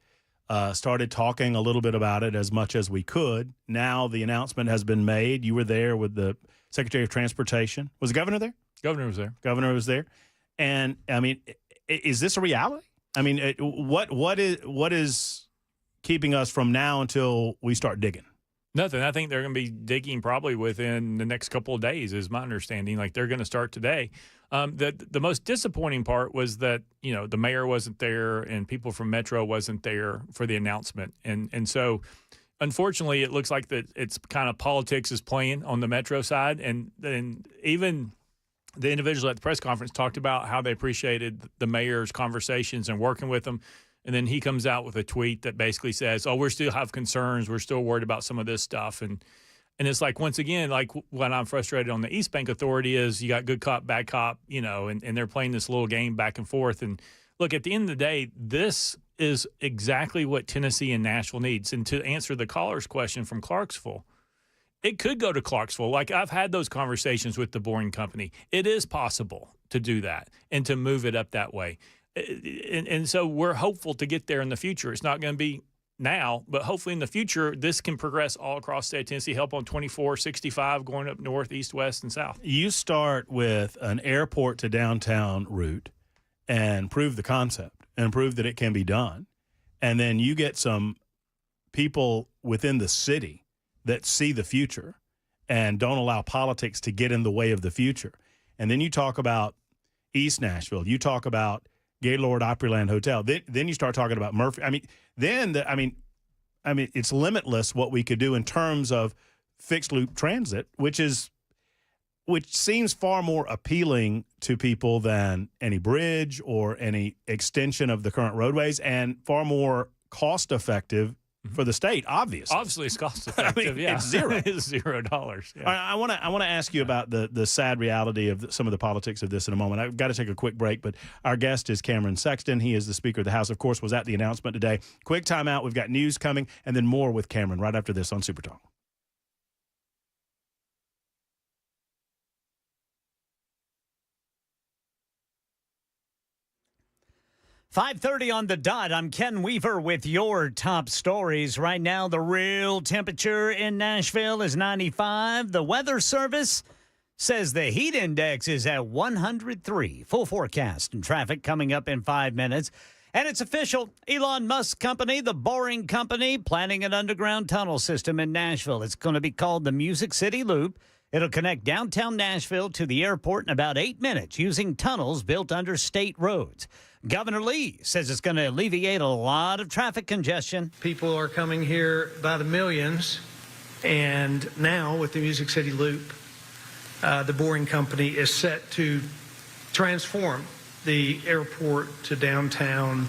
started talking a little bit about it as much as we could. Now the announcement has been made. You were there with the Secretary of Transportation. Was the governor there? Governor was there. Governor was there. And, I mean, is this a reality? I mean, what is keeping us from now until we start digging? Nothing. I think they're going to be digging probably within the next couple of days is my understanding. Like they're going to start today. The most disappointing part was that, the mayor wasn't there and people from Metro wasn't there for the announcement. And so, unfortunately, it looks like that it's kind of politics is playing on the Metro side. And then even the individual at the press conference talked about how they appreciated the mayor's conversations and working with them. And then he comes out with a tweet that basically says, we still have concerns. We're still worried about some of this stuff. And it's like, once again, like what I'm frustrated on the East Bank Authority is you got good cop, bad cop, and they're playing this little game back and forth. And look, at the end of the day, this is exactly what Tennessee and Nashville needs. And to answer the caller's question from Clarksville, it could go to Clarksville. Like I've had those conversations with the Boring Company. It is possible to do that and to move it up that way. And so we're hopeful to get there in the future. It's not going to be now, but hopefully in the future, this can progress all across the state of Tennessee, help on 24, 65, going up north, east, west, and south. You start with an airport to downtown route and prove the concept and prove that it can be done. And then you get some people within the city that see the future and don't allow politics to get in the way of the future. And then you talk about East Nashville. You talk about Gaylord Opryland Hotel. Then you start talking about Murphy. I mean, it's limitless what we could do in terms of fixed loop transit, which seems far more appealing to people than any bridge or any extension of the current roadways, and far more cost effective for the state. Obviously, it's cost effective. Yeah, it's zero. It's $0. Yeah. I want to ask you about the sad reality of some of the politics of this in a moment. I've got to take a quick break, but our guest is Cameron Sexton. He is the Speaker of the House. Of course, was at the announcement today. Quick timeout. We've got news coming, and then more with Cameron right after this on Super Talk. $5:30 on the dot. I'm Ken Weaver with your top stories. Right now, the real temperature in Nashville is 95. The Weather Service says the heat index is at 103. Full forecast and traffic coming up in 5 minutes. And it's official. Elon Musk's company, the Boring Company, planning an underground tunnel system in Nashville. It's going to be called the Music City Loop. It'll connect downtown Nashville to the airport in about 8 minutes using tunnels built under state roads. Governor Lee says it's going to alleviate a lot of traffic congestion. People are coming here by the millions, and now with the Music City Loop, the Boring Company is set to transform the airport to downtown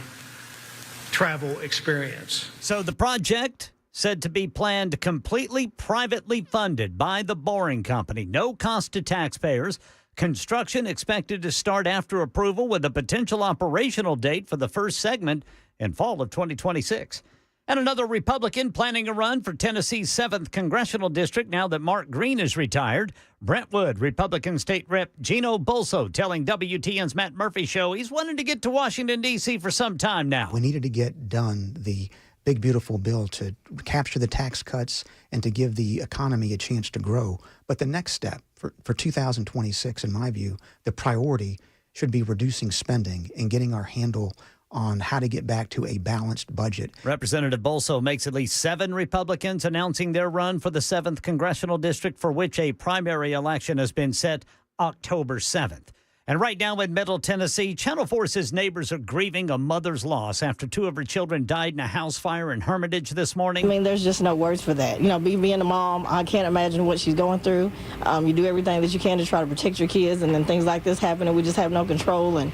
travel experience. So the project said to be planned completely privately funded by the Boring Company. No cost to taxpayers. Construction expected to start after approval with a potential operational date for the first segment in fall of 2026. And another Republican planning a run for Tennessee's 7th congressional district now that Mark Green is retired. Brentwood Republican State Rep Gino Bolso telling WTN's Matt Murphy show he's wanted to get to Washington, D.C. for some time now. We needed to get done the big, beautiful bill to capture the tax cuts and to give the economy a chance to grow. But the next step for 2026, in my view, the priority should be reducing spending and getting our handle on how to get back to a balanced budget. Representative Bolso makes at least 7 Republicans announcing their run for the 7th congressional district, for which a primary election has been set October 7th. And right now in Middle Tennessee, Channel 4 says neighbors are grieving a mother's loss after 2 of her children died in a house fire in Hermitage this morning. I mean, there's just no words for that. You know, being a mom, I can't imagine what she's going through. You do everything that you can to try to protect your kids, and then things like this happen, and we just have no control. And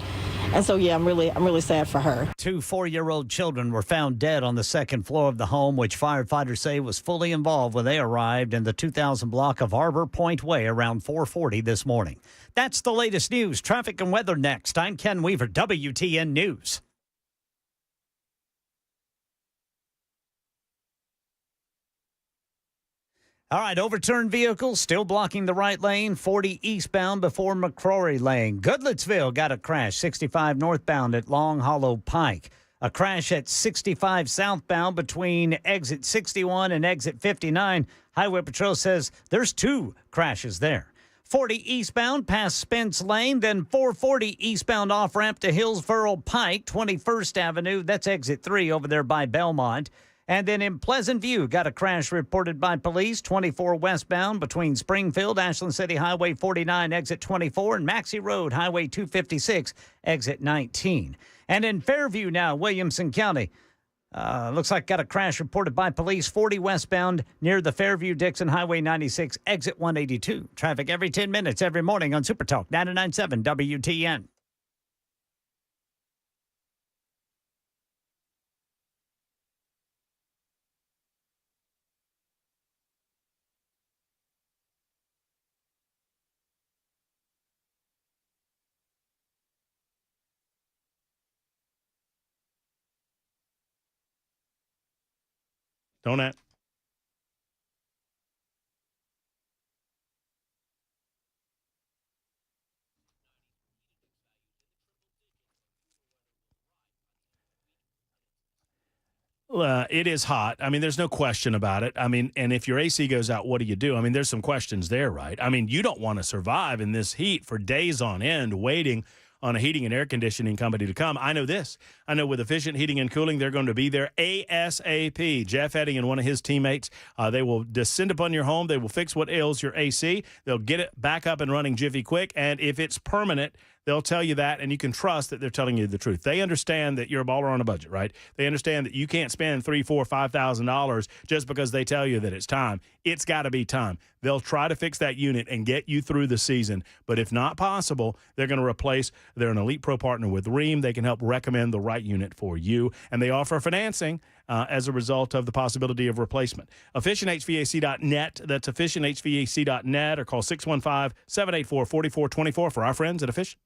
so, yeah, I'm really sad for her. 2 4-year-old children were found dead on the second floor of the home, which firefighters say was fully involved when they arrived in the 2000 block of Arbor Point Way around 4:40 this morning. That's the latest news. Traffic and weather next. I'm Ken Weaver, WTN News. All right, overturned vehicles still blocking the right lane, 40 eastbound before McCrory Lane. Goodlettsville got a crash, 65 northbound at Long Hollow Pike. A crash at 65 southbound between exit 61 and exit 59. Highway Patrol says there's 2 crashes there. 40 eastbound past Spence Lane, then 440 eastbound off-ramp to Hillsborough Pike, 21st Avenue. That's exit 3 over there by Belmont. And then in Pleasant View, got a crash reported by police, 24 westbound between Springfield, Ashland City Highway 49, exit 24, and Maxey Road, Highway 256, exit 19. And in Fairview now, Williamson County, looks like got a crash reported by police, 40 westbound near the Fairview-Dixon Highway 96, exit 182. Traffic every 10 minutes every morning on Super Talk 99.7 WTN. Don't act. It is hot. I mean, there's no question about it. I mean, and if your AC goes out, what do you do? I mean, there's some questions there, right? I mean, you don't want to survive in this heat for days on end waiting on a heating and air conditioning company to come. I know this. I know with Efficient Heating and Cooling, they're going to be there ASAP. Jeff Edding and one of his teammates, they will descend upon your home. They will fix what ails your AC. They'll get it back up and running jiffy quick. And if it's permanent, they'll tell you that, and you can trust that they're telling you the truth. They understand that you're a baller on a budget, right? They understand that you can't spend $3,000, $4,000, $5,000 just because they tell you that it's time. It's got to be time. They'll try to fix that unit and get you through the season. But if not possible, they're going to replace. They're an Elite Pro partner with Rheem. They can help recommend the right unit for you, and they offer financing as a result of the possibility of replacement. EfficientHVAC.net. That's EfficientHVAC.net, or call 615-784-4424 for our friends at Efficient.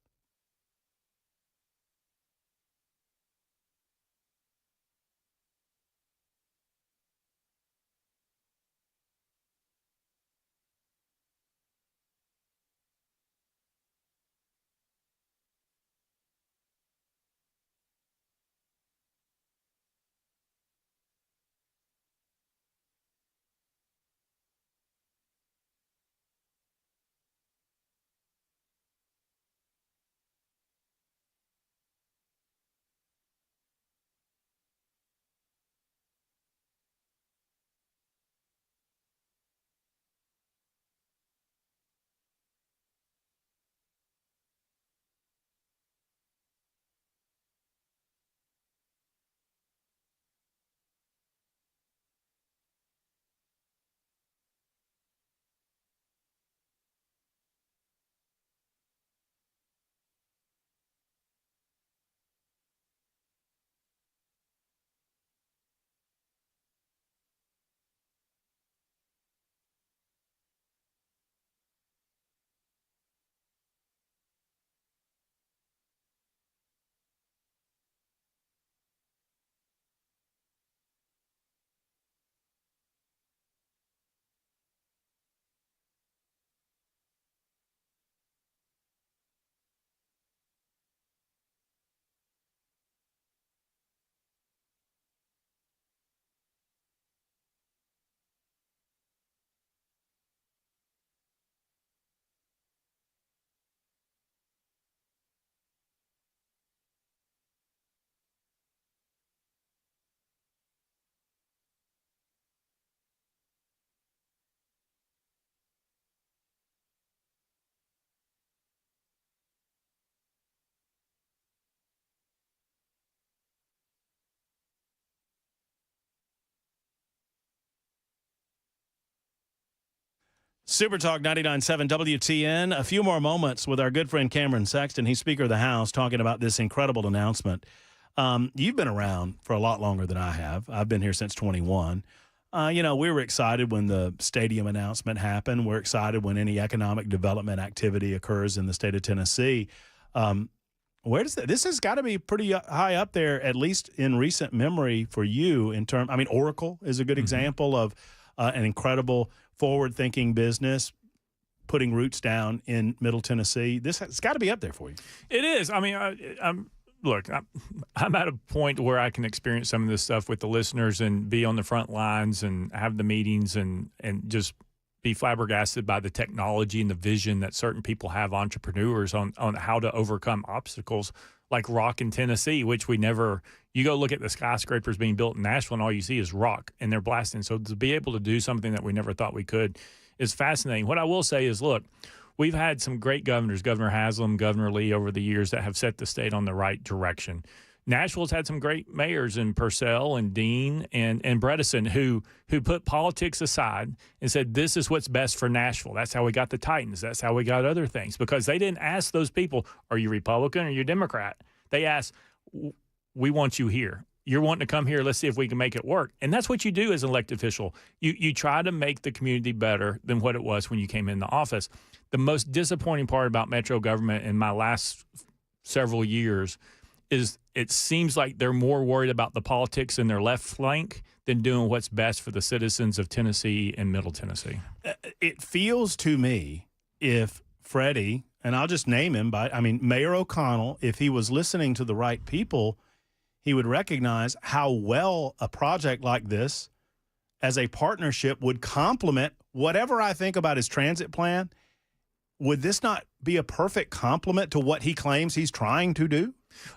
Super Talk 99.7 WTN. A few more moments with our good friend Cameron Sexton. He's Speaker of the House, talking about this incredible announcement. You've been around for a lot longer than I have. I've been here since 21. We were excited when the stadium announcement happened. We're excited when any economic development activity occurs in the state of Tennessee. Where does this has got to be pretty high up there, at least in recent memory for you in terms. I mean, Oracle is a good example of an incredible forward-thinking business putting roots down in Middle Tennessee. This has got to be up there for you. It is. I mean, I'm at a point where I can experience some of this stuff with the listeners and be on the front lines and have the meetings and just be flabbergasted by the technology and the vision that certain people have, entrepreneurs, on how to overcome obstacles like rock in Tennessee, which we never – you go look at the skyscrapers being built in Nashville and all you see is rock and they're blasting. So to be able to do something that we never thought we could is fascinating. What I will say is, look, we've had some great governors, Governor Haslam, Governor Lee, over the years that have set the state on the right direction. Nashville's had some great mayors in Purcell and Dean and Bredesen who put politics aside and said, this is what's best for Nashville. That's how we got the Titans. That's how we got other things, because they didn't ask those people, are you Republican or you Democrat? They asked, we want you here. You're wanting to come here. Let's see if we can make it work. And that's what you do as an elected official. You try to make the community better than what it was when you came in the office. The most disappointing part about Metro government in my last several years is it seems like they're more worried about the politics in their left flank than doing what's best for the citizens of Tennessee and Middle Tennessee. It feels to me if Freddie, and I'll just name him Mayor O'Connell, if he was listening to the right people, he would recognize how well a project like this as a partnership would complement whatever I think about his transit plan. Would this not be a perfect complement to what he claims he's trying to do?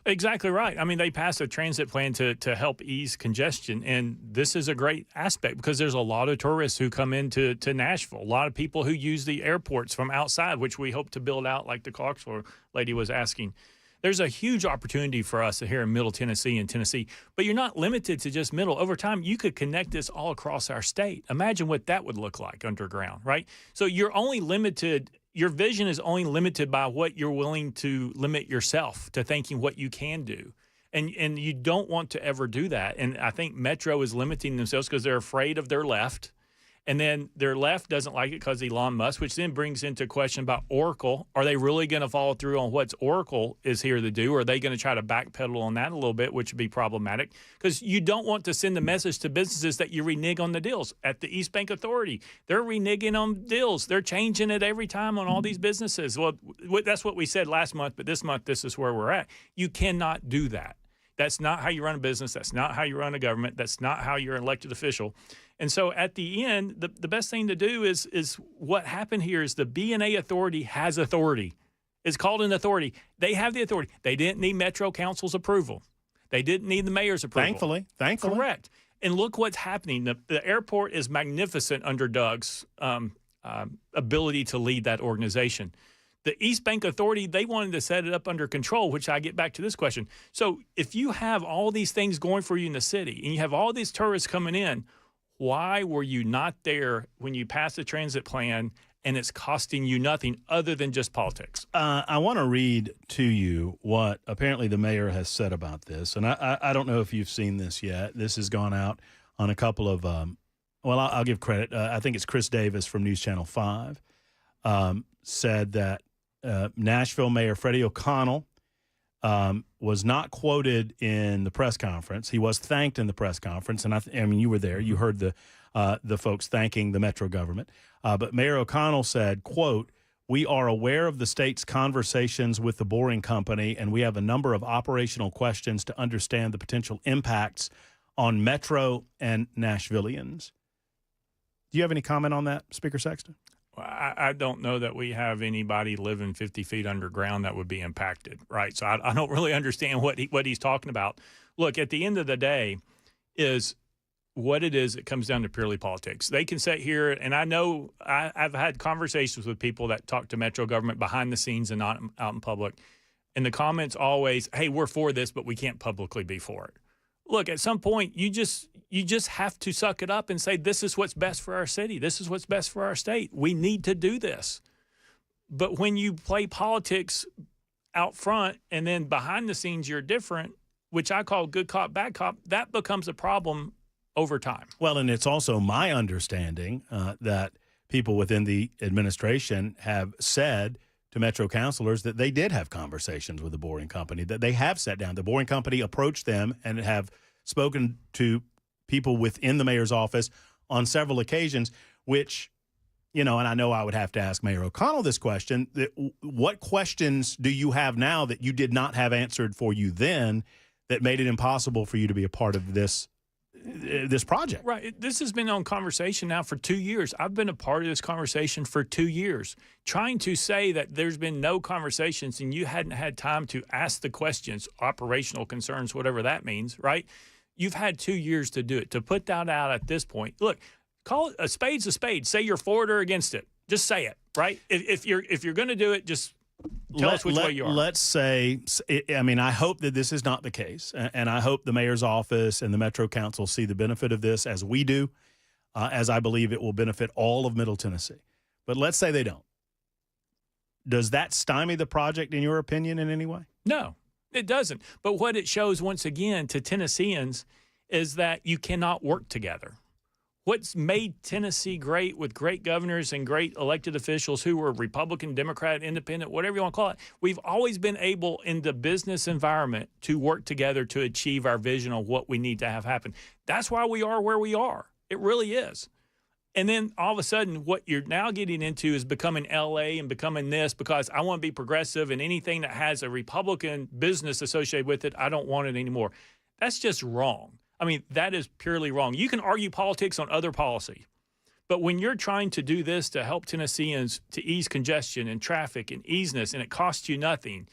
Exactly right. I mean, they passed a transit plan to help ease congestion, and this is a great aspect because there's a lot of tourists who come into Nashville, a lot of people who use the airports from outside, which we hope to build out like the Clarksville lady was asking. There's a huge opportunity for us here in Middle Tennessee and Tennessee, but you're not limited to just Middle. Over time, you could connect this all across our state. Imagine what that would look like underground, right? So you're only limited – your vision is only limited by what you're willing to limit yourself to thinking what you can do. And you don't want to ever do that. And I think Metro is limiting themselves because they're afraid of their left. And then their left doesn't like it because Elon Musk, which then brings into question about Oracle. Are they really going to follow through on what Oracle is here to do? Or are they going to try to backpedal on that a little bit, which would be problematic? Because you don't want to send the message to businesses that you renege on the deals. At the East Bank Authority, they're reneging on deals. They're changing it every time on all these businesses. Well, that's what we said last month, but this month, this is where we're at. You cannot do that. That's not how you run a business. That's not how you run a government. That's not how you're an elected official. And so at the end, the best thing to do is what happened here is the B&A authority has authority. It's called an authority. They have the authority. They didn't need Metro Council's approval. They didn't need the mayor's approval. Thankfully. Correct. And look what's happening. The airport is magnificent under Doug's ability to lead that organization. The East Bank Authority, they wanted to set it up under control, which I get back to this question. So if you have all these things going for you in the city and you have all these tourists coming in, why were you not there when you passed the transit plan and it's costing you nothing other than just politics? I want to read to you what apparently the mayor has said about this. And I don't know if you've seen this yet. This has gone out on a couple of I'll give credit. I think it's Chris Davis from News Channel 5 said that Nashville Mayor Freddie O'Connell was not quoted in the press conference. He was thanked in the press conference, and I mean, you were there. You heard the folks thanking the Metro government. But Mayor O'Connell said, quote, "We are aware of the state's conversations with the Boring Company, and we have a number of operational questions to understand the potential impacts on Metro and Nashvillians." Do you have any comment on that, Speaker Sexton? I don't know that we have anybody living 50 feet underground that would be impacted, right? So I don't really understand what he's talking about. Look, at the end of the day, is what it is. It comes down to purely politics. They can sit here, and I know I've had conversations with people that talk to Metro government behind the scenes and not out in public, and the comments always, "Hey, we're for this, but we can't publicly be for it." look, at some point, you just have to suck it up and say, this is what's best for our city. This is what's best for our state. We need to do this. But when you play politics out front and then behind the scenes you're different, which I call good cop, bad cop, that becomes a problem over time. Well, and it's also my understanding that people within the administration have said to Metro councilors that they did have conversations with the boring company, that they have sat down. The boring company approached them and have spoken to people within the mayor's office on several occasions, which, you know, and I know I would have to ask Mayor O'Connell this question, that what questions do you have now that you did not have answered for you then that made it impossible for you to be a part of this project? Right. This has been on conversation now for 2 years. I've been a part of this conversation for 2 years. Trying to say that there's been no conversations and you hadn't had time to ask the questions, operational concerns, whatever that means, right? You've had 2 years to do it. To put that out at this point, look, call it a spade's a spade. Say you're for it or against it. Just say it, right? If you're going to do it, just tell us which way you are. Let's say, I mean, I hope that this is not the case, and I hope the mayor's office and the Metro Council see the benefit of this as we do, as I believe it will benefit all of Middle Tennessee. But let's say they don't. Does that stymie the project, in your opinion, in any way? No, it doesn't. But what it shows, once again, to Tennesseans is that you cannot work together. What's made Tennessee great with great governors and great elected officials who were Republican, Democrat, Independent, whatever you want to call it, we've always been able in the business environment to work together to achieve our vision of what we need to have happen. That's why we are where we are. It really is. And then all of a sudden, what you're now getting into is becoming L.A. and becoming this because I want to be progressive, and anything that has a Republican business associated with it, I don't want it anymore. That's just wrong. I mean, that is purely wrong. You can argue politics on other policy, but when you're trying to do this to help Tennesseans to ease congestion and traffic and easiness, and it costs you nothing,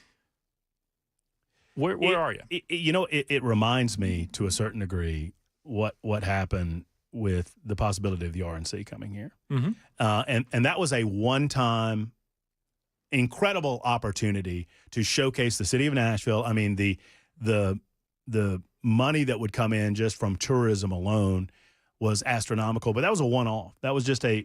where are you? It reminds me to a certain degree what happened with the possibility of the RNC coming here. Mm-hmm. And that was a one-time incredible opportunity to showcase the city of Nashville. I mean, the money that would come in just from tourism alone was astronomical, but that was a one-off. That was just a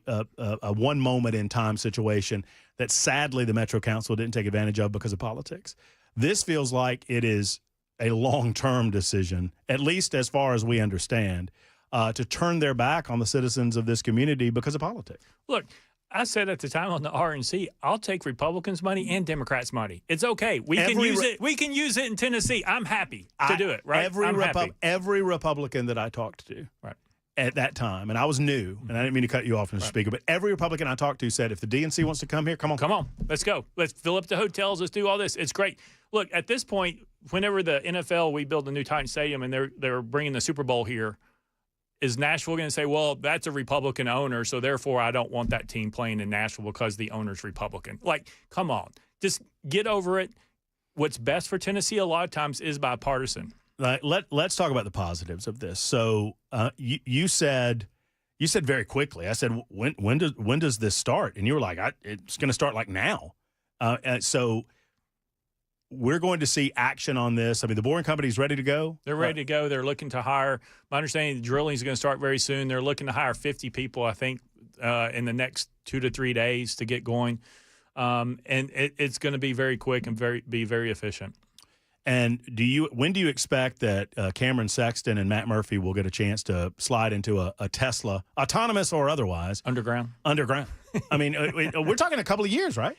one moment in time situation that sadly the Metro Council didn't take advantage of because of politics. This feels like it is a long-term decision, at least as far as we understand, to turn their back on the citizens of this community because of politics. Look, I said at the time on the RNC, I'll take Republicans' money and Democrats' money. It's okay. We can use it. We can use it in Tennessee. I'm happy to do it. Right? Every Republican that I talked to at that time, and I was new, and I didn't mean to cut you off, Mr. Speaker, but every Republican I talked to said, if the DNC wants to come here, come on. Come on. Let's go. Let's fill up the hotels. Let's do all this. It's great. Look, at this point, whenever the NFL, we build a new Titan Stadium, and they're bringing the Super Bowl here, is Nashville going to say, well, that's a Republican owner, so therefore I don't want that team playing in Nashville because the owner's Republican? Like, come on. Just get over it. What's best for Tennessee a lot of times is bipartisan. Let's talk about the positives of this. So you said very quickly, I said, when does this start? And you were like, it's going to start like now. So we're going to see action on this. I mean, the boring company's ready to go. They're ready to go. They're looking to hire. My understanding, the drilling is going to start very soon. They're looking to hire 50 people, I think, in the next 2 to 3 days to get going. And it's going to be very quick and be very efficient. And when do you expect that Cameron Sexton and Matt Murphy will get a chance to slide into a Tesla, autonomous or otherwise? Underground. I mean, we're talking a couple of years, right?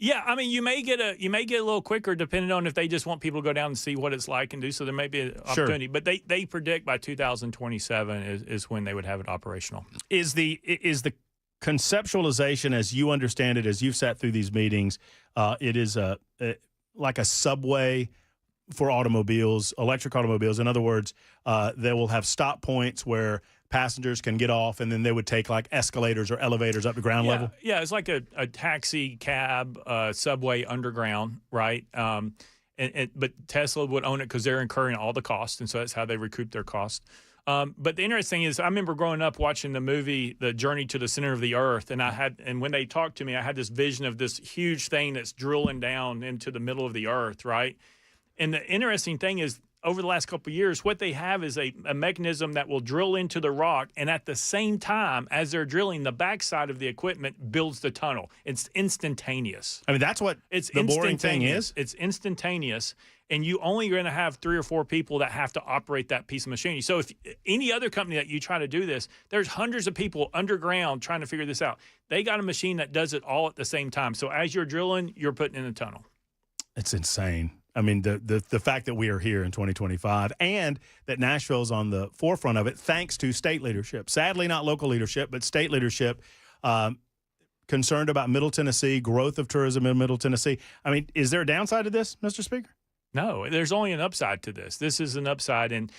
Yeah, I mean, you may get a little quicker depending on if they just want people to go down and see what it's like and do so. There may be an opportunity, but they predict by 2027 is when they would have it operational. Is the conceptualization, as you understand it, as you've sat through these meetings, it is like a subway for automobiles, electric automobiles. In other words, they will have stop points where passengers can get off, and then they would take like escalators or elevators up to ground level? Yeah, it's like a taxi cab, subway underground, right? But Tesla would own it because they're incurring all the costs, and so that's how they recoup their cost. But the interesting thing is, I remember growing up watching the movie The Journey to the Center of the Earth, and when they talked to me, I had this vision of this huge thing that's drilling down into the middle of the earth, right? And the interesting thing is, over the last couple of years, what they have is a mechanism that will drill into the rock, and at the same time as they're drilling, the backside of the equipment builds the tunnel. It's instantaneous. I mean, that's what the boring thing is. It's instantaneous, and you only going to have 3 or 4 people that have to operate that piece of machinery. So if any other company that you try to do this, there's hundreds of people underground trying to figure this out. They got a machine that does it all at the same time. So as you're drilling, you're putting in a tunnel. It's insane. I mean, the fact that we are here in 2025 and that Nashville's on the forefront of it, thanks to state leadership. Sadly, not local leadership, but state leadership concerned about Middle Tennessee, growth of tourism in Middle Tennessee. I mean, is there a downside to this, Mr. Speaker? No, there's only an upside to this. This is an upside. And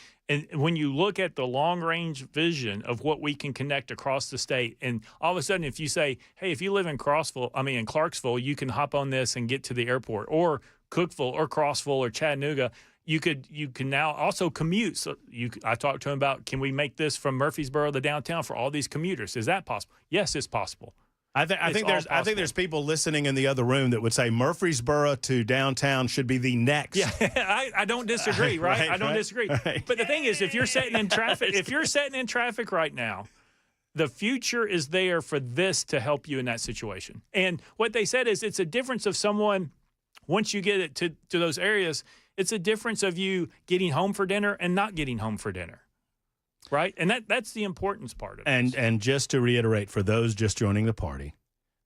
when you look at the long-range vision of what we can connect across the state, and all of a sudden if you say, hey, if you live in Clarksville, you can hop on this and get to the airport, or Cookville or Crossville or Chattanooga, you can now also commute. So I talked to him about, can we make this from Murfreesboro to downtown for all these commuters? Is that possible? Yes, it's possible. I think there's people listening in the other room that would say Murfreesboro to downtown should be the next. Yeah, I don't disagree, right? I don't disagree. Right. But the thing is, if you're sitting in traffic, right now, the future is there for this to help you in that situation. And what they said is, it's a difference of someone, once you get it to those areas, it's a difference of you getting home for dinner and not getting home for dinner. Right? And that's the importance part of it. And just to reiterate, for those just joining the party,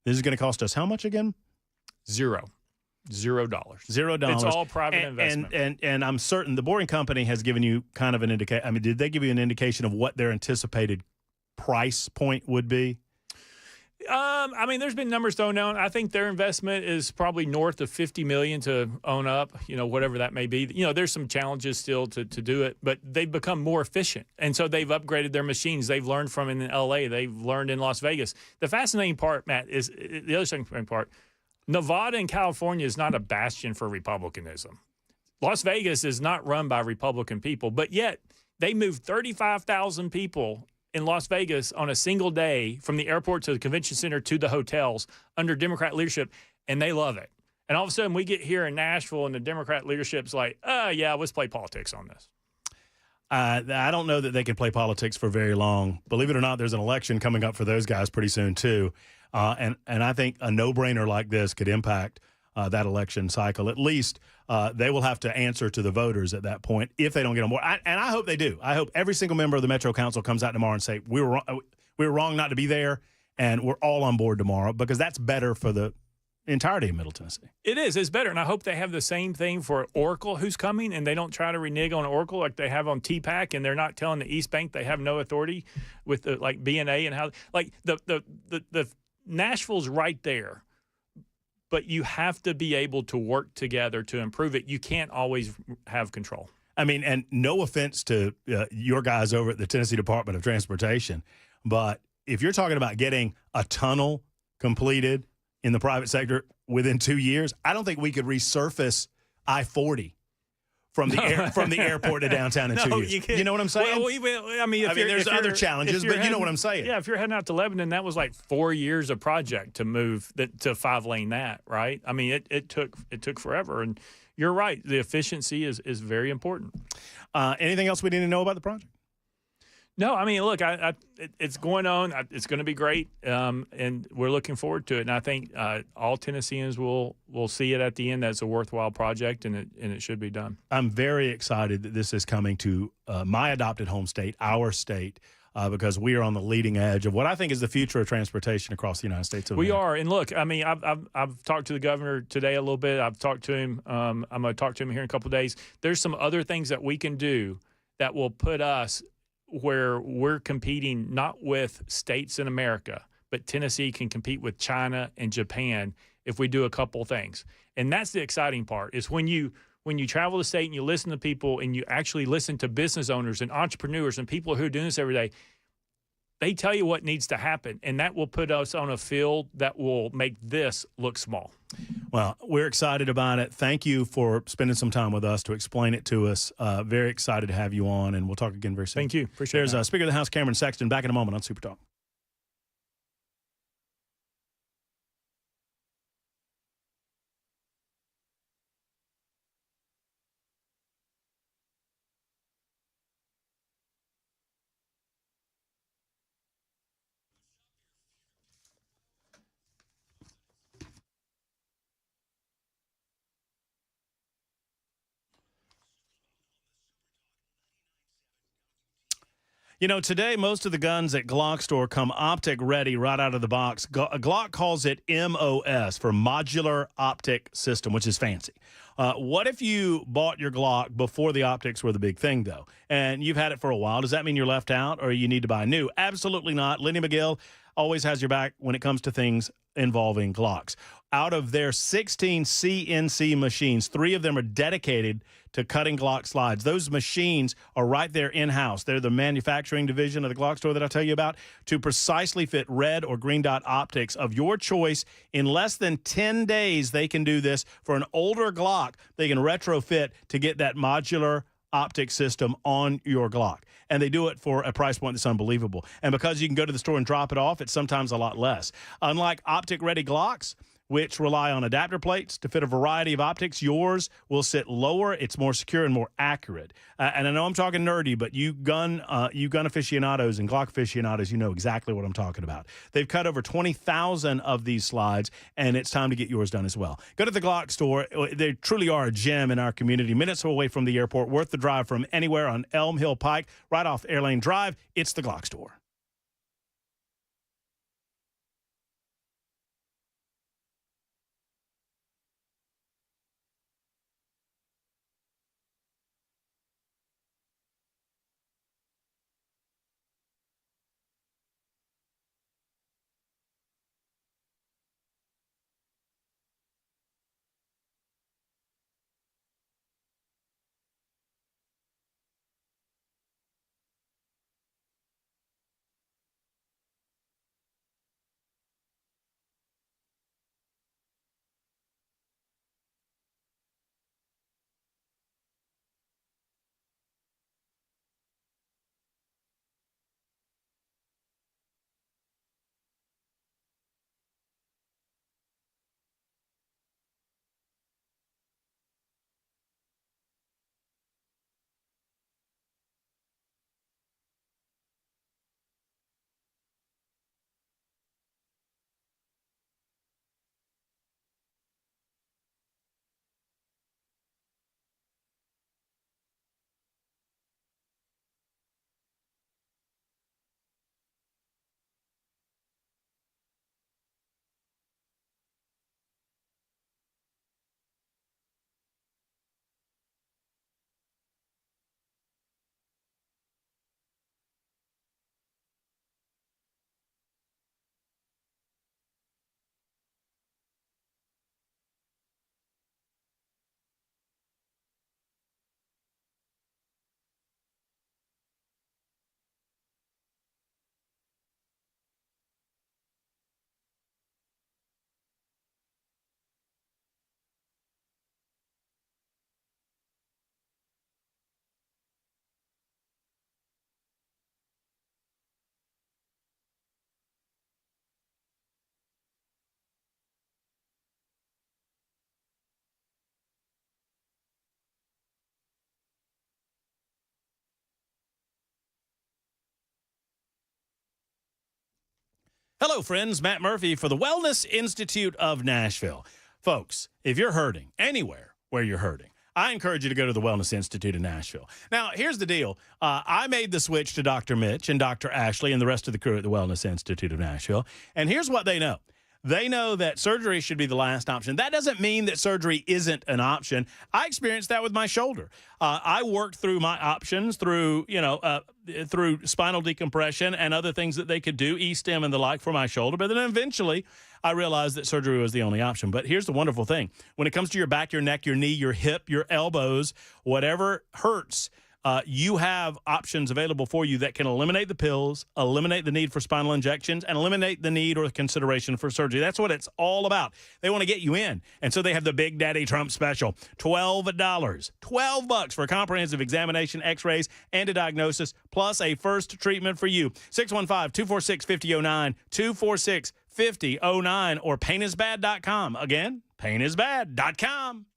this is going to cost us how much again? $0. $0. It's all private investment. And I'm certain the Boring Company has given you kind of an indication. I mean, did they give you an indication of what their anticipated price point would be? I mean, there's been numbers thrown out. I think their investment is probably north of $50 million to own up, whatever that may be. There's some challenges still to do it, but they've become more efficient. And so they've upgraded their machines. They've learned from in LA. They've learned in Las Vegas. The fascinating part, Matt, is the other fascinating part. Nevada and California is not a bastion for Republicanism. Las Vegas is not run by Republican people, but yet they moved 35,000 people in Las Vegas on a single day from the airport to the convention center to the hotels under Democrat leadership, and they love it. And all of a sudden we get here in Nashville and the Democrat leadership's like, yeah, let's play politics on this. I don't know that they can play politics for very long. Believe it or not, there's an election coming up for those guys pretty soon too. And I think a no-brainer like this could impact that election cycle. At least they will have to answer to the voters at that point if they don't get on board. And I hope they do. I hope every single member of the Metro Council comes out tomorrow and say, we were wrong not to be there, and we're all on board tomorrow, because that's better for the entirety of Middle Tennessee. It is. It's better. And I hope they have the same thing for Oracle, who's coming, and they don't try to renege on Oracle like they have on TPAC, and they're not telling the East Bank they have no authority with the, like BNA and how, like the Nashville's right there. But you have to be able to work together to improve it. You can't always have control. I mean, and no offense to your guys over at the Tennessee Department of Transportation, but if you're talking about getting a tunnel completed in the private sector within 2 years, I don't think we could resurface I-40 from the airport to downtown in 2 years. You know what I'm saying? Well, I mean, there's other challenges, but you know what I'm saying. Yeah, if you're heading out to Lebanon, that was like 4 years of project to move that to 5-lane that, right? I mean, it took forever, and you're right. The efficiency is very important. Anything else we need to know about the project? No, I mean, look, it's going on. It's going to be great, and we're looking forward to it. And I think all Tennesseans will see it at the end as a worthwhile project, and it should be done. I'm very excited that this is coming to my adopted home state, our state, because we are on the leading edge of what I think is the future of transportation across the United States of America. We are, and look, I mean, I've talked to the governor today a little bit. I've talked to him. I'm going to talk to him here in a couple of days. There's some other things that we can do that will put us where we're competing not with states in America, but Tennessee can compete with China and Japan if we do a couple things. And that's the exciting part, is when you travel the state and you listen to people and you actually listen to business owners and entrepreneurs and people who are doing this every day, they tell you what needs to happen, and that will put us on a field that will make this look small. Well, we're excited about it. Thank you for spending some time with us to explain it to us. Very excited to have you on, and we'll talk again very soon. Thank you. Appreciate it. There's Speaker of the House, Cameron Sexton, back in a moment on Super Talk. You know, today, most of the guns at Glock store come optic ready right out of the box. Glock calls it MOS for Modular Optic System, which is fancy. What if you bought your Glock before the optics were the big thing, though, and you've had it for a while? Does that mean you're left out or you need to buy new? Absolutely not. Lenny McGill always has your back when it comes to things involving Glocks. Out of their 16 CNC machines, 3 of them are dedicated to cutting Glock slides. Those machines are right there in-house. They're the manufacturing division of the Glock store that I tell you about to precisely fit red or green dot optics of your choice. In less than 10 days, they can do this. For an older Glock, they can retrofit to get that modular optic system on your Glock. And they do it for a price point that's unbelievable. And because you can go to the store and drop it off, it's sometimes a lot less. Unlike optic-ready Glocks, which rely on adapter plates to fit a variety of optics, yours will sit lower. It's more secure and more accurate. And I know I'm talking nerdy, but you gun aficionados and Glock aficionados, you know exactly what I'm talking about. They've cut over 20,000 of these slides, and it's time to get yours done as well. Go to the Glock store. They truly are a gem in our community. Minutes away from the airport, worth the drive from anywhere on Elm Hill Pike, right off Airlane Drive. It's the Glock store. Hello, friends. Matt Murphy for the Wellness Institute of Nashville. Folks, if you're hurting anywhere where you're hurting, I encourage you to go to the Wellness Institute of Nashville. Now, here's the deal. I made the switch to Dr. Mitch and Dr. Ashley and the rest of the crew at the Wellness Institute of Nashville. And here's what they know. They know that surgery should be the last option. That doesn't mean that surgery isn't an option. I experienced that with my shoulder. I worked through my options through spinal decompression and other things that they could do, E-stim and the like for my shoulder. But then eventually I realized that surgery was the only option. But here's the wonderful thing. When it comes to your back, your neck, your knee, your hip, your elbows, whatever hurts, you have options available for you that can eliminate the pills, eliminate the need for spinal injections, and eliminate the need or the consideration for surgery. That's what it's all about. They want to get you in. And so they have the Big Daddy Trump special, $12. $12 for a comprehensive examination, x-rays, and a diagnosis, plus a first treatment for you. 615-246-5009, 246-5009, or painisbad.com. Again, painisbad.com.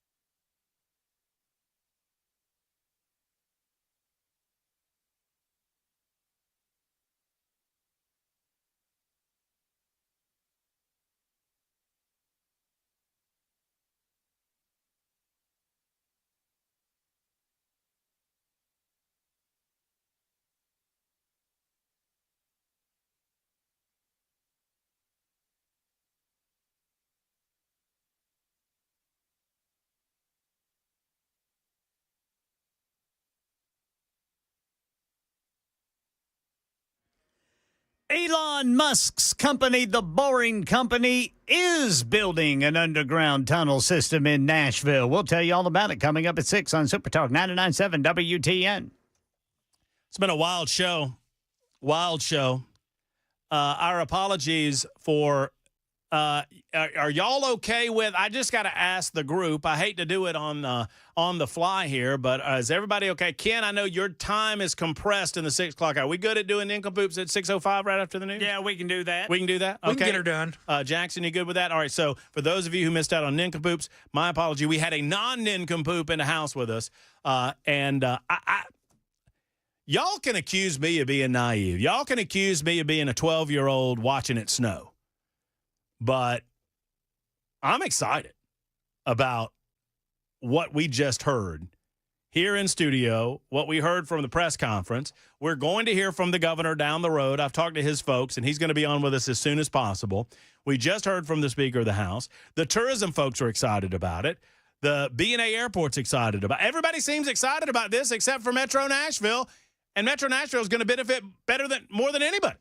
Elon Musk's company, The Boring Company, is building an underground tunnel system in Nashville. We'll tell you all about it coming up at 6 on Super Talk 99.7 WTN. It's been a wild show. Wild show. Our apologies for, are y'all okay with, I just got to ask the group. I hate to do it on the fly here, but is everybody okay? Ken, I know your time is compressed in the 6 o'clock hour. We good at doing nincompoops at 6:05 right after the news? Yeah, we can do that. We can do that? Okay. We can get her done. Jackson, you good with that? All right, so for those of you who missed out on nincompoops, my apology. We had a non-nincompoop in the house with us, y'all can accuse me of being naive. Y'all can accuse me of being a 12-year-old watching it snow. But I'm excited about what we just heard here in studio, what we heard from the press conference. We're going to hear from the governor down the road. I've talked to his folks, and he's going to be on with us as soon as possible. We just heard from the Speaker of the House. The tourism folks are excited about it. The B&A Airport's excited about it. Everybody seems excited about this except for Metro Nashville. And Metro Nashville is going to benefit more than anybody.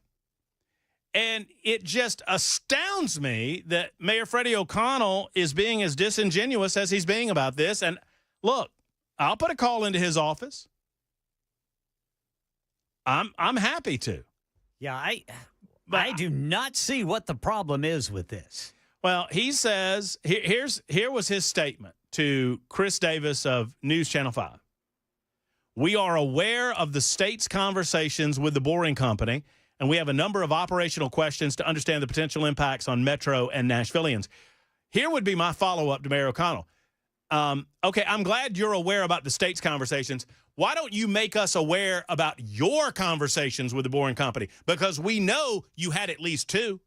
And it just astounds me that Mayor Freddie O'Connell is being as disingenuous as he's being about this. And look, I'll put a call into his office. I'm happy to. Yeah, I do not see what the problem is with this. Well, he says, here was his statement to Chris Davis of News Channel 5. We are aware of the state's conversations with the Boring Company, and we have a number of operational questions to understand the potential impacts on Metro and Nashvillians. Here would be my follow-up to Mayor O'Connell. Okay, I'm glad you're aware about the state's conversations. Why don't you make us aware about your conversations with the Boring Company? Because we know you had at least 2.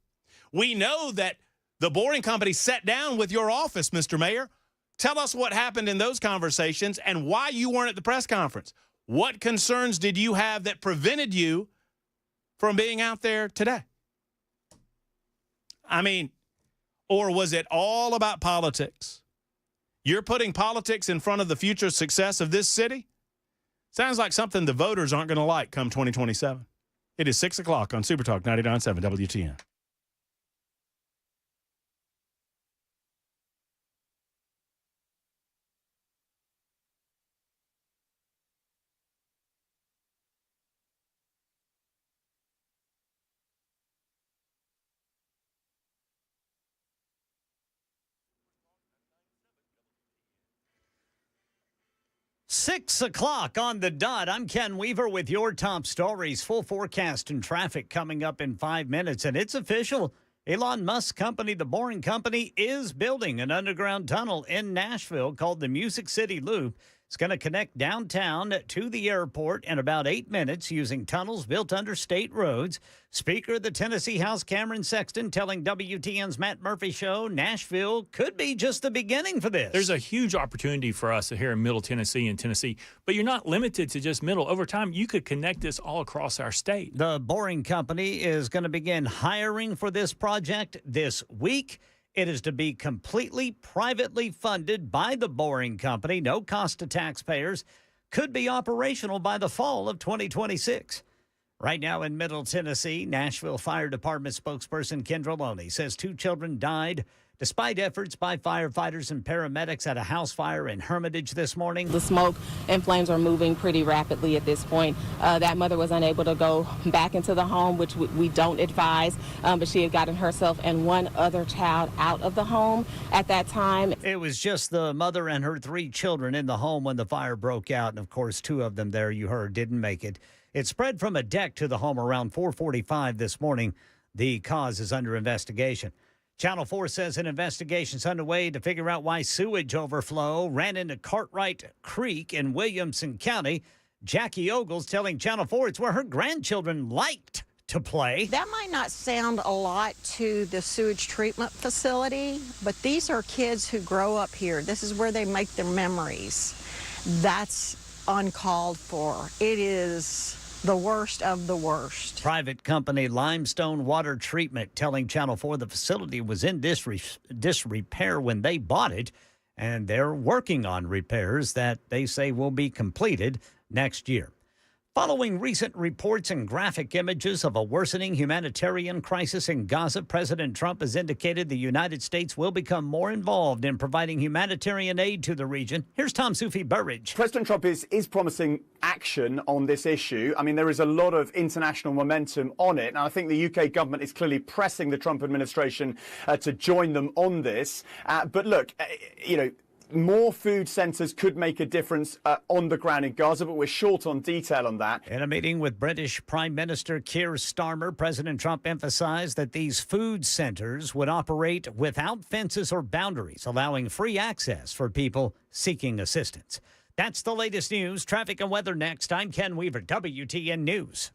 We know that the Boring Company sat down with your office, Mr. Mayor. Tell us what happened in those conversations and why you weren't at the press conference. What concerns did you have that prevented you from being out there today? I mean, or was it all about politics? You're putting politics in front of the future success of this city? Sounds like something the voters aren't going to like come 2027. It is 6 o'clock on Super Talk 99.7 WTN. Six o'clock on the dot. I'm Ken Weaver with your top stories. Full forecast and traffic coming up in 5 minutes. And it's official. Elon Musk's company, The Boring Company, is building an underground tunnel in Nashville called the Music City Loop. It's going to connect downtown to the airport in about 8 minutes using tunnels built under state roads. Speaker of the Tennessee House, Cameron Sexton, telling WTN's Matt Murphy Show Nashville could be just the beginning for this. There's a huge opportunity for us here in Middle Tennessee and Tennessee, but you're not limited to just Middle. Over time, you could connect this all across our state. The Boring Company is going to begin hiring for this project this week. It is to be completely privately funded by the Boring Company, no cost to taxpayers, could be operational by the fall of 2026. Right now in Middle Tennessee, Nashville Fire Department spokesperson Kendra Loney says 2 children died despite efforts by firefighters and paramedics at a house fire in Hermitage this morning. The smoke and flames are moving pretty rapidly at this point. That mother was unable to go back into the home, which we don't advise, but she had gotten herself and one other child out of the home at that time. It was just the mother and her 3 children in the home when the fire broke out, and of course 2 of them there, you heard, didn't make it. It spread from a deck to the home around 4:45 this morning. The cause is under investigation. Channel 4 says an investigation's underway to figure out why sewage overflow ran into Cartwright Creek in Williamson County. Jackie Ogles telling Channel 4 it's where her grandchildren liked to play. That might not sound a lot to the sewage treatment facility, but these are kids who grow up here. This is where they make their memories. That's uncalled for. It is the worst of the worst. Private company Limestone Water Treatment telling Channel 4 the facility was in disrepair when they bought it, and they're working on repairs that they say will be completed next year. Following recent reports and graphic images of a worsening humanitarian crisis in Gaza, President Trump has indicated the United States will become more involved in providing humanitarian aid to the region. Here's Tom Sufi-Burridge. President Trump is promising action on this issue. I mean, there is a lot of international momentum on it, and I think the UK government is clearly pressing the Trump administration to join them on this. But look, more food centres could make a difference on the ground in Gaza, but we're short on detail on that. In a meeting with British Prime Minister Keir Starmer, President Trump emphasized that these food centres would operate without fences or boundaries, allowing free access for people seeking assistance. That's the latest news. Traffic and weather next. I'm Ken Weaver, WTN News.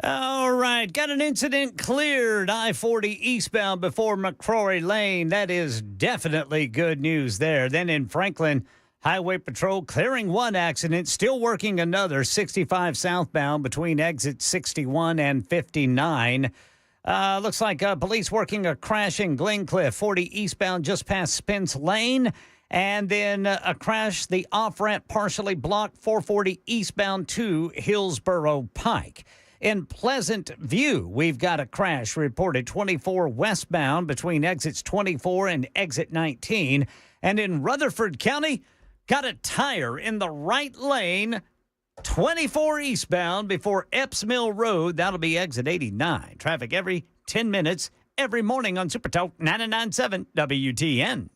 All right, got an incident cleared I-40 eastbound before McCrory Lane. That is definitely good news there. Then in Franklin, Highway Patrol clearing one accident, still working another 65 southbound between exit 61 and 59. Looks like police working a crash in Glencliff, 40 eastbound just past Spence Lane. And then a crash, the off-ramp partially blocked, 440 eastbound to Hillsborough Pike. In Pleasant View, we've got a crash reported 24 westbound between exits 24 and exit 19. And in Rutherford County, got a tire in the right lane, 24 eastbound before Epps Mill Road. That'll be exit 89. Traffic every 10 minutes, every morning on Super Talk 99.7 WTN.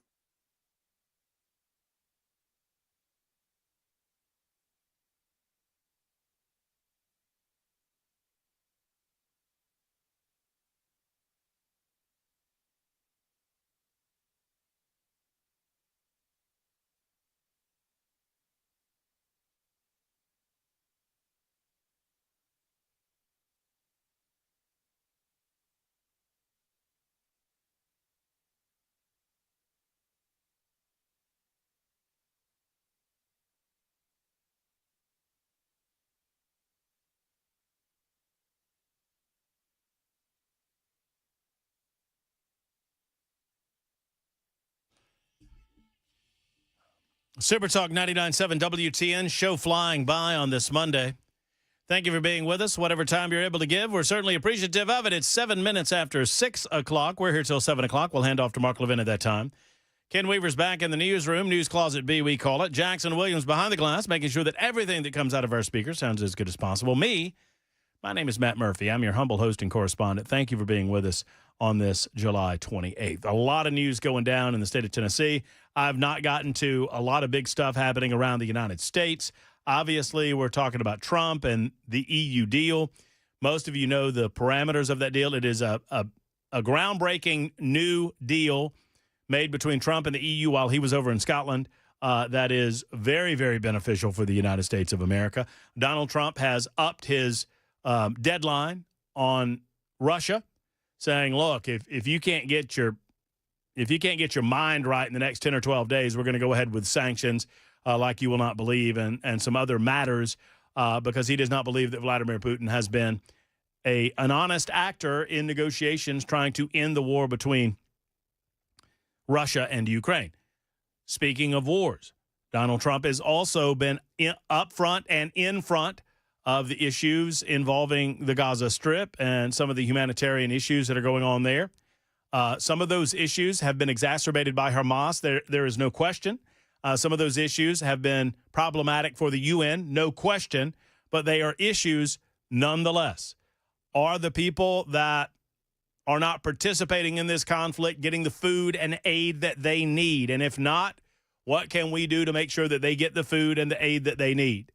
Super Talk 99.7 WTN, show flying by on this Monday. Thank you for being with us, whatever time you're able to give. We're certainly appreciative of it. It's 7 minutes after 6 o'clock. We're here till 7 o'clock. We'll hand off to Mark Levin at that time. Ken Weaver's back in the newsroom, News Closet B, we call it. Jackson Williams behind the glass, making sure that everything that comes out of our speakers sounds as good as possible. My name is Matt Murphy. I'm your humble host and correspondent. Thank you for being with us on this July 28th. A lot of news going down in the state of Tennessee. I've not gotten to a lot of big stuff happening around the United States. Obviously, we're talking about Trump and the EU deal. Most of you know the parameters of that deal. It is a groundbreaking new deal made between Trump and the EU while he was over in Scotland. That is very, very beneficial for the United States of America. Donald Trump has upped his deadline on Russia, saying, look, if you can't get your mind right in the next 10 or 12 days, we're going to go ahead with sanctions like you will not believe, and some other matters, because he does not believe that Vladimir Putin has been an honest actor in negotiations trying to end the war between Russia and Ukraine. Speaking of wars, Donald Trump has also been up front and in front of the issues involving the Gaza Strip and some of the humanitarian issues that are going on there. Some of those issues have been exacerbated by Hamas. There is no question. Some of those issues have been problematic for the UN, no question, but they are issues nonetheless. Are the people that are not participating in this conflict getting the food and aid that they need? And if not, what can we do to make sure that they get the food and the aid that they need?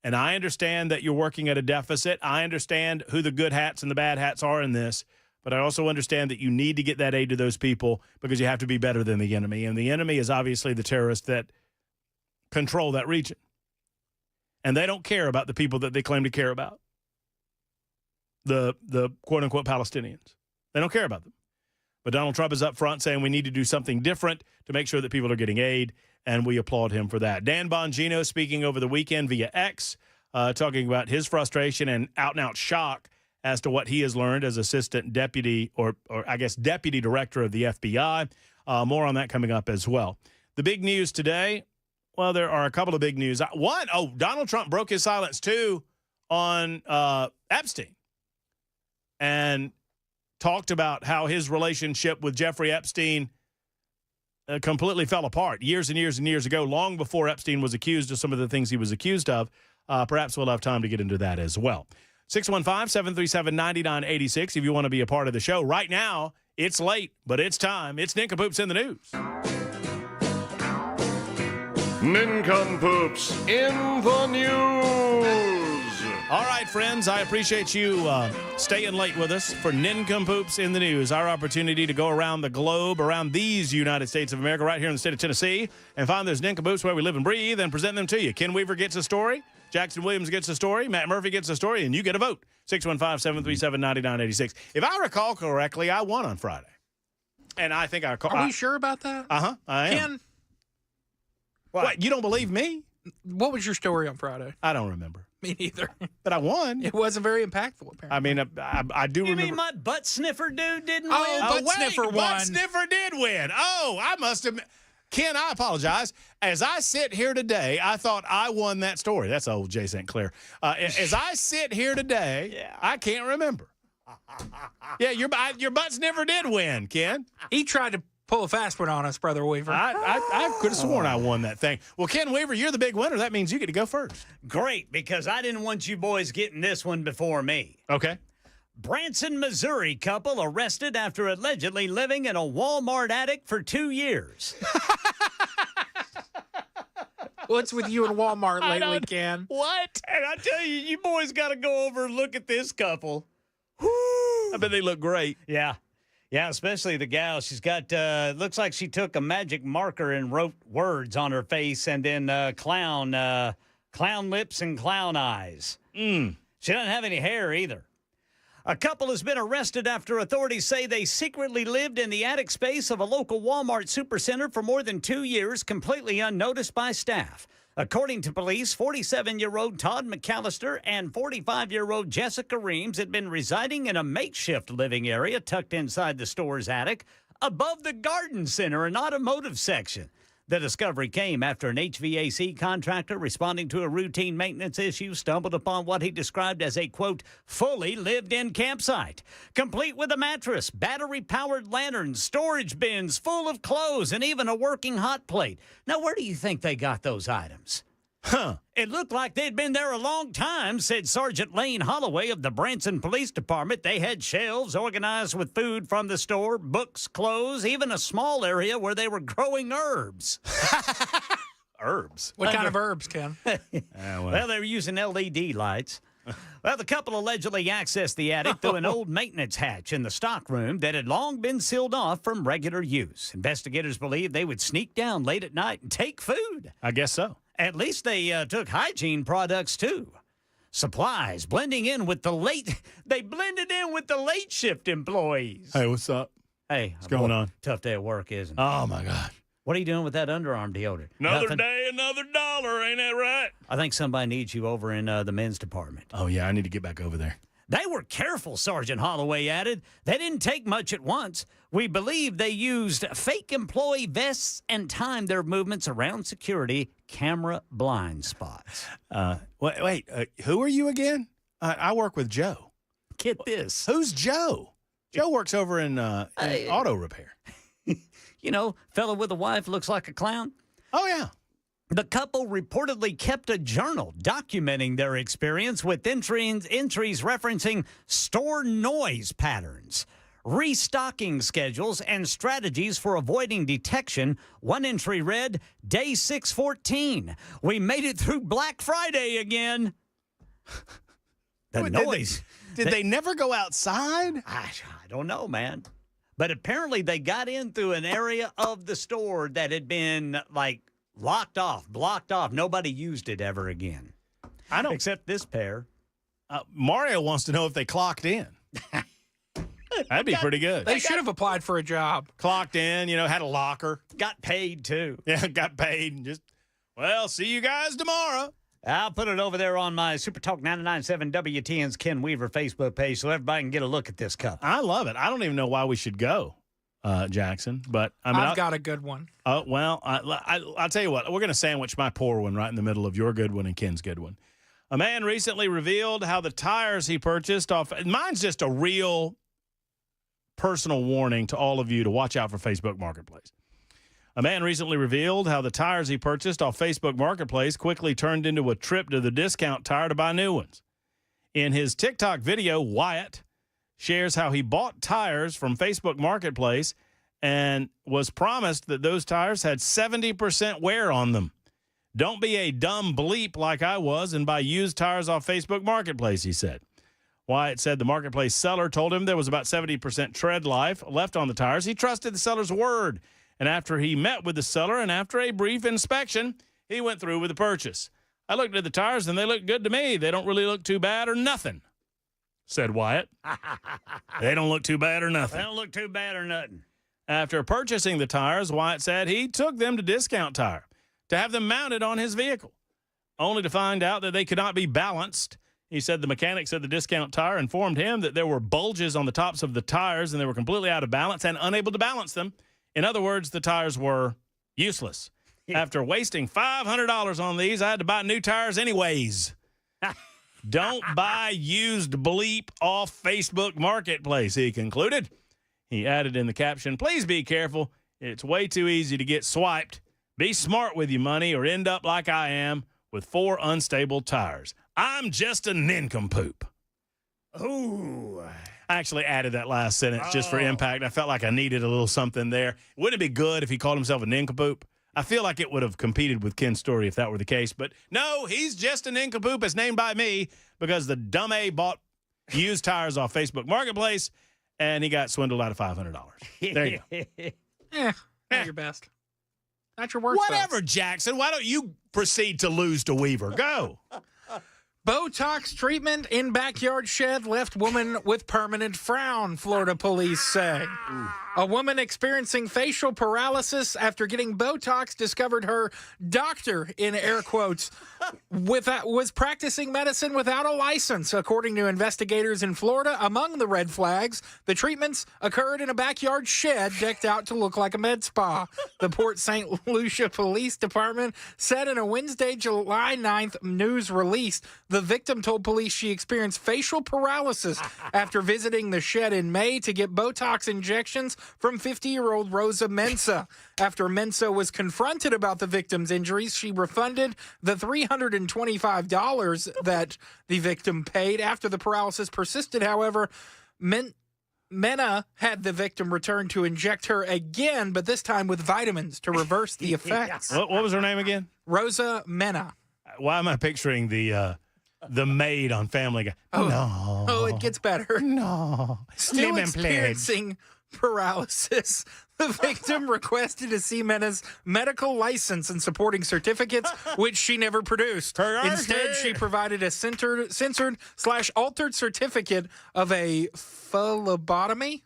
And I understand that you're working at a deficit. I understand who the good hats and the bad hats are in this, but I also understand that you need to get that aid to those people because you have to be better than the enemy. And the enemy is obviously the terrorists that control that region. And they don't care about the people that they claim to care about, the quote-unquote Palestinians. They don't care about them. But Donald Trump is up front saying we need to do something different to make sure that people are getting aid, and we applaud him for that. Dan Bongino speaking over the weekend via X, talking about his frustration and out-and-out shock as to what he has learned as assistant deputy or I guess deputy director of the FBI. More on that coming up as well. The big news today, well, there are a couple of big news. One, Donald Trump broke his silence, too, on Epstein and talked about how his relationship with Jeffrey Epstein completely fell apart years and years and years ago, long before Epstein was accused of some of the things he was accused of. Perhaps we'll have time to get into that as well. 615-737-9986 if you want to be a part of the show. Right now, it's late, but it's time. It's Nincompoops in the News. Nincompoops in the News. All right, friends, I appreciate you staying late with us for Nincompoops in the News, our opportunity to go around the globe, around these United States of America, right here in the state of Tennessee, and find those nincompoops where we live and breathe and present them to you. Ken Weaver gets a story, Jackson Williams gets a story, Matt Murphy gets a story, and you get a vote. 615-737-9986. If I recall correctly, I won on Friday. And I think Are we sure about that? Uh-huh, I am. Ken? What, you don't believe me? What was your story on Friday? I don't remember. Me neither. But I won. It wasn't very impactful, apparently. I mean, I do remember. You mean my butt sniffer dude didn't Oh, win? butt sniffer won. Butt sniffer did win. Oh, I must have. Ken, I apologize. As I sit here today, I thought I won that story. That's old Jay St. Clair. As I sit here today, I can't remember. Yeah, your butt sniffer did win, Ken. He tried to pull a fast one on us, Brother Weaver. I could have sworn I won that thing. Well, Ken Weaver, you're the big winner. That means you get to go first. Great, because I didn't want you boys getting this one before me. Okay. Branson, Missouri couple arrested after allegedly living in a Walmart attic for 2 years. What's with you and Walmart lately, Ken? What? And I tell you, you boys got to go over and look at this couple. Woo! I bet they look great. Yeah. Yeah, especially the gal. She's got, looks like she took a magic marker and wrote words on her face and then clown lips and clown eyes. She doesn't have any hair either. A couple has been arrested after authorities say they secretly lived in the attic space of a local Walmart supercenter for more than 2 years, completely unnoticed by staff. According to police, 47-year-old Todd McAllister and 45-year-old Jessica Reams had been residing in a makeshift living area tucked inside the store's attic above the garden center and automotive section. The discovery came after an HVAC contractor responding to a routine maintenance issue stumbled upon what he described as a, quote, fully lived-in campsite, complete with a mattress, battery-powered lanterns, storage bins full of clothes, and even a working hot plate. Now, where do you think they got those items? Huh. It looked like they'd been there a long time, said Sergeant Lane Holloway of the Branson Police Department. They had shelves organized with food from the store, books, clothes, even a small area where they were growing herbs. Herbs? What kind of herbs, Ken? Well, they were using LED lights. Well, the couple allegedly accessed the attic through an old maintenance hatch in the stockroom that had long been sealed off from regular use. Investigators believe they would sneak down late at night and take food. I guess so. At least they took hygiene products, too. Supplies blending in with the late... They blended in with the late shift employees. Hey, what's up? Hey. What's going on? Tough day at work, isn't it? Oh, my gosh. What are you doing with that underarm deodorant? Another Nothing? day, another dollar. Ain't that right? I think somebody needs you over in the men's department. Oh, yeah, I need to get back over there. They were careful, Sergeant Holloway added. They didn't take much at once. We believe they used fake employee vests and timed their movements around security camera blind spots. Wait, who are you again? I work with Joe. Get this. Who's Joe? Joe works over in auto repair. You know, fellow with a wife looks like a clown. Oh, yeah. The couple reportedly kept a journal documenting their experience with entries referencing store noise patterns, restocking schedules, and strategies for avoiding detection. One entry read, Day 614. We made it through Black Friday again. The noise. Did they never go outside? I don't know, man. But apparently they got in through an area of the store that had been, like, locked off, blocked off. Nobody used it ever again. I don't. Except this pair. Mario wants to know if they clocked in. That'd be pretty good. They should have applied for a job. Clocked in, had a locker. Got paid, too. Yeah, got paid. And just, well, see you guys tomorrow. I'll put it over there on my Super Talk 99.7 WTN's Ken Weaver Facebook page so everybody can get a look at this cup. I love it. I don't even know why we should go, Jackson. But I mean, I've got a good one. Well, I'll tell you what. We're going to sandwich my poor one right in the middle of your good one and Ken's good one. A man recently revealed how the tires he purchased off. Mine's just a real personal warning to all of you to watch out for Facebook Marketplace. A man recently revealed how the tires he purchased off Facebook Marketplace quickly turned into a trip to the discount tire to buy new ones. In his TikTok video, Wyatt shares how he bought tires from Facebook Marketplace and was promised that those tires had 70% wear on them. Don't be a dumb bleep like I was and buy used tires off Facebook Marketplace, he said. Wyatt said the Marketplace seller told him there was about 70% tread life left on the tires. He trusted the seller's word. And after he met with the seller and after a brief inspection, he went through with the purchase. I looked at the tires and they look good to me. They don't really look too bad or nothing, said Wyatt. They don't look too bad or nothing. They don't look too bad or nothing. After purchasing the tires, Wyatt said he took them to Discount Tire to have them mounted on his vehicle, only to find out that they could not be balanced. He said the mechanics at the Discount Tire informed him that there were bulges on the tops of the tires and they were completely out of balance and unable to balance them. In other words, the tires were useless. After wasting $500 on these, I had to buy new tires anyways. Don't buy used bleep off Facebook Marketplace, he concluded. He added in the caption, please be careful. It's way too easy to get swiped. Be smart with your money or end up like I am with 4 unstable tires. I'm just a nincompoop. Ooh. I actually added that last sentence just for impact. I felt like I needed a little something there. Wouldn't it be good if he called himself a nincompoop? I feel like it would have competed with Ken's story if that were the case. But no, he's just a nincompoop. It's named by me because the dumb A bought used tires off Facebook Marketplace, and he got swindled out of $500. There you go. Not your best. Not your worst. Whatever, Jackson. Why don't you proceed to lose to Weaver? Go. Botox treatment in backyard shed left woman with permanent frown, Florida police say. A woman experiencing facial paralysis after getting Botox discovered her doctor, in air quotes, was practicing medicine without a license, according to investigators in Florida. Among the red flags, the treatments occurred in a backyard shed decked out to look like a med spa. The Port St. Lucia Police Department said in a Wednesday, July 9th news release, the victim told police she experienced facial paralysis after visiting the shed in May to get Botox injections from 50-year-old Rosa Mensah. After Mensah was confronted about the victim's injuries, she refunded the $325 that the victim paid. After the paralysis persisted, however, Mena had the victim return to inject her again, but this time with vitamins to reverse the effects. What was her name again? Rosa Mena. Why am I picturing the maid on Family Guy? Oh, no. Oh, it gets better. No. Still Lemon pledge. experiencing paralysis. The victim requested to see Mena's medical license and supporting certificates, which she never produced. Instead, she provided a censored/altered certificate of a phlebotomy.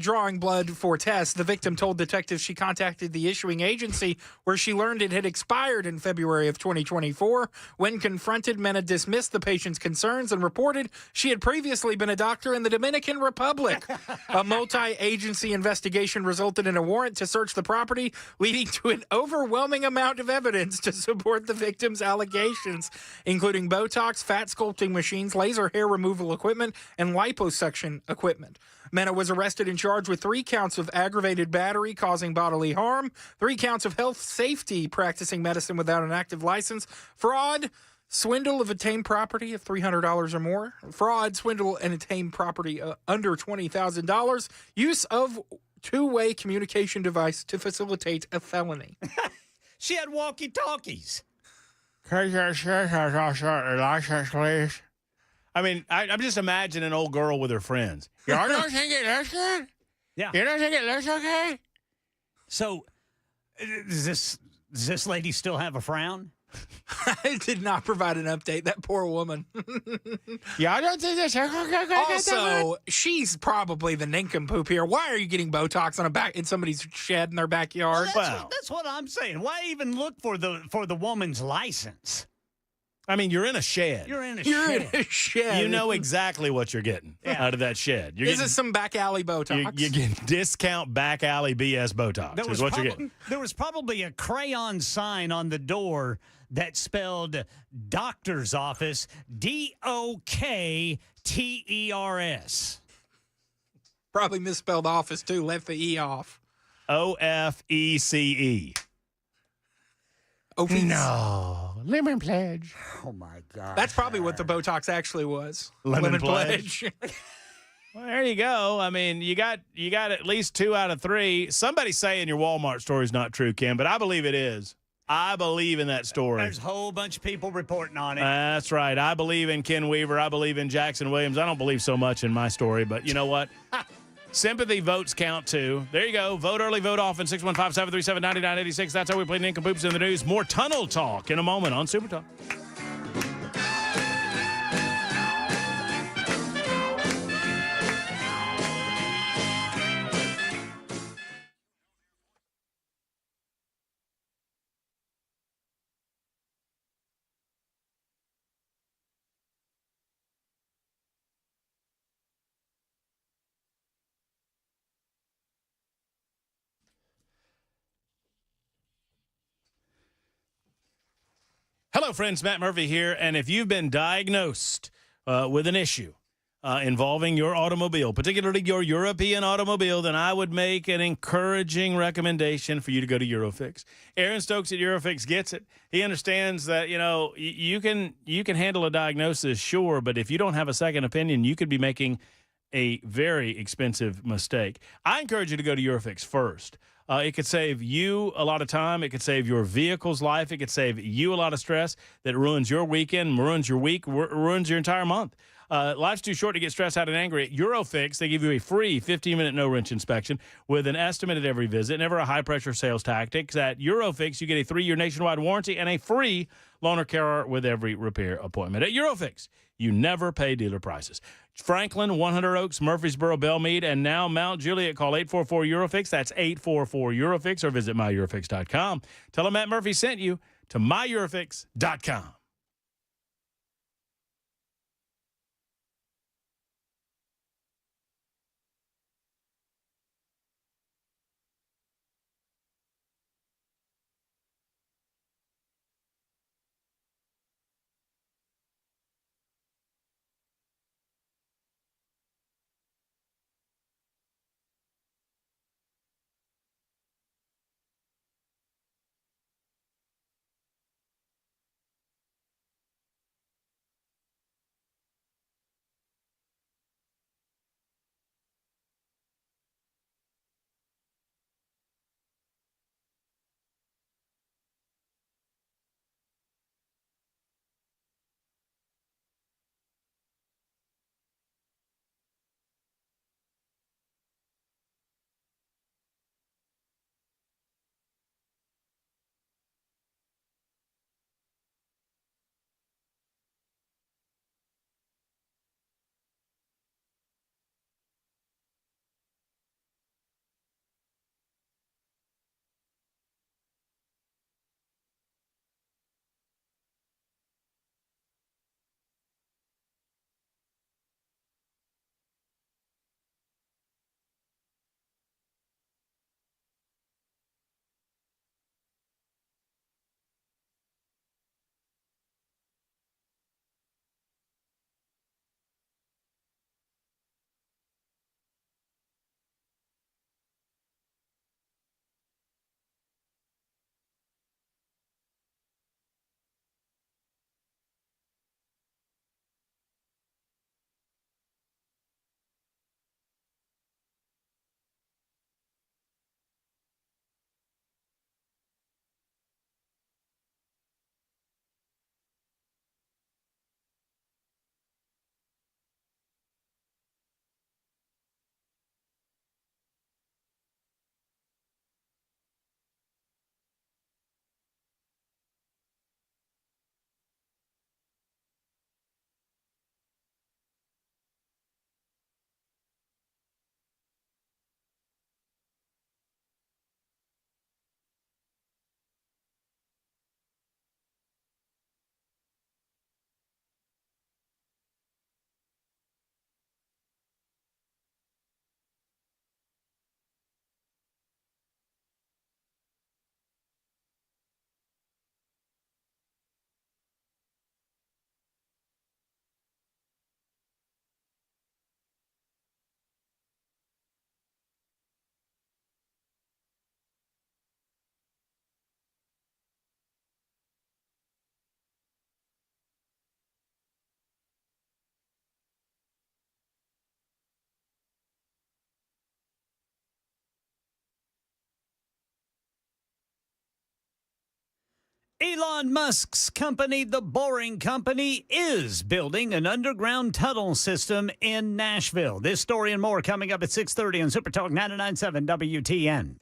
Drawing blood for tests. The victim told detectives she contacted the issuing agency where she learned it had expired in February of 2024. When confronted, Mena dismissed the patient's concerns and reported she had previously been a doctor in the Dominican Republic. A multi-agency investigation resulted in a warrant to search the property, leading to an overwhelming amount of evidence to support the victim's allegations, including Botox, fat sculpting machines, laser hair removal equipment, and liposuction equipment. Mena was arrested and charged with 3 counts of aggravated battery causing bodily harm, 3 counts of health safety practicing medicine without an active license, fraud, swindle of obtained property of $300 or more, fraud, swindle, and obtained property under $20,000, use of two-way communication device to facilitate a felony. She had walkie-talkies. License, please. I mean, I'm just imagining an old girl with her friends. You don't think it looks good? Yeah. You don't think it looks okay? So, does this lady still have a frown? I did not provide an update. That poor woman. Yeah, I don't think that's Also, she's probably the nincompoop here. Why are you getting Botox in somebody's shed in their backyard? Well, that's what I'm saying. Why even look for the woman's license? I mean, you're in a shed. You're in a shed. You know exactly what you're getting out of that shed. This is some back alley Botox. You're getting discount back alley BS Botox is what you're getting. There was probably a crayon sign on the door that spelled doctor's office, DOKTERS. Probably misspelled office, too. Left the E off. OFECE. Office. No. Lemon pledge. Oh, my God. That's probably what the Botox actually was. Lemon pledge. Well, there you go. I mean, you got at least 2 out of 3. Somebody's saying your Walmart story is not true, Kim, but I believe it is. I believe in that story. There's a whole bunch of people reporting on it. That's right. I believe in Ken Weaver. I believe in Jackson Williams. I don't believe so much in my story, but you know what? Sympathy votes count, too. There you go. Vote early, vote often, 615-737-9986. That's how we play Nincompoops in the News. More tunnel talk in a moment on Super Talk. Hello, friends. Matt Murphy here. And if you've been diagnosed with an issue involving your automobile, particularly your European automobile, then I would make an encouraging recommendation for you to go to Eurofix. Aaron Stokes at Eurofix gets it. He understands that, you can handle a diagnosis, sure, but if you don't have a second opinion, you could be making a very expensive mistake. I encourage you to go to Eurofix first. It could save you a lot of time. It could save your vehicle's life. It could save you a lot of stress that ruins your weekend, ruins your week, ruins your entire month. Life's too short to get stressed out and angry. At Eurofix, they give you a free 15-minute no-wrench inspection with an estimate at every visit, never a high-pressure sales tactics. At Eurofix, you get a 3-year nationwide warranty and a free loaner car with every repair appointment. At Eurofix, you never pay dealer prices. Franklin, 100 Oaks, Murfreesboro, Belmead, and now Mount Juliet. Call 844-EUROFIX. That's 844-EUROFIX, or visit myEurofix.com. Tell them Matt Murphy sent you to myEurofix.com. Elon Musk's company, The Boring Company, is building an underground tunnel system in Nashville. This story and more coming up at 6:30 on Super Talk 99.7 WTN.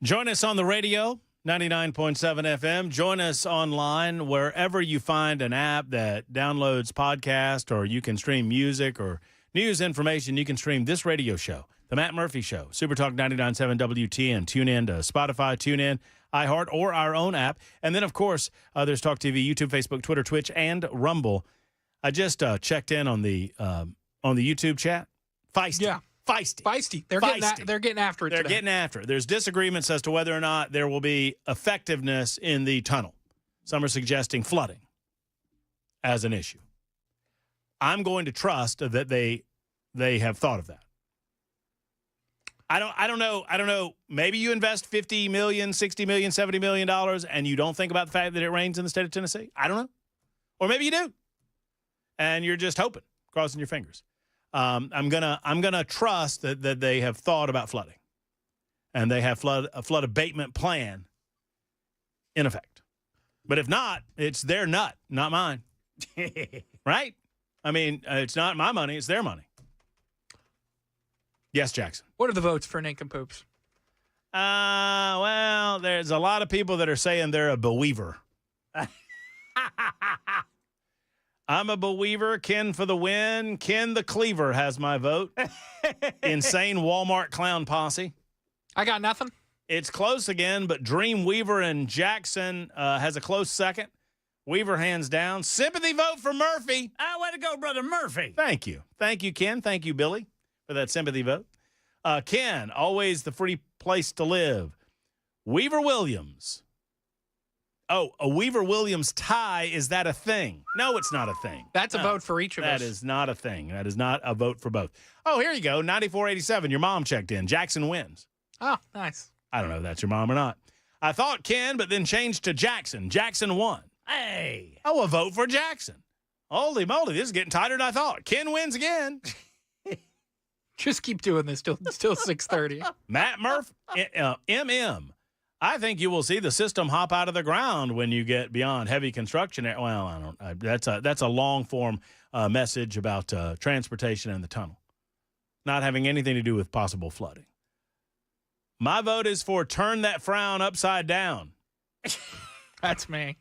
Join us on the radio, 99.7 FM. Join us online wherever you find an app that downloads podcast, or you can stream music or news information. You can stream this radio show, The Matt Murphy Show, Super Talk 99.7 WTN. Tune in to Spotify, tune in, iHeart, or our own app. And then, of course, there's Talk TV, YouTube, Facebook, Twitter, Twitch, and Rumble. I just checked in on the YouTube chat. Feisty. Yeah. Feisty. They're Feisty. getting after it. They're today. getting after it. There's disagreements as to whether or not there will be effectiveness in the tunnel. Some are suggesting flooding as an issue. I'm going to trust that they have thought of that. I don't know. Maybe you invest $50 million, $60 million, $70 million, and you don't think about the fact that it rains in the state of Tennessee. I don't know. Or maybe you do. And you're just hoping, crossing your fingers. I'm gonna trust that they have thought about flooding, and they have a flood abatement plan in effect. But if not, it's their nut, not mine. Right? I mean, it's not my money; it's their money. Yes, Jackson. What are the votes for nincompoops? Well, there's a lot of people that are saying they're a believer. I'm a believer. Ken for the win. Ken the Cleaver has my vote. Insane Walmart clown posse. I got nothing. It's close again, but Dream Weaver and Jackson has a close second. Weaver hands down. Sympathy vote for Murphy. Way to go, Brother Murphy. Thank you. Thank you, Ken. Thank you, Billy, for that sympathy vote. Ken, always the free place to live. Weaver Williams. Oh, a Weaver-Williams tie, is that a thing? No, it's not a thing. That's a vote for each of us. That is not a thing. That is not a vote for both. Oh, here you go, 9487. Your mom checked in. Jackson wins. Oh, nice. I don't know if that's your mom or not. I thought Ken, but then changed to Jackson. Jackson won. Hey. Oh, a vote for Jackson. Holy moly, this is getting tighter than I thought. Ken wins again. Just keep doing this till 6:30. Matt Murphy, MM. I think you will see the system hop out of the ground when you get beyond heavy construction. Well, I don't. That's a long form message about transportation and the tunnel, not having anything to do with possible flooding. My vote is for turn that frown upside down. That's me.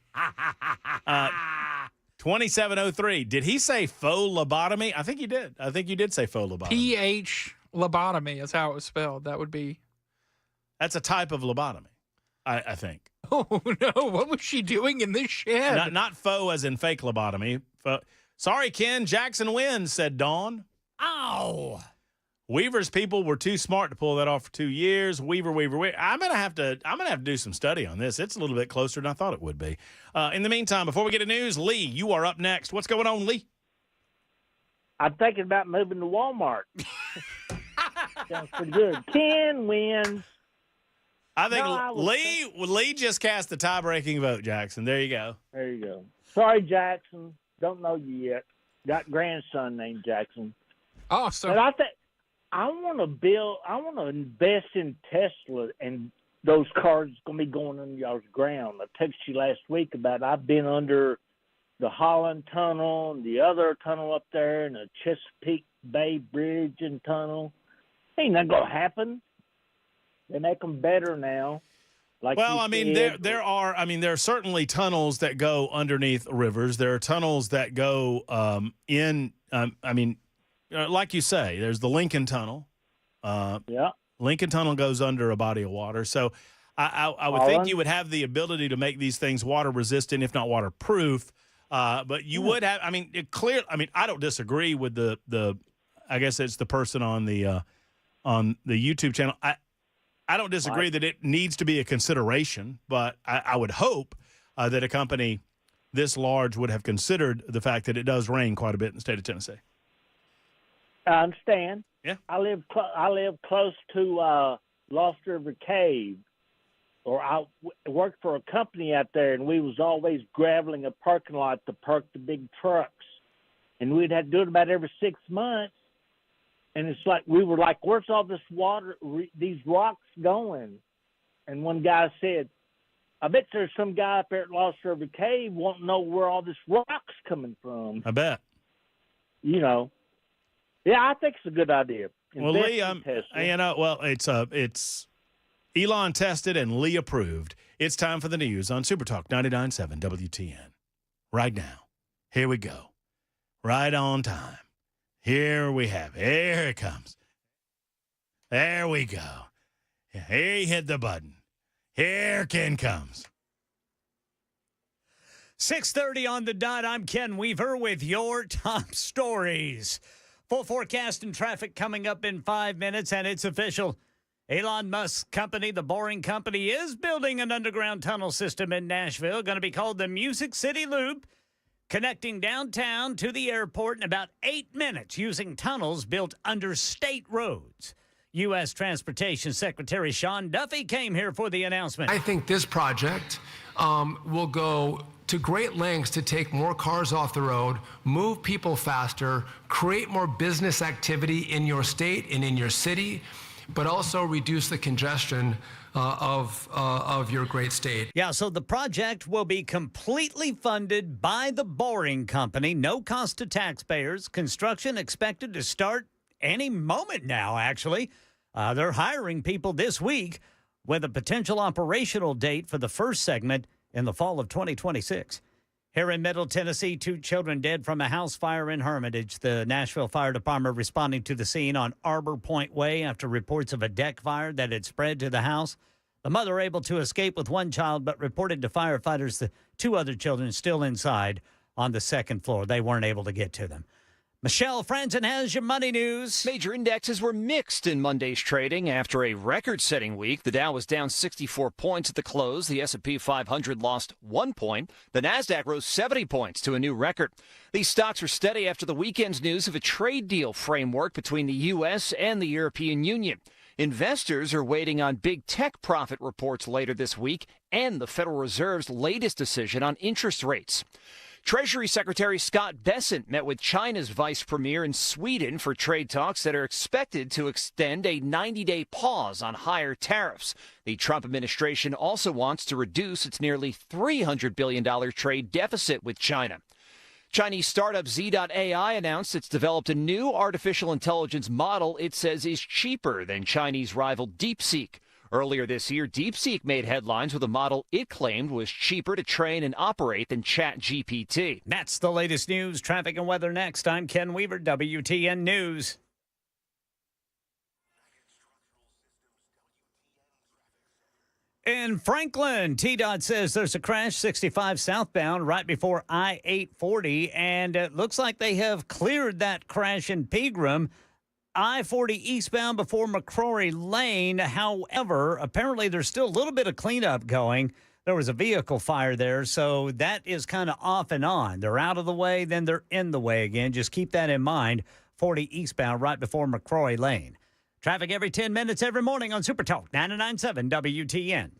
2703. Did he say faux lobotomy? I think he did. I think you did say faux lobotomy. PH lobotomy is how it was spelled. That would be. That's a type of lobotomy. I think. Oh, no. What was she doing in this shed? Not faux as in fake lobotomy. Sorry, Ken. Jackson wins, said Dawn. Ow. Weaver's people were too smart to pull that off for 2 years. Weaver. I'm gonna have to do some study on this. It's a little bit closer than I thought it would be. In the meantime, before we get to news, Lee, you are up next. What's going on, Lee? I'm thinking about moving to Walmart. Sounds pretty good. Ken wins. I think Lee just cast the tie-breaking vote, Jackson. There you go. There you go. Sorry, Jackson. Don't know you yet. Got grandson named Jackson. Oh, so. But I think I want to invest in Tesla, and those cars going to be going under y'all's ground. I texted you last week about I've been under the Holland Tunnel and the other tunnel up there and the Chesapeake Bay Bridge and tunnel. Ain't that going to happen. They make them better now. Like well, I mean, there are certainly tunnels that go underneath rivers. There are tunnels that go like you say, there's the Lincoln Tunnel. Yeah. Lincoln Tunnel goes under a body of water. So I would think you would have the ability to make these things water resistant, if not waterproof. But you would have, I don't disagree with the I guess it's the person on the YouTube channel. I don't disagree that it needs to be a consideration, but I would hope that a company this large would have considered the fact that it does rain quite a bit in the state of Tennessee. I understand. Yeah. I live close to Lost River Cave, or I worked for a company out there, and we was always graveling a parking lot to park the big trucks, and we'd have to do it about every 6 months. And it's like, we were like, where's all this water, these rocks going? And one guy said, I bet there's some guy up there at Lost River Cave won't know where all this rock's coming from. I bet. You know. Yeah, I think it's a good idea. Well, Lee, it's Elon tested and Lee approved. It's time for the news on Super Talk 99.7 WTN. Right now. Here we go. Right on time. Here we have it. Here it comes. There we go. Here he hit the button. Here Ken comes. 6:30 on the dot. I'm Ken Weaver with your top stories. Full forecast and traffic coming up in 5 minutes, and it's official. Elon Musk's company, the Boring Company, is building an underground tunnel system in Nashville, going to be called the Music City Loop, connecting downtown to the airport in about 8 minutes using tunnels built under state roads. U.S. Transportation Secretary Sean Duffy came here for the announcement. I think this project will go to great lengths to take more cars off the road, move people faster, create more business activity in your state and in your city, but also reduce the congestion of your great state. Yeah, so the project will be completely funded by the Boring Company, no cost to taxpayers. Construction expected to start any moment now, actually. They're hiring people this week with a potential operational date for the first segment in the fall of 2026. Here in Middle Tennessee, 2 children dead from a house fire in Hermitage. The Nashville Fire Department responding to the scene on Arbor Point Way after reports of a deck fire that had spread to the house. The mother able to escape with 1 child, but reported to firefighters the 2 other children still inside on the 2nd floor. They weren't able to get to them. Michelle Franzen has your money news. Major indexes were mixed in Monday's trading. After a record-setting week, the Dow was down 64 points at the close. The S&P 500 lost 1 point. The Nasdaq rose 70 points to a new record. These stocks were steady after the weekend's news of a trade deal framework between the U.S. and the European Union. Investors are waiting on big tech profit reports later this week and the Federal Reserve's latest decision on interest rates. Treasury Secretary Scott Bessent met with China's vice premier in Sweden for trade talks that are expected to extend a 90-day pause on higher tariffs. The Trump administration also wants to reduce its nearly $300 billion trade deficit with China. Chinese startup Z.AI announced it's developed a new artificial intelligence model it says is cheaper than Chinese rival DeepSeek. Earlier this year, DeepSeek made headlines with a model it claimed was cheaper to train and operate than ChatGPT. That's the latest news, traffic, and weather next. I'm Ken Weaver, WTN News. In Franklin, TDOT says there's a crash 65 southbound right before I-840, and it looks like they have cleared that crash in Pegram. I-40 eastbound before McCrory Lane. However, apparently there's still a little bit of cleanup going. There was a vehicle fire there, so that is kind of off and on. They're out of the way, then they're in the way again. Just keep that in mind. 40 eastbound right before McCrory Lane. Traffic every 10 minutes every morning on Super Talk 99.7 WTN.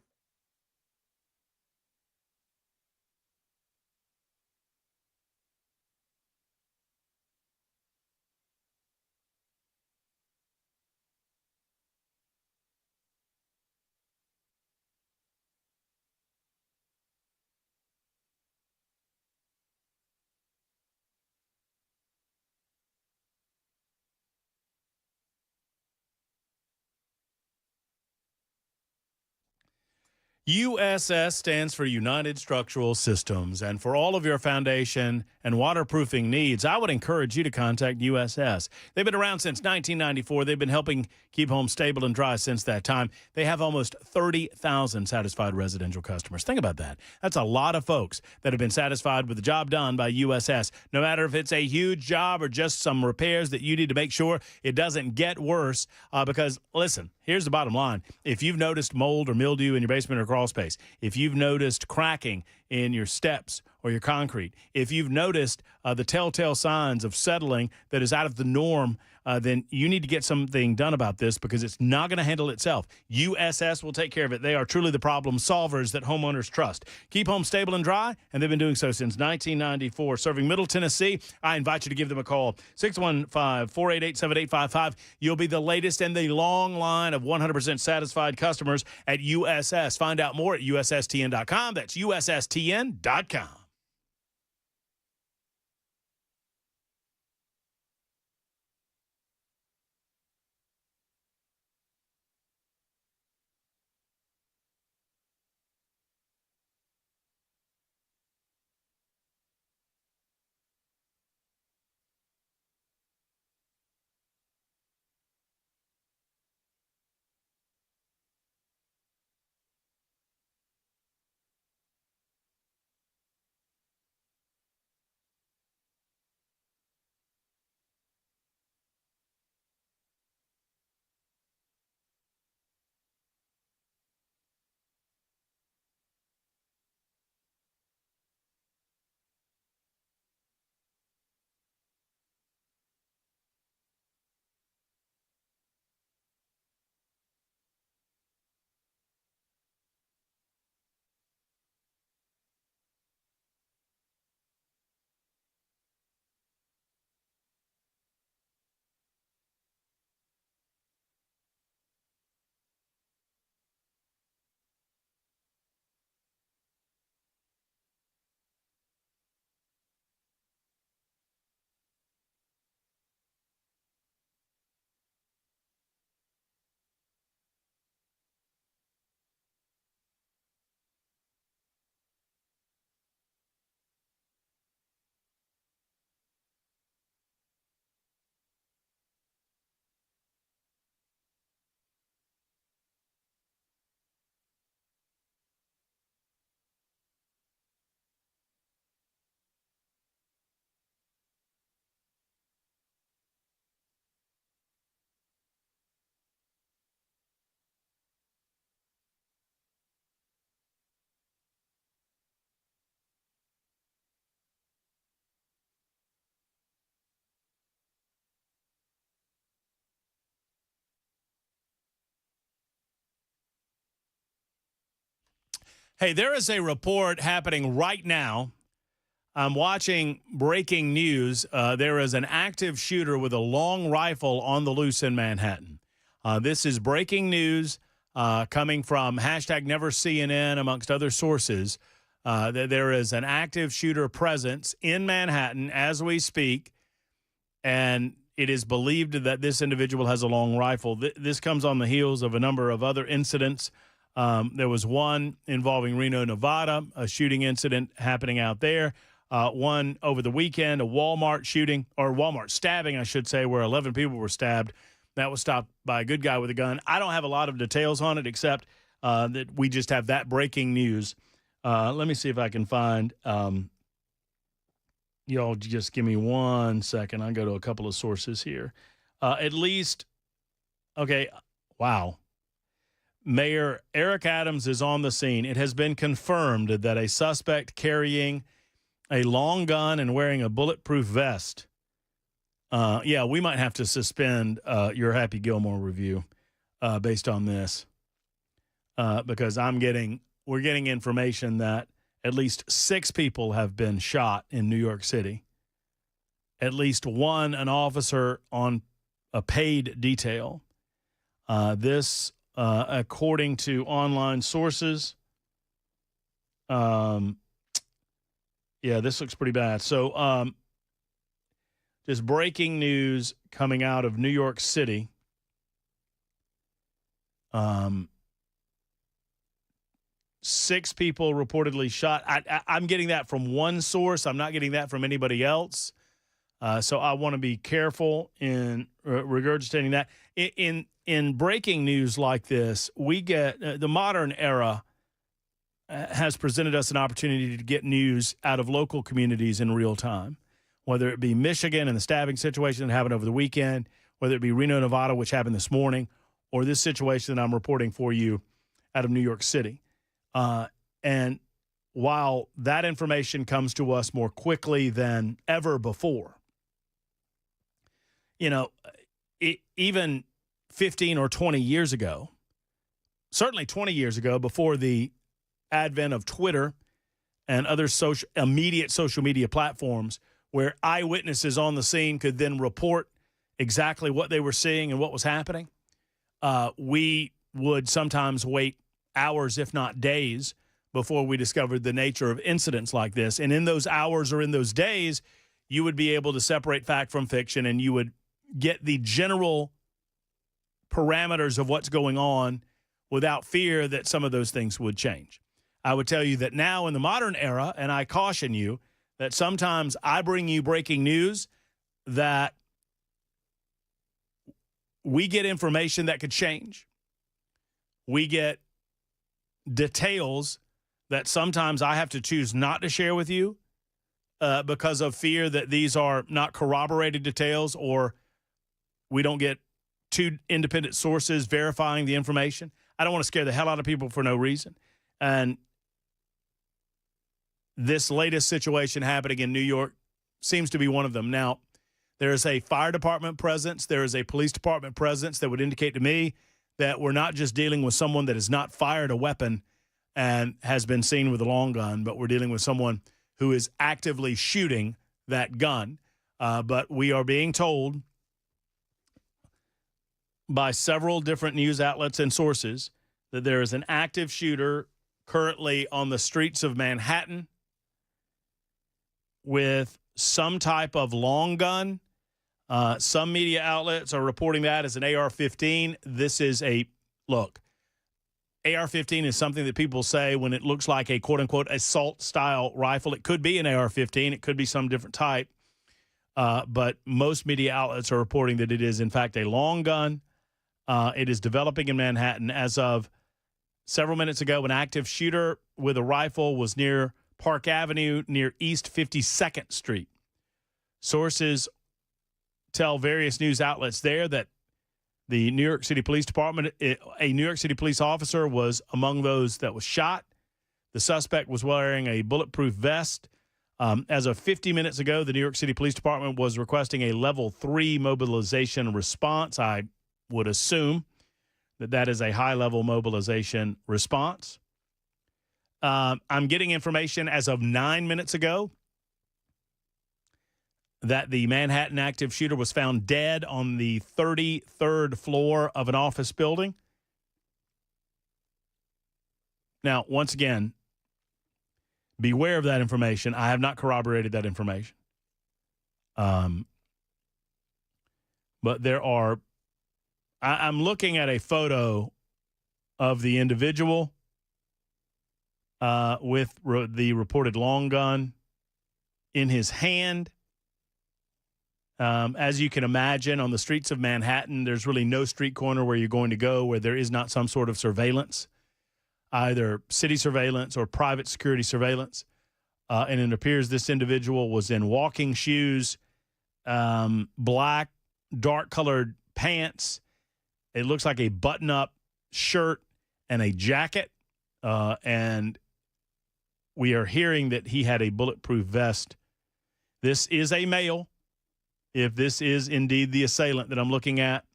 USS stands for United Structural Systems, and for all of your foundation and waterproofing needs, I would encourage you to contact USS. They've been around since 1994. They've been helping keep homes stable and dry since that time. They have almost 30,000 satisfied residential customers. Think about that. That's a lot of folks that have been satisfied with the job done by USS, no matter if it's a huge job or just some repairs that you need to make sure it doesn't get worse. Because, listen, here's the bottom line. If you've noticed mold or mildew in your basement or crawl space, if you've noticed cracking in your steps or your concrete. If you've noticed the telltale signs of settling that is out of the norm, then you need to get something done about this because it's not going to handle itself. USS will take care of it. They are truly the problem solvers that homeowners trust. Keep homes stable and dry, and they've been doing so since 1994. Serving Middle Tennessee, I invite you to give them a call, 615-488-7855. You'll be the latest in the long line of 100% satisfied customers at USS. Find out more at USSTN.com. That's USSTN.com. Hey, there is a report happening right now. I'm watching breaking news. There is an active shooter with a long rifle on the loose in Manhattan. This is breaking news coming from #NeverCNN, amongst other sources. There is an active shooter presence in Manhattan as we speak, and it is believed that this individual has a long rifle. This comes on the heels of a number of other incidents. There was one involving Reno, Nevada, a shooting incident happening out there. One over the weekend, a Walmart shooting, or Walmart stabbing, I should say, where 11 people were stabbed. That was stopped by a good guy with a gun. I don't have a lot of details on it, except that we just have that breaking news. Let me see if I can find, y'all just give me 1 second. I'll go to a couple of sources here. At least, okay, wow. Mayor Eric Adams is on the scene. It has been confirmed that a suspect carrying a long gun and wearing a bulletproof vest. Yeah, we might have to suspend your Happy Gilmore review based on this because we're getting information that at least 6 people have been shot in New York City. At least one, an officer on a paid detail. This according to online sources. Yeah, this looks pretty bad. So just breaking news coming out of New York City. 6 people reportedly shot. I'm getting that from one source. I'm not getting that from anybody else. So I want to be careful in regurgitating that. In breaking news like this, we get the modern era has presented us an opportunity to get news out of local communities in real time, whether it be Michigan and the stabbing situation that happened over the weekend, whether it be Reno, Nevada, which happened this morning, or this situation that I'm reporting for you out of New York City. And while that information comes to us more quickly than ever before, even 15 or 20 years ago, certainly 20 years ago, before the advent of Twitter and other immediate social media platforms where eyewitnesses on the scene could then report exactly what they were seeing and what was happening, we would sometimes wait hours, if not days, before we discovered the nature of incidents like this. And in those hours or in those days, you would be able to separate fact from fiction, and you would get the general parameters of what's going on without fear that some of those things would change. I would tell you that now in the modern era, and I caution you, that sometimes I bring you breaking news that we get information that could change. We get details that sometimes I have to choose not to share with you because of fear that these are not corroborated details, or we don't get two independent sources verifying the information. I don't want to scare the hell out of people for no reason. And this latest situation happening in New York seems to be one of them. Now, there is a fire department presence. There is a police department presence that would indicate to me that we're not just dealing with someone that has not fired a weapon and has been seen with a long gun, but we're dealing with someone who is actively shooting that gun. But we are being told by several different news outlets and sources that there is an active shooter currently on the streets of Manhattan with some type of long gun. Some media outlets are reporting that as an AR-15. This is AR-15 is something that people say when it looks like a quote-unquote assault-style rifle. It could be an AR-15. It could be some different type. But most media outlets are reporting that it is, in fact, a long gun. It is developing in Manhattan. As of several minutes ago, an active shooter with a rifle was near Park Avenue near East 52nd Street. Sources tell various news outlets there that the New York City Police Department, a New York City police officer was among those that was shot. The suspect was wearing a bulletproof vest. As of 50 minutes ago, the New York City Police Department was requesting a level 3 mobilization response. I would assume that that is a high-level mobilization response. I'm getting information as of 9 minutes ago that the Manhattan active shooter was found dead on the 33rd floor of an office building. Now, once again, beware of that information. I have not corroborated that information. But there are, I'm looking at a photo of the individual with the reported long gun in his hand. As you can imagine, on the streets of Manhattan, there's really no street corner where you're going to go where there is not some sort of surveillance, either city surveillance or private security surveillance. And it appears this individual was in walking shoes, black, dark-colored pants. It looks like a button-up shirt and a jacket. And we are hearing that he had a bulletproof vest. This is a male. If this is indeed the assailant that I'm looking at,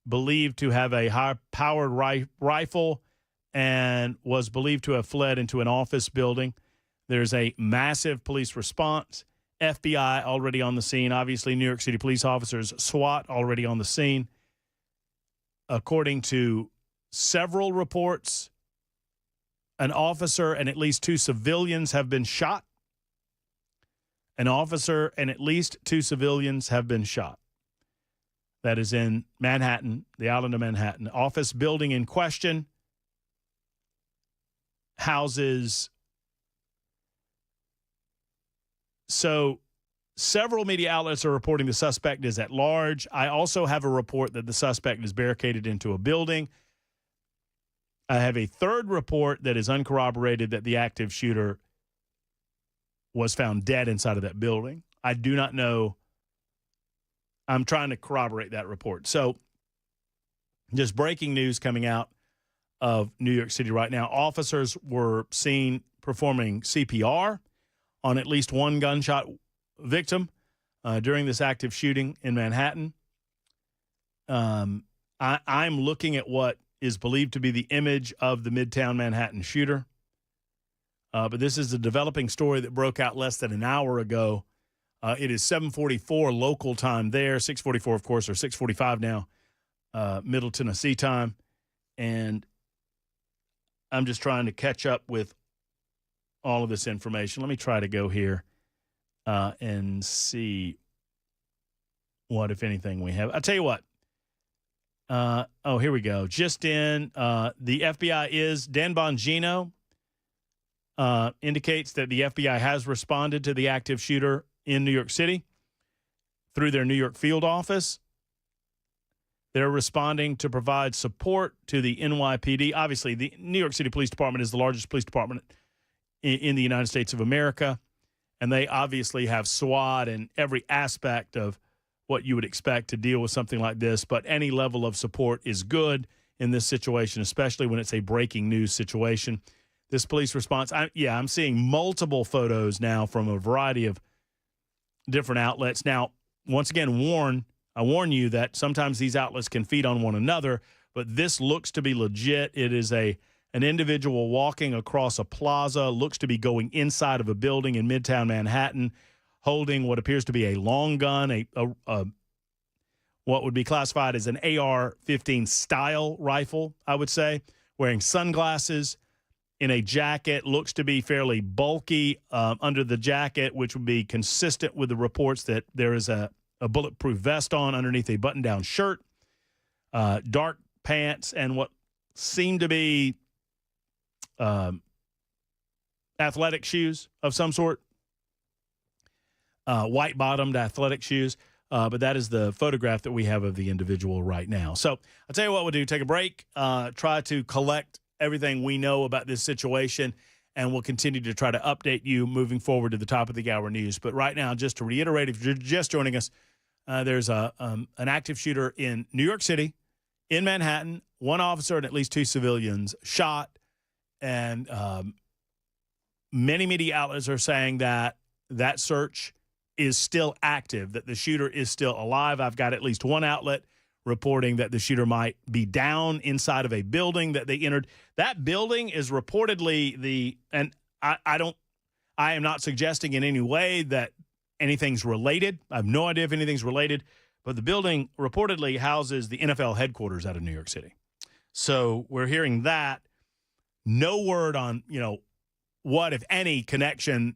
believed to have a high-powered rifle and was believed to have fled into an office building. There's a massive police response. FBI already on the scene. Obviously, New York City police officers, SWAT already on the scene. According to several reports, an officer and at least 2 civilians have been shot. An officer and at least 2 civilians have been shot. That is in Manhattan, the island of Manhattan. Office building in question houses. So several media outlets are reporting the suspect is at large. I also have a report that the suspect is barricaded into a building. I have a third report that is uncorroborated that the active shooter was found dead inside of that building. I do not know. I'm trying to corroborate that report. So just breaking news coming out of New York City right now. Officers were seen performing CPR on at least one gunshot victim during this active shooting in Manhattan. I'm looking at what is believed to be the image of the Midtown Manhattan shooter. But this is a developing story that broke out less than an hour ago. It is 7:44 local time there, 6:44, of course, or 6:45 now, Middle Tennessee time. And I'm just trying to catch up with all of this information. Let me try to go here and see what, if anything, we have. I'll tell you what. Here we go. Just in, the FBI is, Dan Bongino indicates that the FBI has responded to the active shooter in New York City through their New York field office. They're responding to provide support to the NYPD. Obviously, the New York City Police Department is the largest police department in the United States of America, and they obviously have SWAT and every aspect of what you would expect to deal with something like this, but any level of support is good in this situation, especially when it's a breaking news situation. This police response, I'm seeing multiple photos now from a variety of different outlets. Now, once again, I warn you that sometimes these outlets can feed on one another, but this looks to be legit. It is an individual walking across a plaza, looks to be going inside of a building in Midtown Manhattan, holding what appears to be a long gun, what would be classified as an AR-15 style rifle, I would say, wearing sunglasses, in a jacket, looks to be fairly bulky under the jacket, which would be consistent with the reports that there is a bulletproof vest on underneath a button-down shirt, dark pants, and what seem to be athletic shoes of some sort, white-bottomed athletic shoes. But that is the photograph that we have of the individual right now. So I'll tell you what we'll do. Take a break, try to collect everything we know about this situation, and we'll continue to try to update you moving forward to the top of the hour news. But right now, just to reiterate, if you're just joining us, there's an active shooter in New York City, in Manhattan, one officer and at least two civilians shot, and many media outlets are saying that search is still active, that the shooter is still alive. I've got at least one outlet reporting that the shooter might be down inside of a building that they entered. That building is reportedly I am not suggesting in any way that anything's related. I have no idea if anything's related, but the building reportedly houses the NFL headquarters out of New York City. So we're hearing that. No word on, what, if any, connection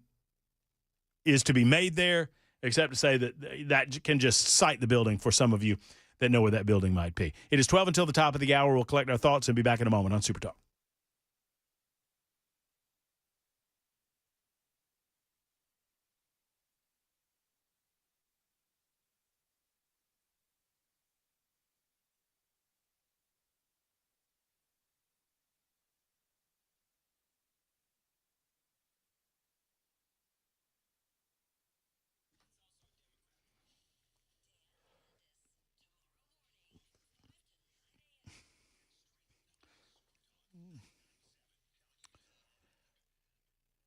is to be made there, except to say that can just cite the building for some of you that know where that building might be. It is 12 until the top of the hour. We'll collect our thoughts and be back in a moment on Super Talk.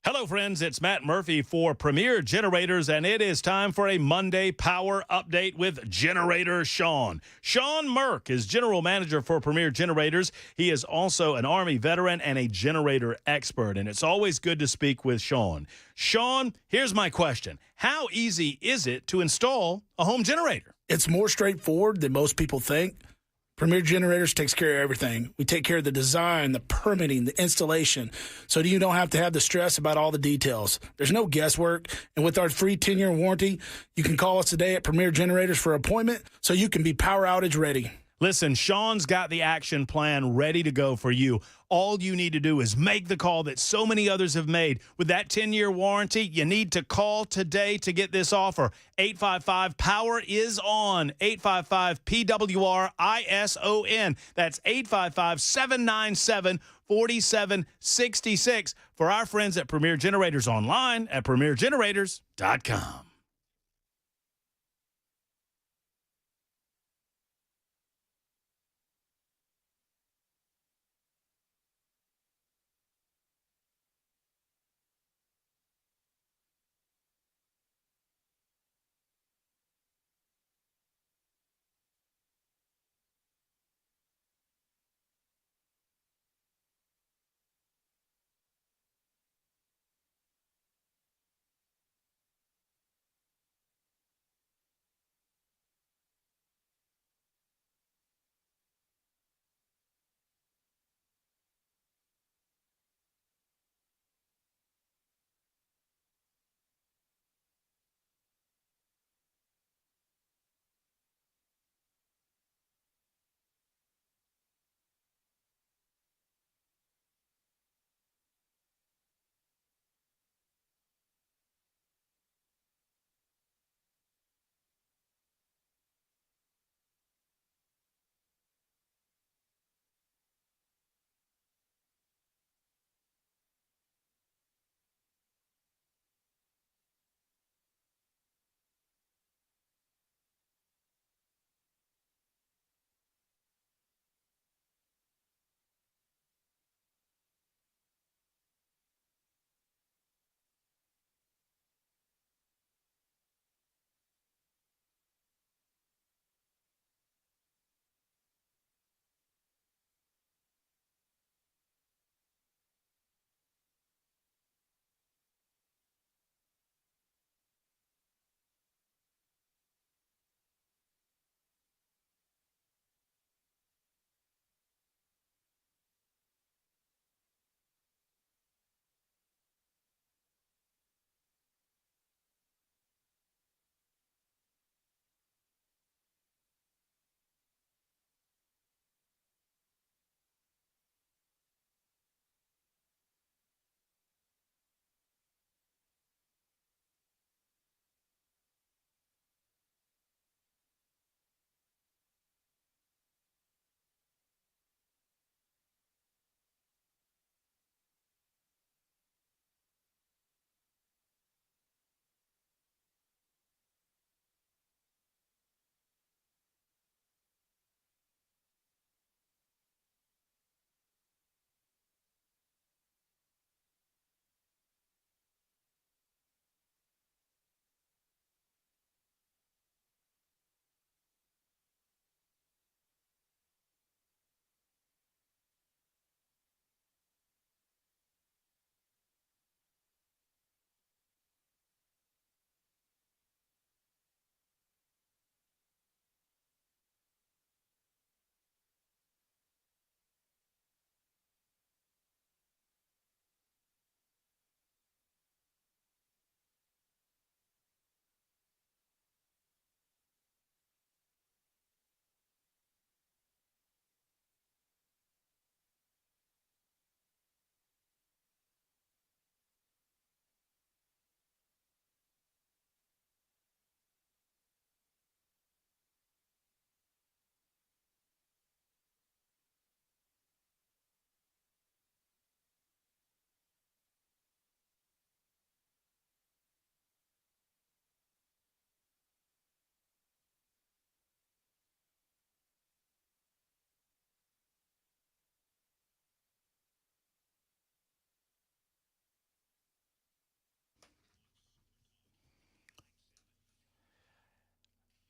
Hello, friends. It's Matt Murphy for Premier Generators, and it is time for a Monday Power Update with Generator Sean. Sean Merck is General Manager for Premier Generators. He is also an Army veteran and a generator expert, and it's always good to speak with Sean. Sean, here's my question. How easy is it to install a home generator? It's more straightforward than most people think. Premier Generators takes care of everything. We take care of the design, the permitting, the installation, so you don't have to have the stress about all the details. There's no guesswork, and with our free 10-year warranty, you can call us today at Premier Generators for an appointment so you can be power outage ready. Listen, Sean's got the action plan ready to go for you. All you need to do is make the call that so many others have made. With that 10-year warranty, you need to call today to get this offer. 855-POWER is on. 855-PWR-ISON. That's 855-797-4766 for our friends at Premier Generators online at premiergenerators.com.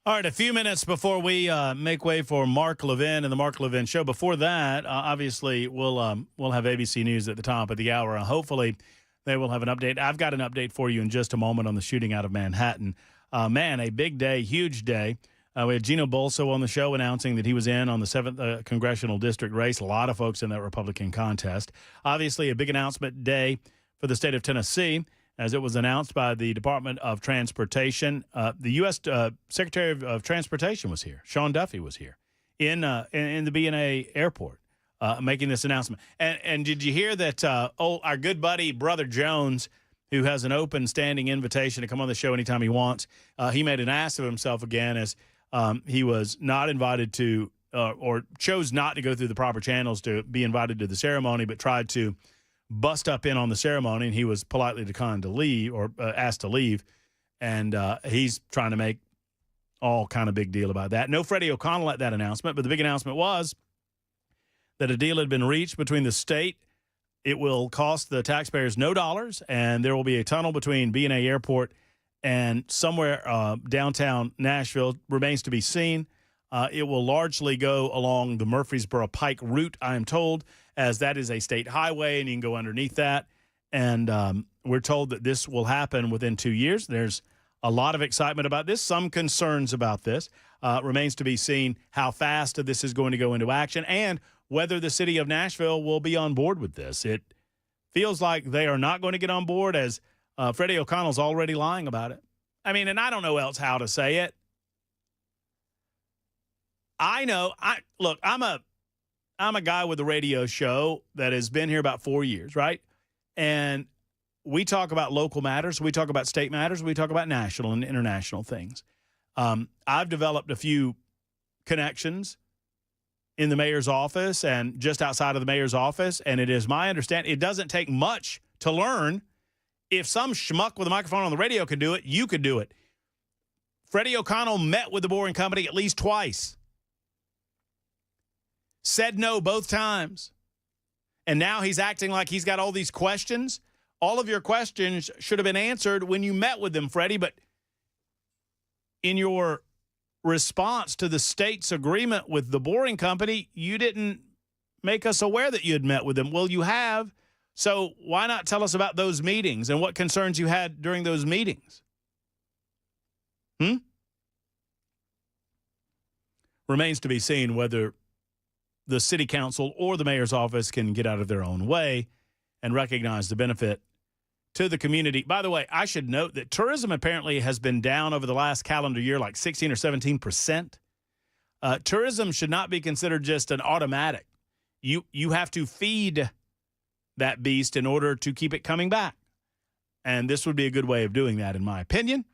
All right, a few minutes before we make way for Mark Levin and the Mark Levin Show. Before that, obviously, we'll have ABC News at the top of the hour. Hopefully, they will have an update. I've got an update for you in just a moment on the shooting out of Manhattan. Man, a big day, huge day. We had Gino Bolso on the show announcing that he was in on the 7th Congressional District race. A lot of folks in that Republican contest. Obviously, a big announcement day for the state of Tennessee, as it was announced by the Department of Transportation. The U.S. Secretary of Transportation was here. Sean Duffy was here in the B&A airport making this announcement. And did you hear that our good buddy, Brother Jones, who has an open standing invitation to come on the show anytime he wants, he made an ass of himself again as he was not invited to or chose not to go through the proper channels to be invited to the ceremony, but tried to bust up in on the ceremony, and he was politely declined to leave or asked to leave. And he's trying to make all kind of big deal about that. No Freddie O'Connell at that announcement, but the big announcement was that a deal had been reached between the state. It will cost the taxpayers no dollars, and there will be a tunnel between B&A Airport and somewhere downtown Nashville. Remains to be seen. It will largely go along the Murfreesboro Pike route, I am told, as that is a state highway, and you can go underneath that. And we're told that this will happen within 2 years. There's a lot of excitement about this, some concerns about this. Remains to be seen how fast this is going to go into action and whether the city of Nashville will be on board with this. It feels like they are not going to get on board, as Freddie O'Connell's already lying about it. I mean, and I don't know else how to say it. I know. Look, I'm a guy with a radio show that has been here about 4 years, right? And we talk about local matters, we talk about state matters, we talk about national and international things. I've developed a few connections in the mayor's office and just outside of the mayor's office, and it is my understanding it doesn't take much to learn. If some schmuck with a microphone on the radio could do it, you could do it. Freddie O'Connell met with the Boring Company at least twice. Said no both times. And now he's acting like he's got all these questions. All of your questions should have been answered when you met with them, Freddie, but in your response to the state's agreement with the Boring Company, you didn't make us aware that you had met with them. Well, you have. So why not tell us about those meetings and what concerns you had during those meetings? Remains to be seen whether the city council or the mayor's office can get out of their own way and recognize the benefit to the community. By the way, I should note that tourism apparently has been down over the last calendar year like 16 or 17%. Tourism should not be considered just an automatic. You have to feed that beast in order to keep it coming back. And this would be a good way of doing that, in my opinion.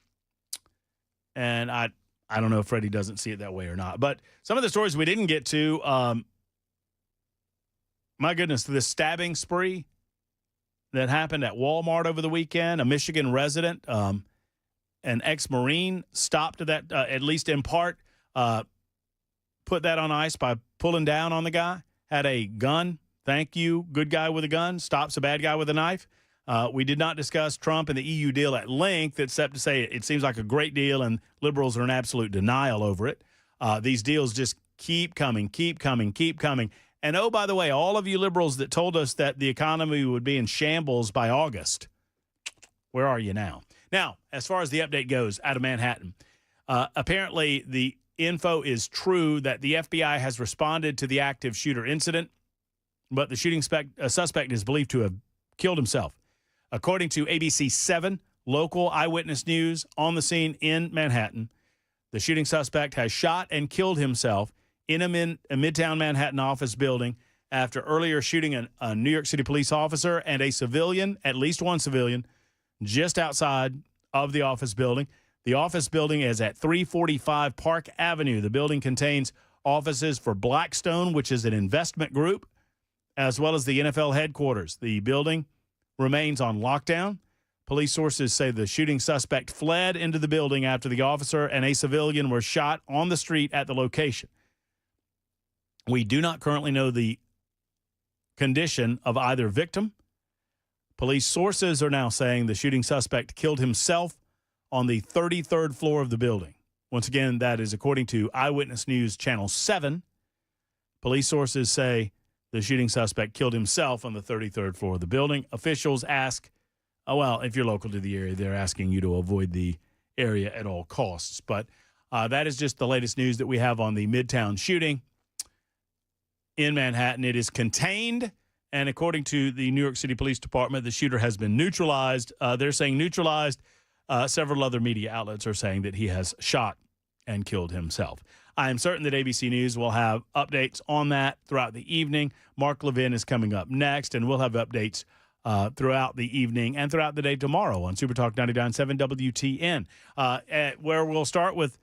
And I don't know if Freddie doesn't see it that way or not. But some of the stories we didn't get to, my goodness, this stabbing spree that happened at Walmart over the weekend, a Michigan resident, an ex-Marine, stopped that, at least in part, put that on ice by pulling down on the guy, had a gun. Thank you, good guy with a gun, stops a bad guy with a knife. We did not discuss Trump and the EU deal at length, except to say it seems like a great deal, and liberals are in absolute denial over it. These deals just keep coming. And, oh, by the way, all of you liberals that told us that the economy would be in shambles by August, where are you now? Now, as far as the update goes out of Manhattan, apparently the info is true that the FBI has responded to the active shooter incident, but the shooting suspect is believed to have killed himself. According to ABC 7, local eyewitness news on the scene in Manhattan, the shooting suspect has shot and killed himself in a Midtown Manhattan office building after earlier shooting a New York City police officer and a civilian, at least one civilian, just outside of the office building. The office building is at 345 Park Avenue. The building contains offices for Blackstone, which is an investment group, as well as the NFL headquarters. The building remains on lockdown. Police sources say the shooting suspect fled into the building after the officer and a civilian were shot on the street at the location. We do not currently know the condition of either victim. Police sources are now saying the shooting suspect killed himself on the 33rd floor of the building. Once again, that is according to Eyewitness News Channel 7. Police sources say the shooting suspect killed himself on the 33rd floor of the building. Officials ask, if you're local to the area, they're asking you to avoid the area at all costs. But that is just the latest news that we have on the Midtown shooting in Manhattan. It is contained, and according to the New York City Police Department, the shooter has been neutralized. They're saying neutralized. Several other media outlets are saying that he has shot and killed himself. I am certain that ABC News will have updates on that throughout the evening. Mark Levin is coming up next, and we'll have updates throughout the evening and throughout the day tomorrow on Super Talk 99.7 WTN, where we'll start with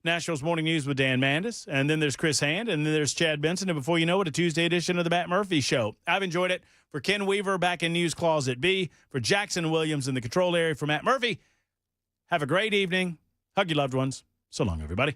Nashville's Morning News with Dan Mandis, and then there's Chris Hand, and then there's Chad Benson, and before you know it, a Tuesday edition of the Matt Murphy Show. I've enjoyed it. For Ken Weaver back in News Closet B, for Jackson Williams in the control area, for Matt Murphy, have a great evening. Hug your loved ones. So long, everybody.